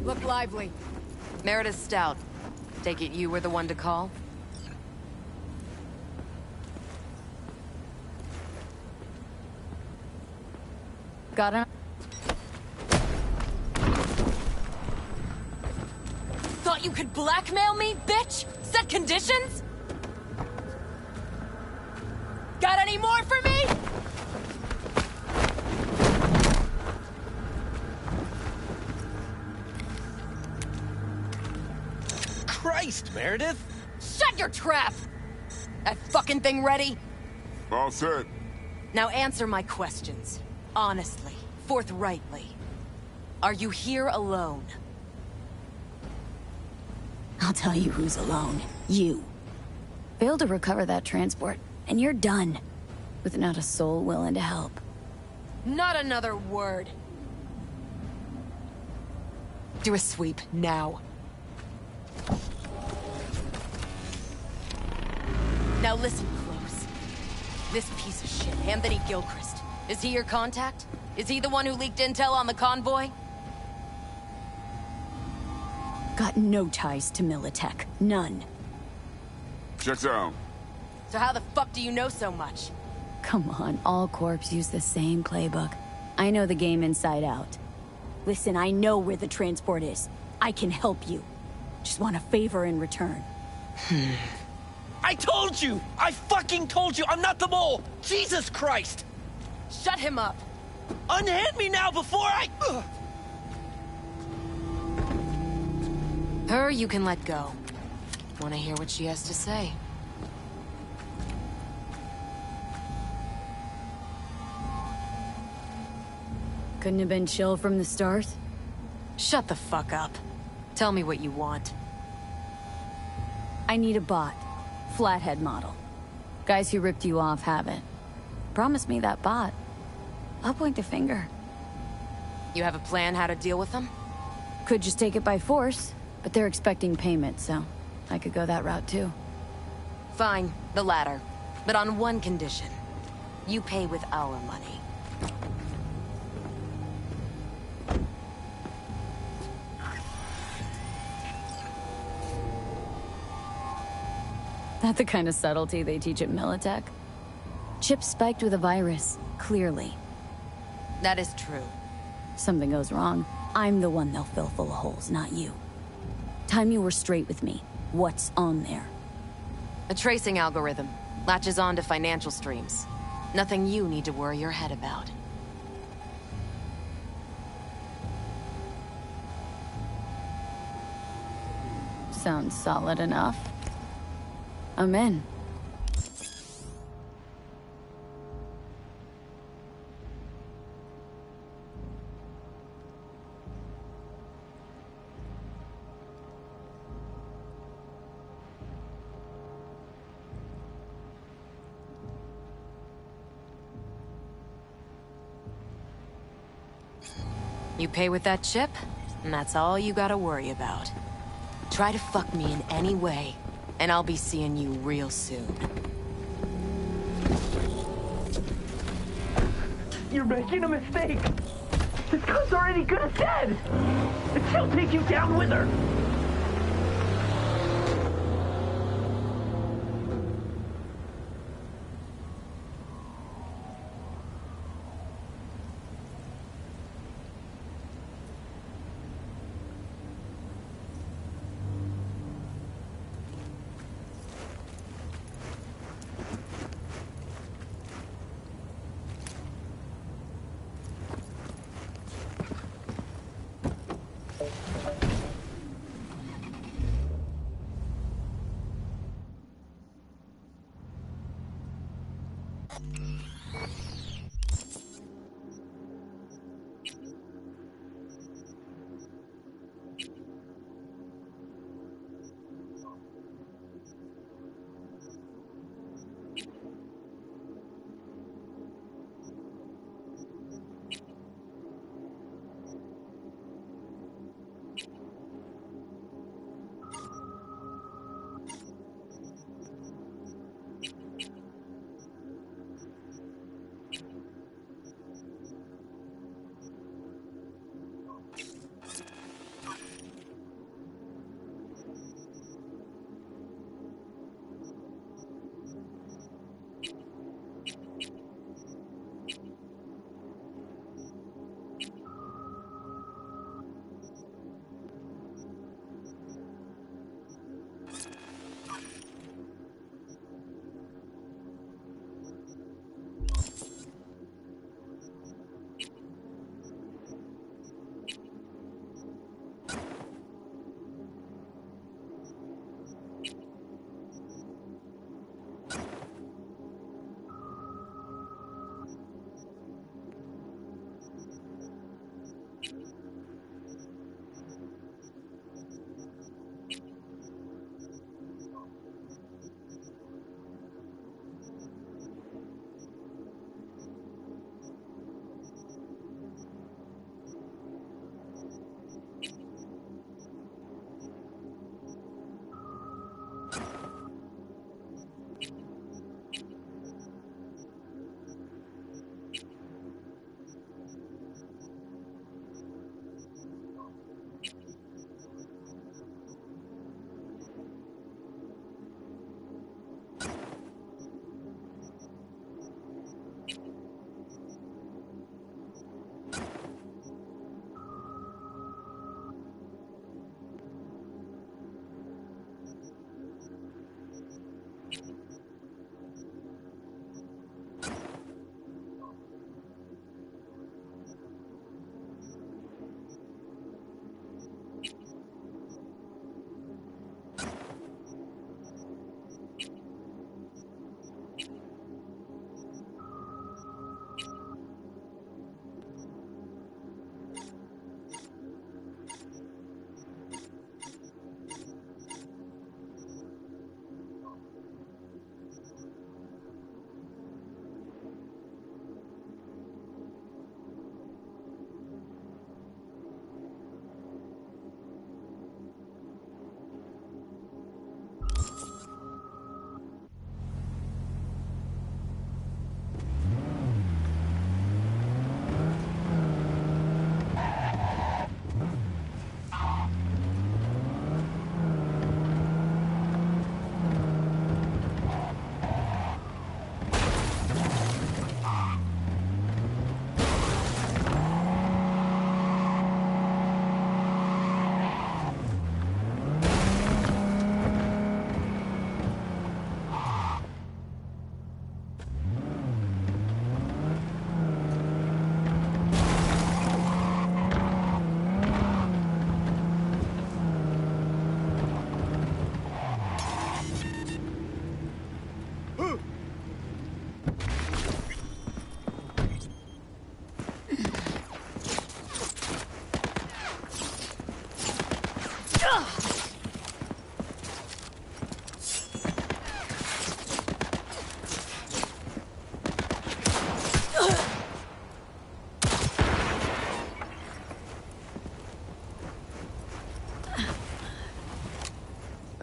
Look lively. Meredith Stout. Take it you were the one to call? Got him? Thought you could blackmail me, bitch? Set conditions? Got any more for me? Christ, Meredith! Shut your trap! That fucking thing ready? All set. Now answer my questions. Honestly, forthrightly. Are you here alone? I'll tell you who's alone. You. Failed to recover that transport, and you're done. With not a soul willing to help. Not another word. Do a sweep, now. Now listen close. This piece of shit, Anthony Gilchrist. Is he your contact? Is he the one who leaked intel on the convoy? Got no ties to Militech. None. Checks out. So how the fuck do you know so much? Come on, all corps use the same playbook. I know the game inside out. Listen, I know where the transport is. I can help you. Just want a favor in return. I told you! I fucking told you I'm not the mole! Jesus Christ! Shut him up! Unhand me now before I... Her you can let go. Wanna hear what she has to say? Couldn't have been chill from the start? Shut the fuck up. Tell me what you want. I need a bot. Flathead model. Guys who ripped you off have it. Promise me that bot. I'll point the finger. You have a plan how to deal with them? Could just take it by force, but they're expecting payment, so I could go that route too. Fine, the latter. But on one condition. You pay with our money. Not the kind of subtlety they teach at Militech. Chip spiked with a virus, clearly. That is true. Something goes wrong, I'm the one they'll fill full of holes, not you. Time you were straight with me. What's on there? A tracing algorithm. Latches on to financial streams. Nothing you need to worry your head about. Sounds solid enough. I'm in. You pay with that chip, and that's all you gotta worry about. Try to fuck me in any way, and I'll be seeing you real soon. You're making a mistake. This cunt's already good as dead. She'll take you down with her.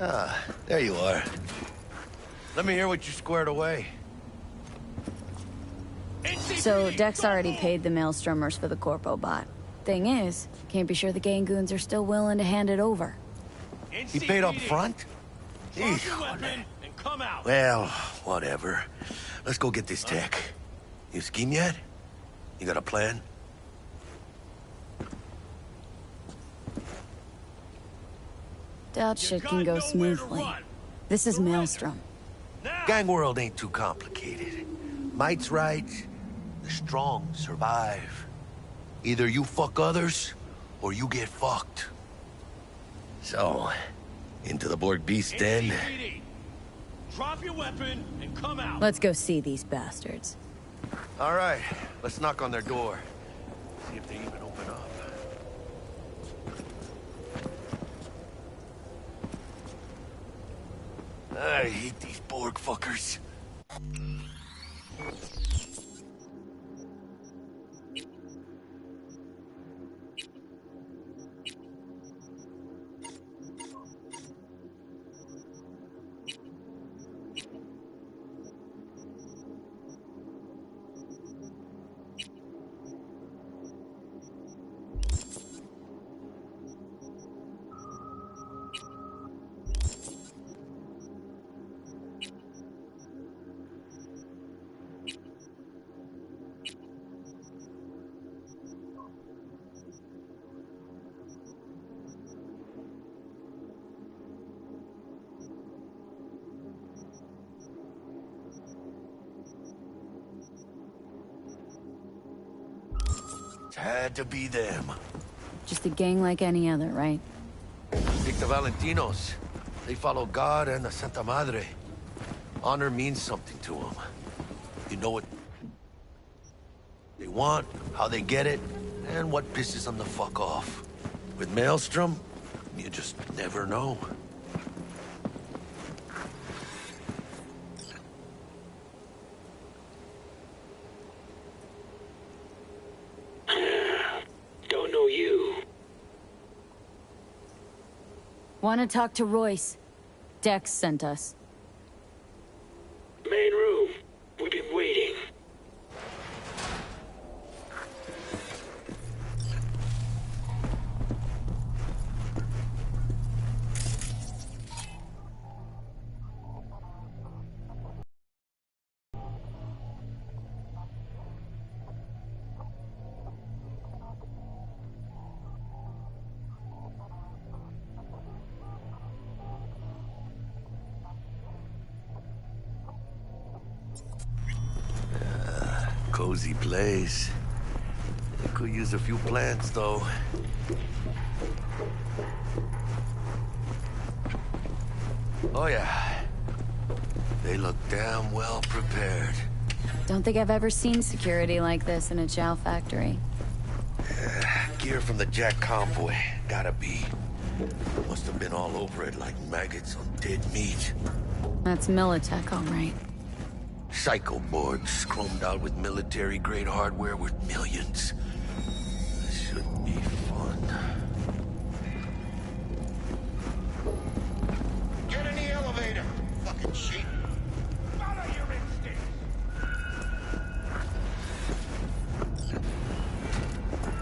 Ah, there you are. Let me hear what you squared away. So, Dex already paid the Maelstromers for the Corpo bot. Thing is, can't be sure the Gangoons are still willing to hand it over. He paid up front? Well, whatever. Let's go get this tech. You scheme yet? You got a plan? Doubt shit can go smoothly. This is Maelstrom. Gang world ain't too complicated. Might's right. The strong survive. Either you fuck others, or you get fucked. So, into the Borg Beast Den. Drop your weapon and come out. Let's go see these bastards. All right, let's knock on their door. See if they even open up. I hate these Borg fuckers. Had to be them. Just a gang like any other, right? Take the Valentinos. They follow God and the Santa Madre. Honor means something to them. You know what they want, how they get it, and what pisses them the fuck off. With Maelstrom, you just never know. Don't know you. Want to talk to Royce? Dex sent us. Main room. We've been waiting. Cozy place. They could use a few plants, though. Oh, yeah. They look damn well prepared. Don't think I've ever seen security like this in a chow factory. Gear from the Jack convoy. Gotta be. Must have been all over it like maggots on dead meat. That's Militech, all right. Psycho Borgs chromed out with military-grade hardware worth millions. This should be fun. Get in the elevator. Fucking sheep. Follow your instincts.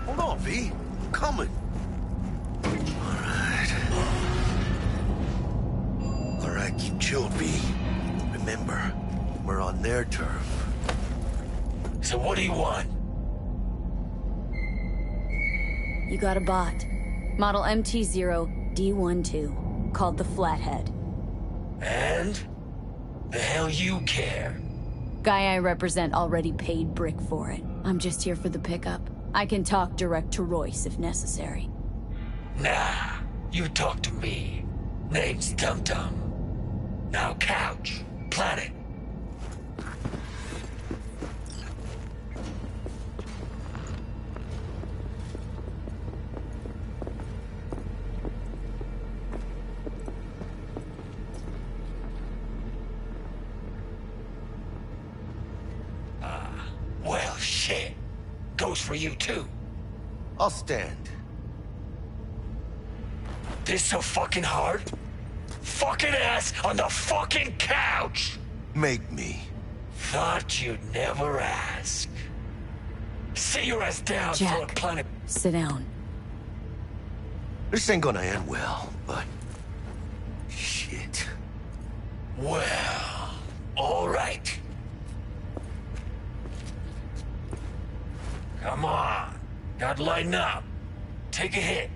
Hold on, V. I'm coming. All right, keep chill, V. Remember, we're on their turf. So what do you want? You got a bot. Model MT-0D12, called the Flathead. And? The hell you care? Guy I represent already paid Brick for it. I'm just here for the pickup. I can talk direct to Royce if necessary. Nah, you talk to me. Name's Tum Tum. Now couch, planet. Well, shit. Goes for you, too. I'll stand. This so fucking hard? Fucking ass on the fucking couch! Make me. Thought you'd never ask. Sit your ass down for a Jack, planet. sit down. This ain't gonna end well, but... shit. Well, all right. Come on. Gotta lighten up. Take a hit.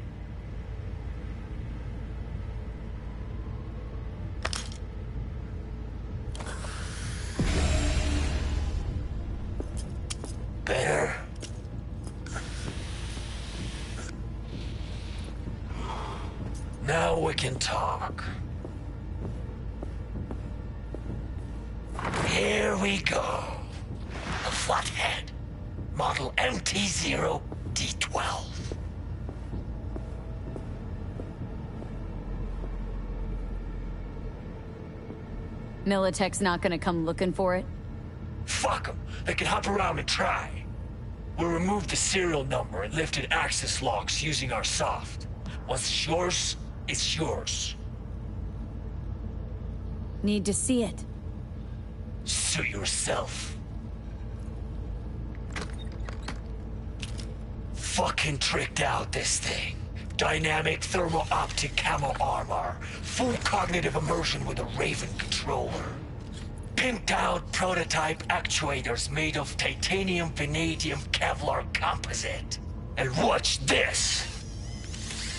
Better? Now we can talk. Here we go. A flathead. Model MT-0D12. Militech's not gonna come looking for it? Fuck them. They can hop around and try. We'll remove the serial number and lifted access locks using our soft. Once it's yours, it's yours. Need to see it. Suit yourself. Fucking tricked out this thing. Dynamic thermo-optic camo armor. Full cognitive immersion with a Raven controller. Pimped out prototype actuators made of titanium, vanadium, Kevlar composite. And watch this!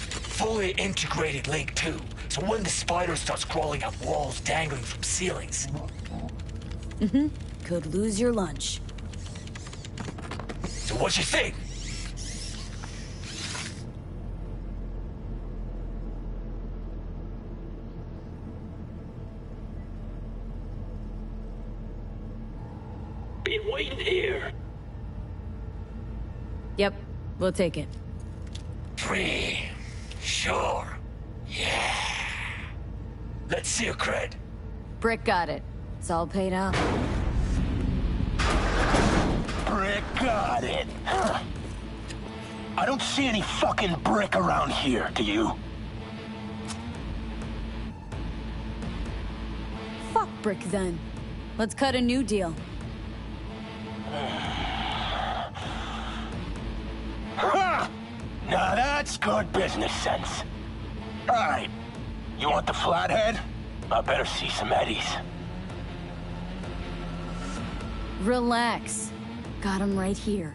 Fully integrated Link 2, so when the spider starts crawling up walls dangling from ceilings... Could lose your lunch. So what you think? Been waiting here. Yep, we'll take it. Free. Sure. Yeah. Let's see your cred. Brick got it. It's all paid up. Brick got it. I don't see any fucking brick around here, do you? Fuck Brick then. Let's cut a new deal. Ha! Now that's good business sense. All right. You want the flathead? I better see some eddies. Relax. Got him right here.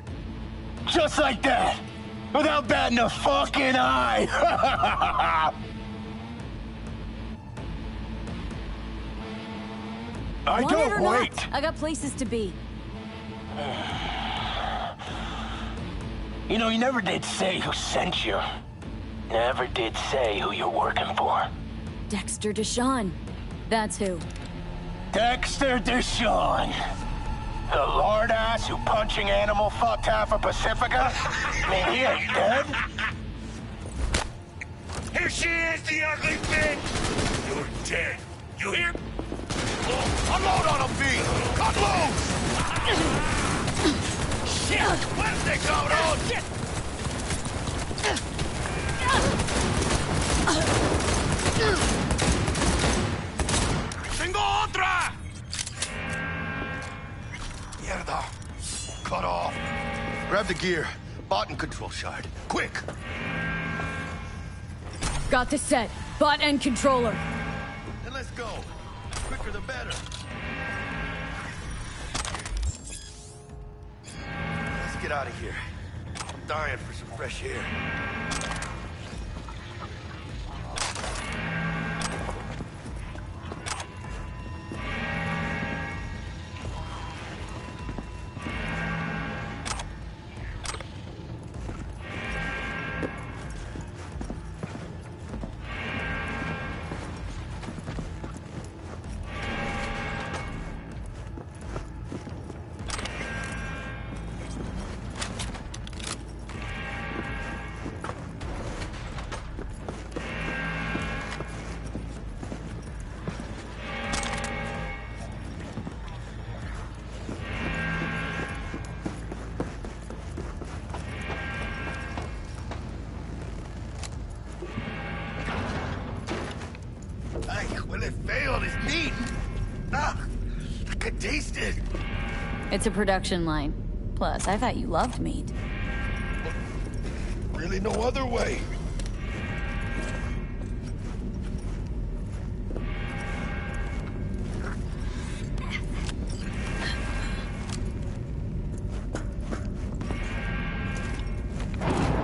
Just like that! Without batting a fucking eye! I Want it or don't not? wait! I got places to be. You know, you never did say who sent you. Never did say who you're working for. Dexter Deshawn. That's who. Dexter Deshawn. The lord ass who punching animal fucked half of Pacifica? I mean, he ain't dead. Here she is, the ugly bitch! You're dead. You hear? Unload on him, B! Cut loose! Shit! Where's they going on? Shit! Tengo otra! Mierda. Cut off. Grab the gear. Bot and control shard. Quick! Got the set. Bot and controller. Then let's go. Quicker the better. Let's get out of here. I'm dying for some fresh air. Well, it failed. It's meat. Ah, I could taste it. It's a production line. Plus, I thought you loved meat. Really no other way.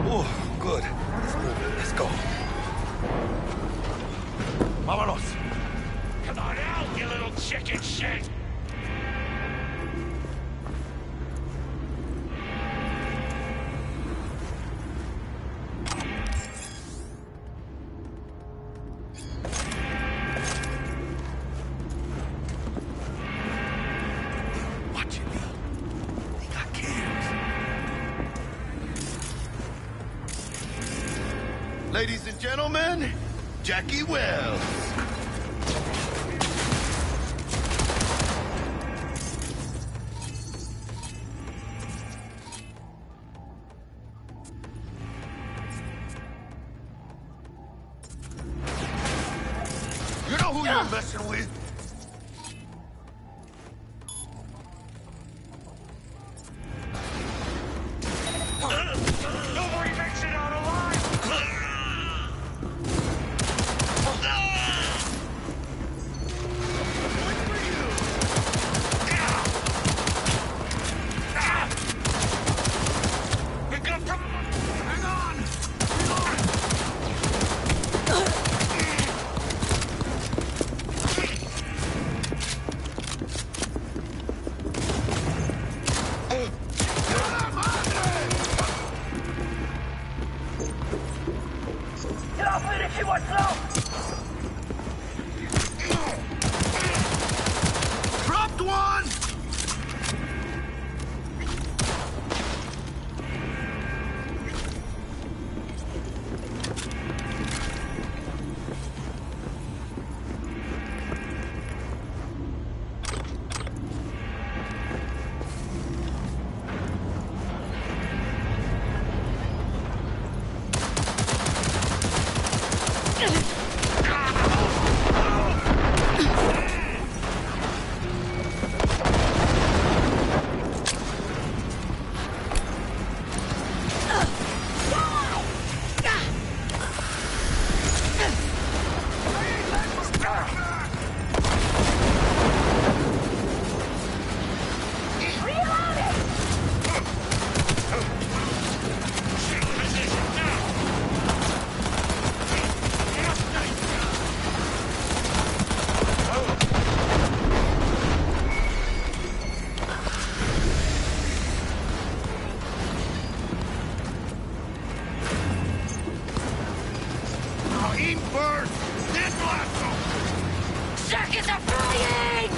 Oh, good. Let's move. Let's go. Vámonos. Come on out, you little chicken shit! Watching me. They got cams. Ladies and gentlemen, Jackie Wells. You know who you're messing with? Nobody makes it out alive! Hang on! Get off it if you want slow! Dropped one! Aim first, then blast them! Seconds are flying!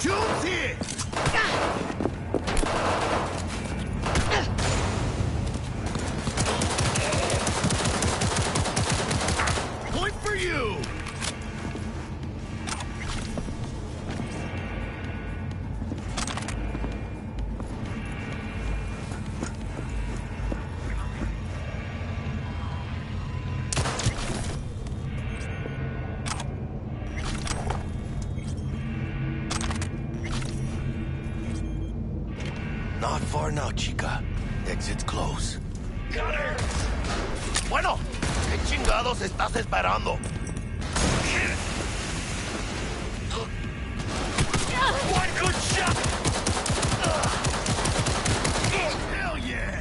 June's here! Point for you! Not far now, chica. Exit's close. Gunner! Bueno, ¿qué chingados estás esperando? One good shot! Hell yeah!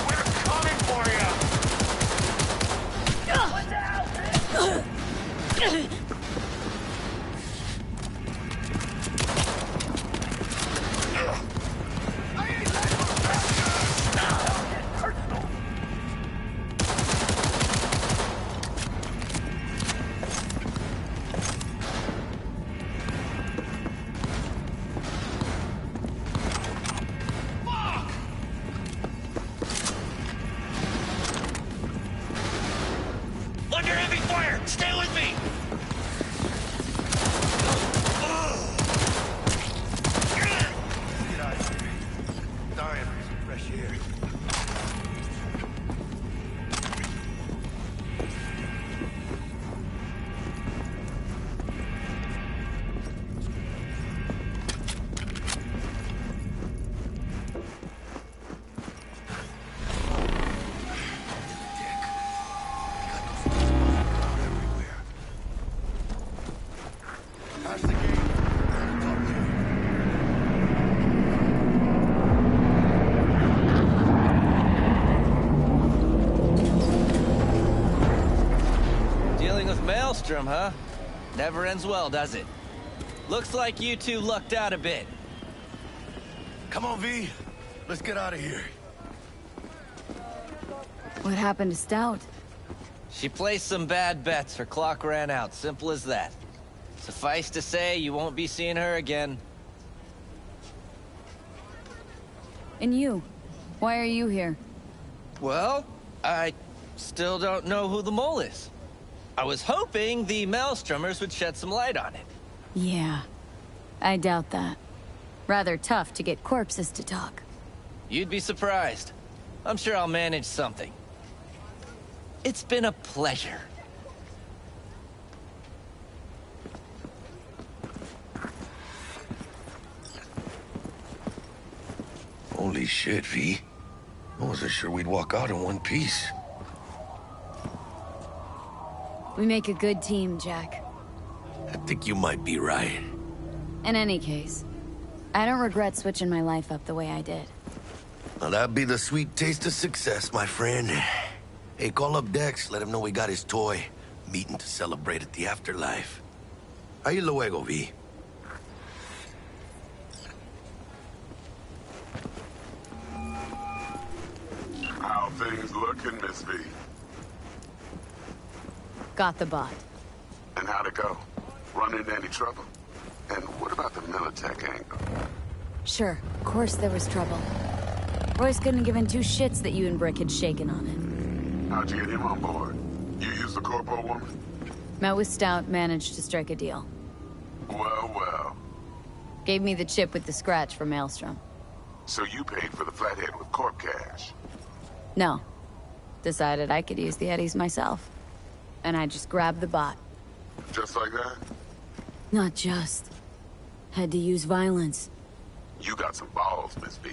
We're coming for you! Under heavy fire! Stay with me! Get out of here. Dying for some fresh air. That's the game. Dealing with Maelstrom, huh? Never ends well, does it? Looks like you two lucked out a bit. Come on, V. Let's get out of here. What happened to Stout? She placed some bad bets. Her clock ran out. Simple as that. Suffice to say, you won't be seeing her again. And you? Why are you here? Well, I still don't know who the mole is. I was hoping the Maelstromers would shed some light on it. Yeah, I doubt that. Rather tough to get corpses to talk. You'd be surprised. I'm sure I'll manage something. It's been a pleasure. Holy shit, V. I wasn't sure we'd walk out in one piece. We make a good team, Jack. I think you might be right. In any case, I don't regret switching my life up the way I did. Now that'd be the sweet taste of success, my friend. Hey, call up Dex, let him know we got his toy. Meeting to celebrate at the afterlife. Ahí luego, V. How things looking, Miss V? Got the bot. And how'd it go? Run into any trouble? And what about the Militech angle? Sure, of course there was trouble. Royce couldn't have given two shits that you and Brick had shaken on it. How'd you get him on board? You used the corpo woman? Met with Stout, managed to strike a deal. Well, well. Gave me the chip with the scratch for Maelstrom. So you paid for the flathead with corp cash? No. Decided I could use the eddies myself. And I just grabbed the bot. Just like that? Not just. Had to use violence. You got some balls, Miss V.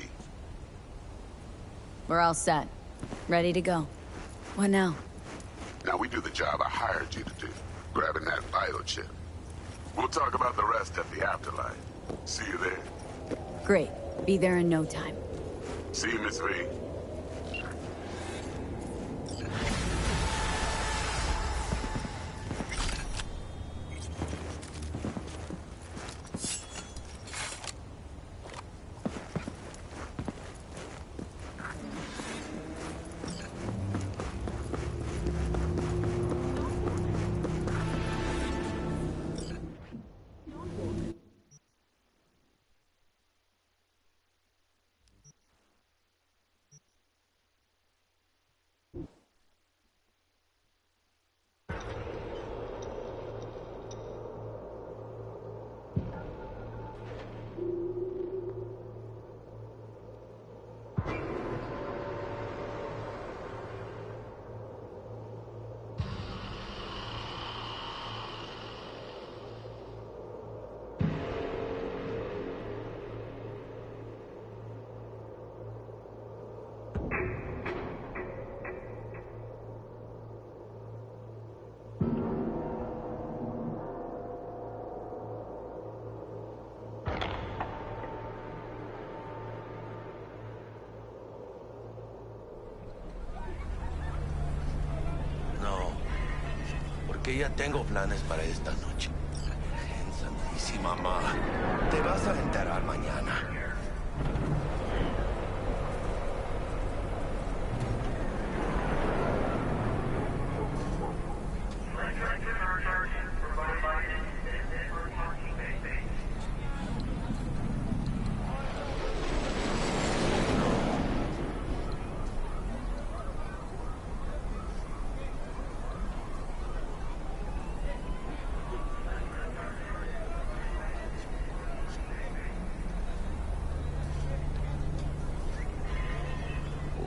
We're all set. Ready to go. What now? Now we do the job I hired you to do. Grabbing that vital chip. We'll talk about the rest at the afterlife. See you there. Great. Be there in no time. See you, Miss V. que ya tengo planes para esta noche. Santísima mamá, te vas a enterar mañana.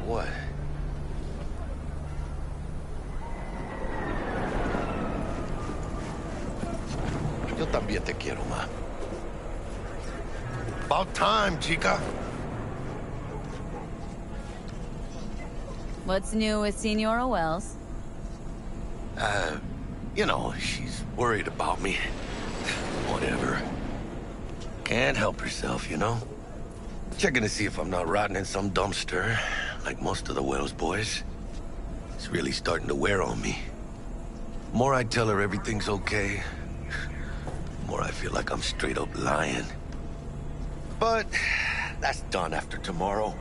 What? Yo también te quiero, ma. About time, chica. What's new with Senora Wells? You know, she's worried about me. Whatever. Can't help herself, you know? Checking to see if I'm not rotting in some dumpster, like most of the Wells boys. It's really starting to wear on me. The more I tell her everything's okay, the more I feel like I'm straight up lying. But that's done after tomorrow.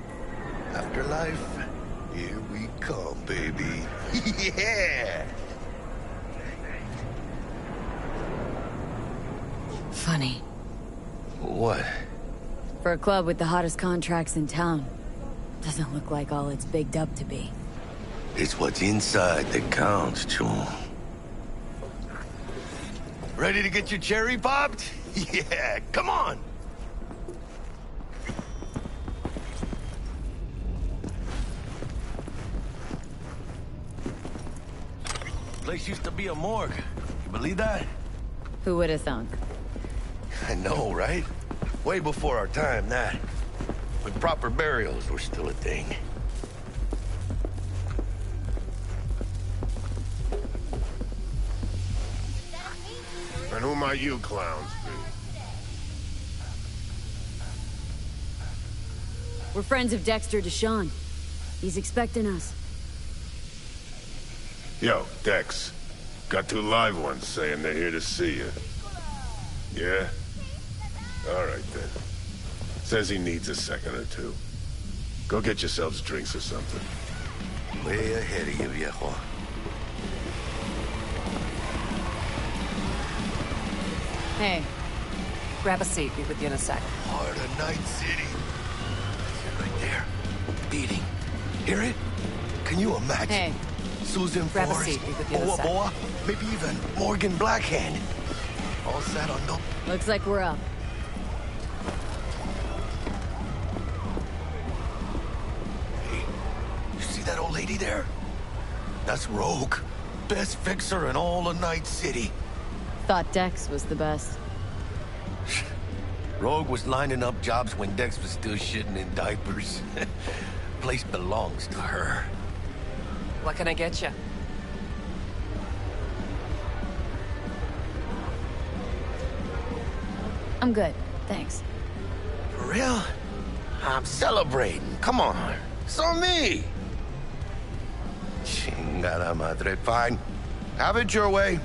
Afterlife, here we come, baby. Yeah! Funny. What? For a club with the hottest contracts in town, doesn't look like all it's bigged up to be. It's what's inside that counts, June. Ready to get your cherry popped? Yeah, come on! Place used to be a morgue. You believe that? Who would have thunk? I know, right? Way before our time, that. When proper burials were still a thing. And who might you clowns be? We're friends of Dexter Deshawn. He's expecting us. Yo, Dex. Got 2 live ones saying they're here to see you. Yeah? All right, then. Says he needs a second or 2. Go get yourselves drinks or something. Way ahead of you, viejo. Hey, grab a seat. Be with you in a sec. Heart of Night City. Right there. Beating. Hear it? Can you imagine? Hey. Susan Grab a Forrest, seat. Be with you in a Boa sec. Boa, maybe even Morgan Blackhand. All sat on no... Looks like we're up. Hey, you see that old lady there? That's Rogue. Best fixer in all of Night City. Thought Dex was the best. Rogue was lining up jobs when Dex was still shitting in diapers. Place belongs to her. What can I get you? I'm good, thanks. For real? I'm celebrating. Come on. So me. Chingada madre. Fine. Have it your way.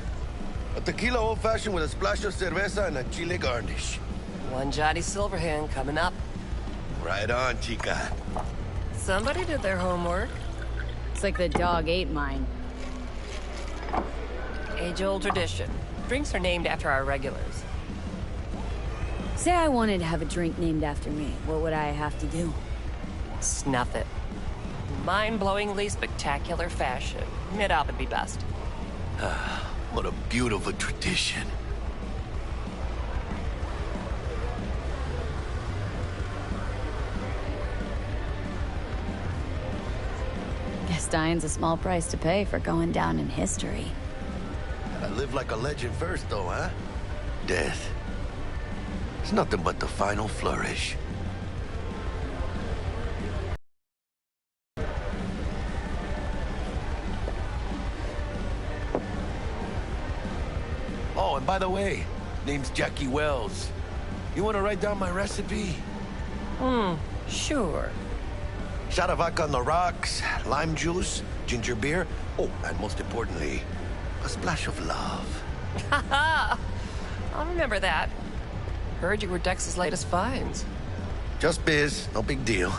A tequila old-fashioned with a splash of cerveza and a chile garnish. One Johnny Silverhand coming up. Right on, chica. Somebody did their homework. It's like the dog ate mine. Age-old tradition. Drinks are named after our regulars. Say I wanted to have a drink named after me. What would I have to do? Snuff it. Mind-blowingly spectacular fashion. Mid-op would be best. What a beautiful tradition. Guess dying's a small price to pay for going down in history. I live like a legend first, though, huh? Death. It's nothing but the final flourish. Oh, and by the way, name's Jackie Wells. You want to write down my recipe? Sure. Shot of vodka on the rocks, lime juice, ginger beer. Oh, and most importantly, A splash of love. Haha! I'll remember that. Heard you were Dex's latest finds. Just biz, no big deal.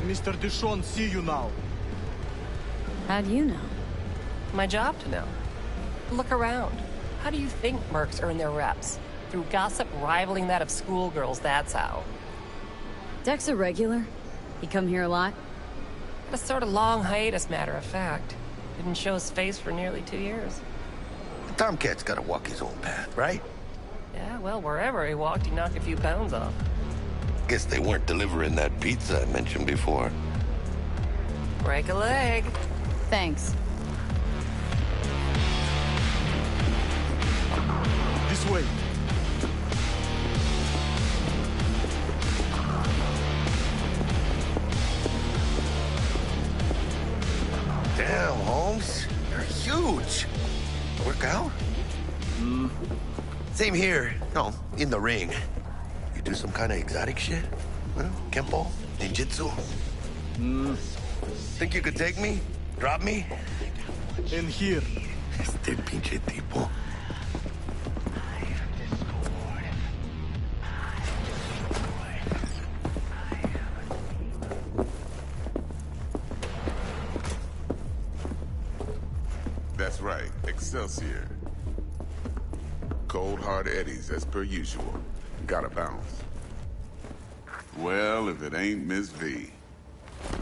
Mr. Dishon, see you now. How do you know? My job to know. Look around. How do you think mercs earn their reps? Through gossip rivaling that of schoolgirls, that's how. Dex a regular? He come here a lot? A sort of long hiatus, matter of fact. Didn't show his face for nearly 2 years. The Tomcat's gotta walk his own path, right? Yeah, well, wherever he walked, he knocked a few pounds off. Guess they weren't delivering that pizza I mentioned before. Break a leg. Thanks. This way. Damn, Holmes. You're huge. Work out? Same here. No, in the ring. You do some kind of exotic shit? Huh? Kempo? Ninjutsu? Think you could take me? Drop me? In here. Este pinche tipo. That's right, Excelsior. Cold hard eddies as per usual. Gotta bounce. Well, if it ain't Miss V.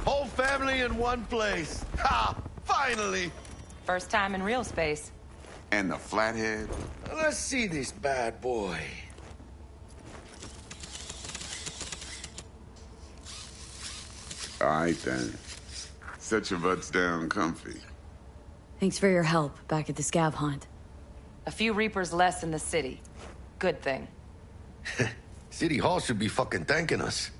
Whole family in one place. Ha! Finally! First time in real space. And the flathead? Let's see this bad boy. All right, then. Set your butts down comfy. Thanks for your help back at the scav hunt. A few Reapers less in the city. Good thing. City Hall should be fucking thanking us.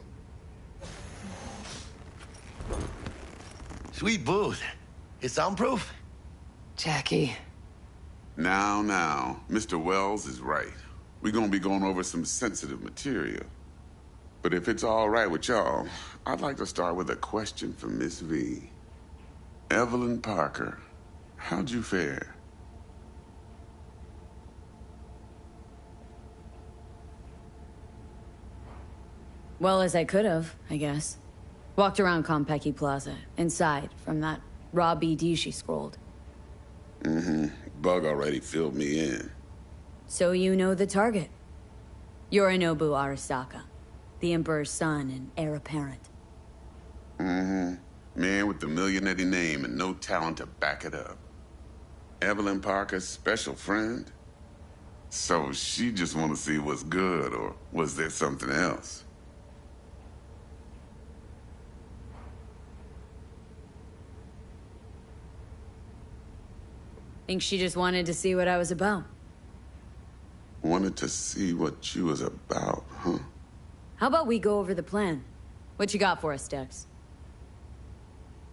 Sweet booth. It's soundproof? Jackie. Now, Mr. Wells is right. We're gonna be going over some sensitive material. But if it's all right with y'all, I'd like to start with a question for Miss V. Evelyn Parker, how'd you fare? Well as I could have, I guess. Walked around Konpeki Plaza, inside, from that raw BD she scrolled. Bug already filled me in. So you know the target. Yorinobu Arasaka, the Emperor's son and heir apparent. Man with the millionaire name and no talent to back it up. Evelyn Parker's special friend? So she just want to see what's good, or was there something else? Think she just wanted to see what I was about. Wanted to see what you was about, huh? How about we go over the plan? What you got for us, Dex?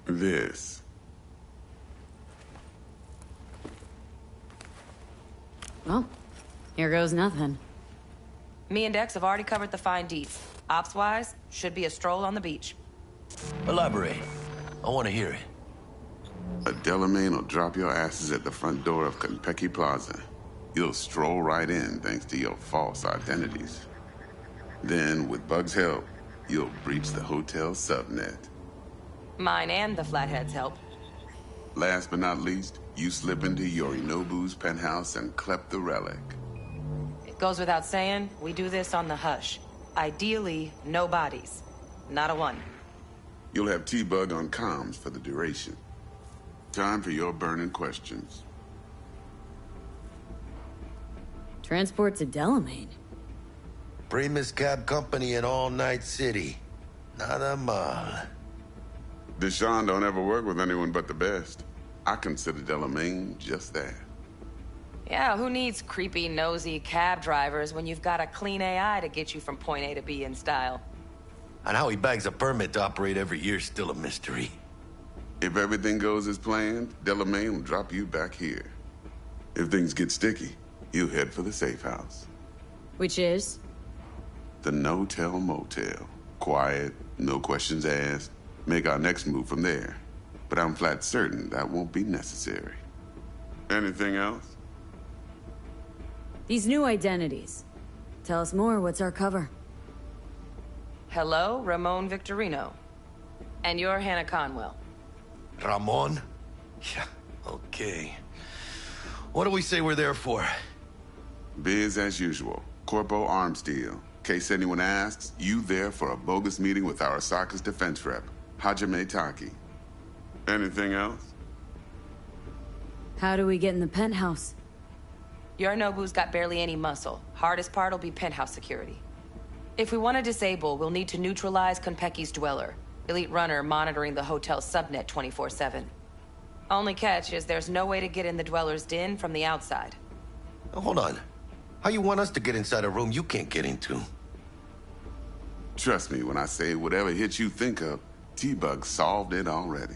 This. Well, here goes nothing. Me and Dex have already covered the fine deets. Ops-wise, should be a stroll on the beach. Elaborate. I want to hear it. A Delamain will drop your asses at the front door of Konpeki Plaza. You'll stroll right in thanks to your false identities. Then, with Bug's help, you'll breach the hotel subnet. Mine and the Flathead's help. Last but not least, you slip into Yorinobu's penthouse and clep the relic. It goes without saying, we do this on the hush. Ideally, no bodies. Not a one. You'll have T-Bug on comms for the duration. Time for your burning questions. Transport to Delamain. Primus Cab Company in All Night City. Nada mal. Deshaun don't ever work with anyone but the best. I consider Delamain just that. Yeah, who needs creepy, nosy cab drivers when you've got a clean AI to get you from point A to B in style? And how he bags a permit to operate every year is still a mystery. If everything goes as planned, Delamain will drop you back here. If things get sticky, you head for the safe house. Which is? The No-Tell Motel. Quiet, no questions asked. Make our next move from there. But I'm flat certain that won't be necessary. Anything else? These new identities. Tell us more, what's our cover? Hello, Ramon Victorino. And you're Hannah Conwell. Ramon? Yeah, okay. What do we say we're there for? Biz as usual. Corpo arms deal. In case anyone asks, you there for a bogus meeting with Arasaka's defense rep, Hajime Taki. Anything else? How do we get in the penthouse? Yorinobu's got barely any muscle. Hardest part'll be penthouse security. If we want to disable, we'll need to neutralize Konpeki's dweller. Elite runner monitoring the hotel's subnet 24/7. Only catch is there's no way to get in the dweller's den from the outside. Hold on. How you want us to get inside a room you can't get into? Trust me when I say whatever hit you think of, T-Bug solved it already.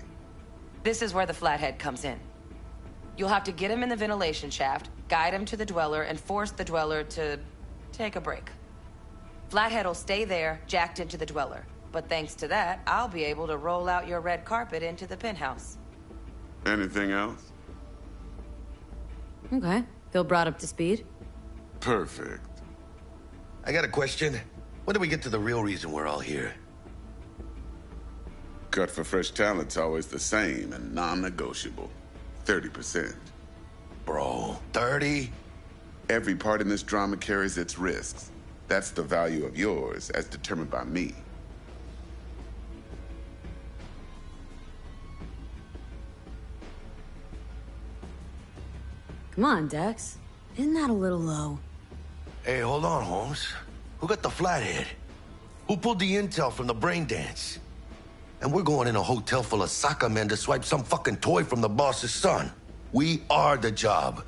This is where the flathead comes in. You'll have to get him in the ventilation shaft, guide him to the dweller, and force the dweller to take a break. Flathead'll stay there, jacked into the dweller. But thanks to that, I'll be able to roll out your red carpet into the penthouse. Anything else? Okay. Feel brought up to speed? Perfect. I got a question. When do we get to the real reason we're all here? Cut for fresh talent's always the same and non-negotiable. 30%. Bro, 30? Every part in this drama carries its risks. That's the value of yours, as determined by me. Come on, Dex. Isn't that a little low? Hey, hold on, Holmes. Who got the flathead? Who pulled the intel from the brain dance? And we're going in a hotel full of soccer men to swipe some fucking toy from the boss's son. We are the job.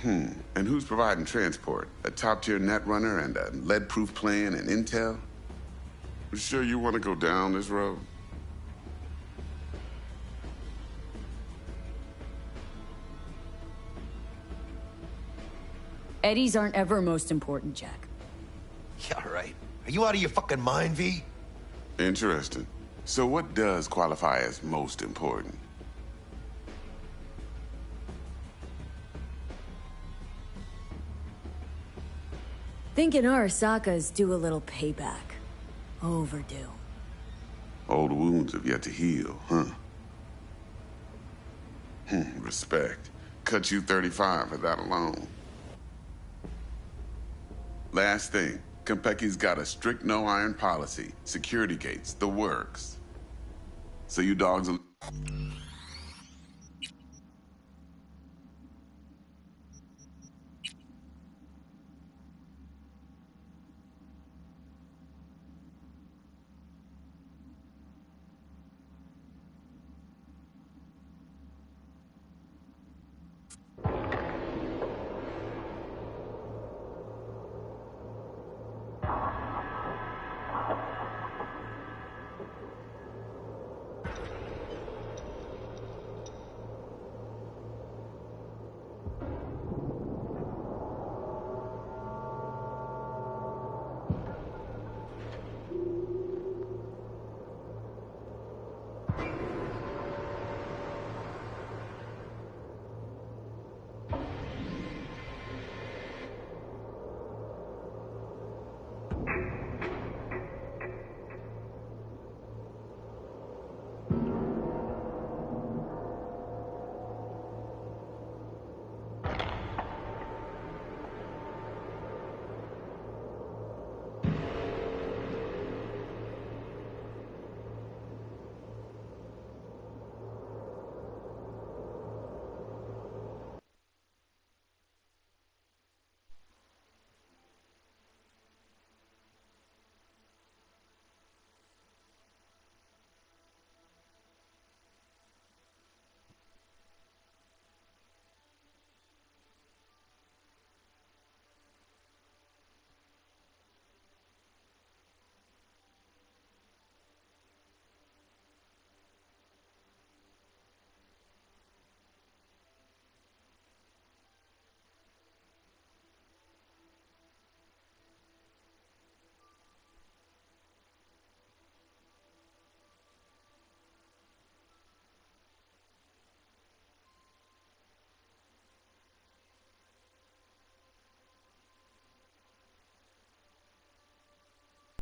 And who's providing transport? A top-tier net runner and a lead-proof plan and intel? You sure you want to go down this road? Eddies aren't ever most important, Jack. Yeah, right. Are you out of your fucking mind, V? Interesting. So what does qualify as most important? Thinking Arasaka's due a little payback. Overdue. Old wounds have yet to heal, huh? Respect. Cut you 35 for that alone. Last thing. Konpeki's got a strict no-iron policy. Security gates, the works. So you dogs will...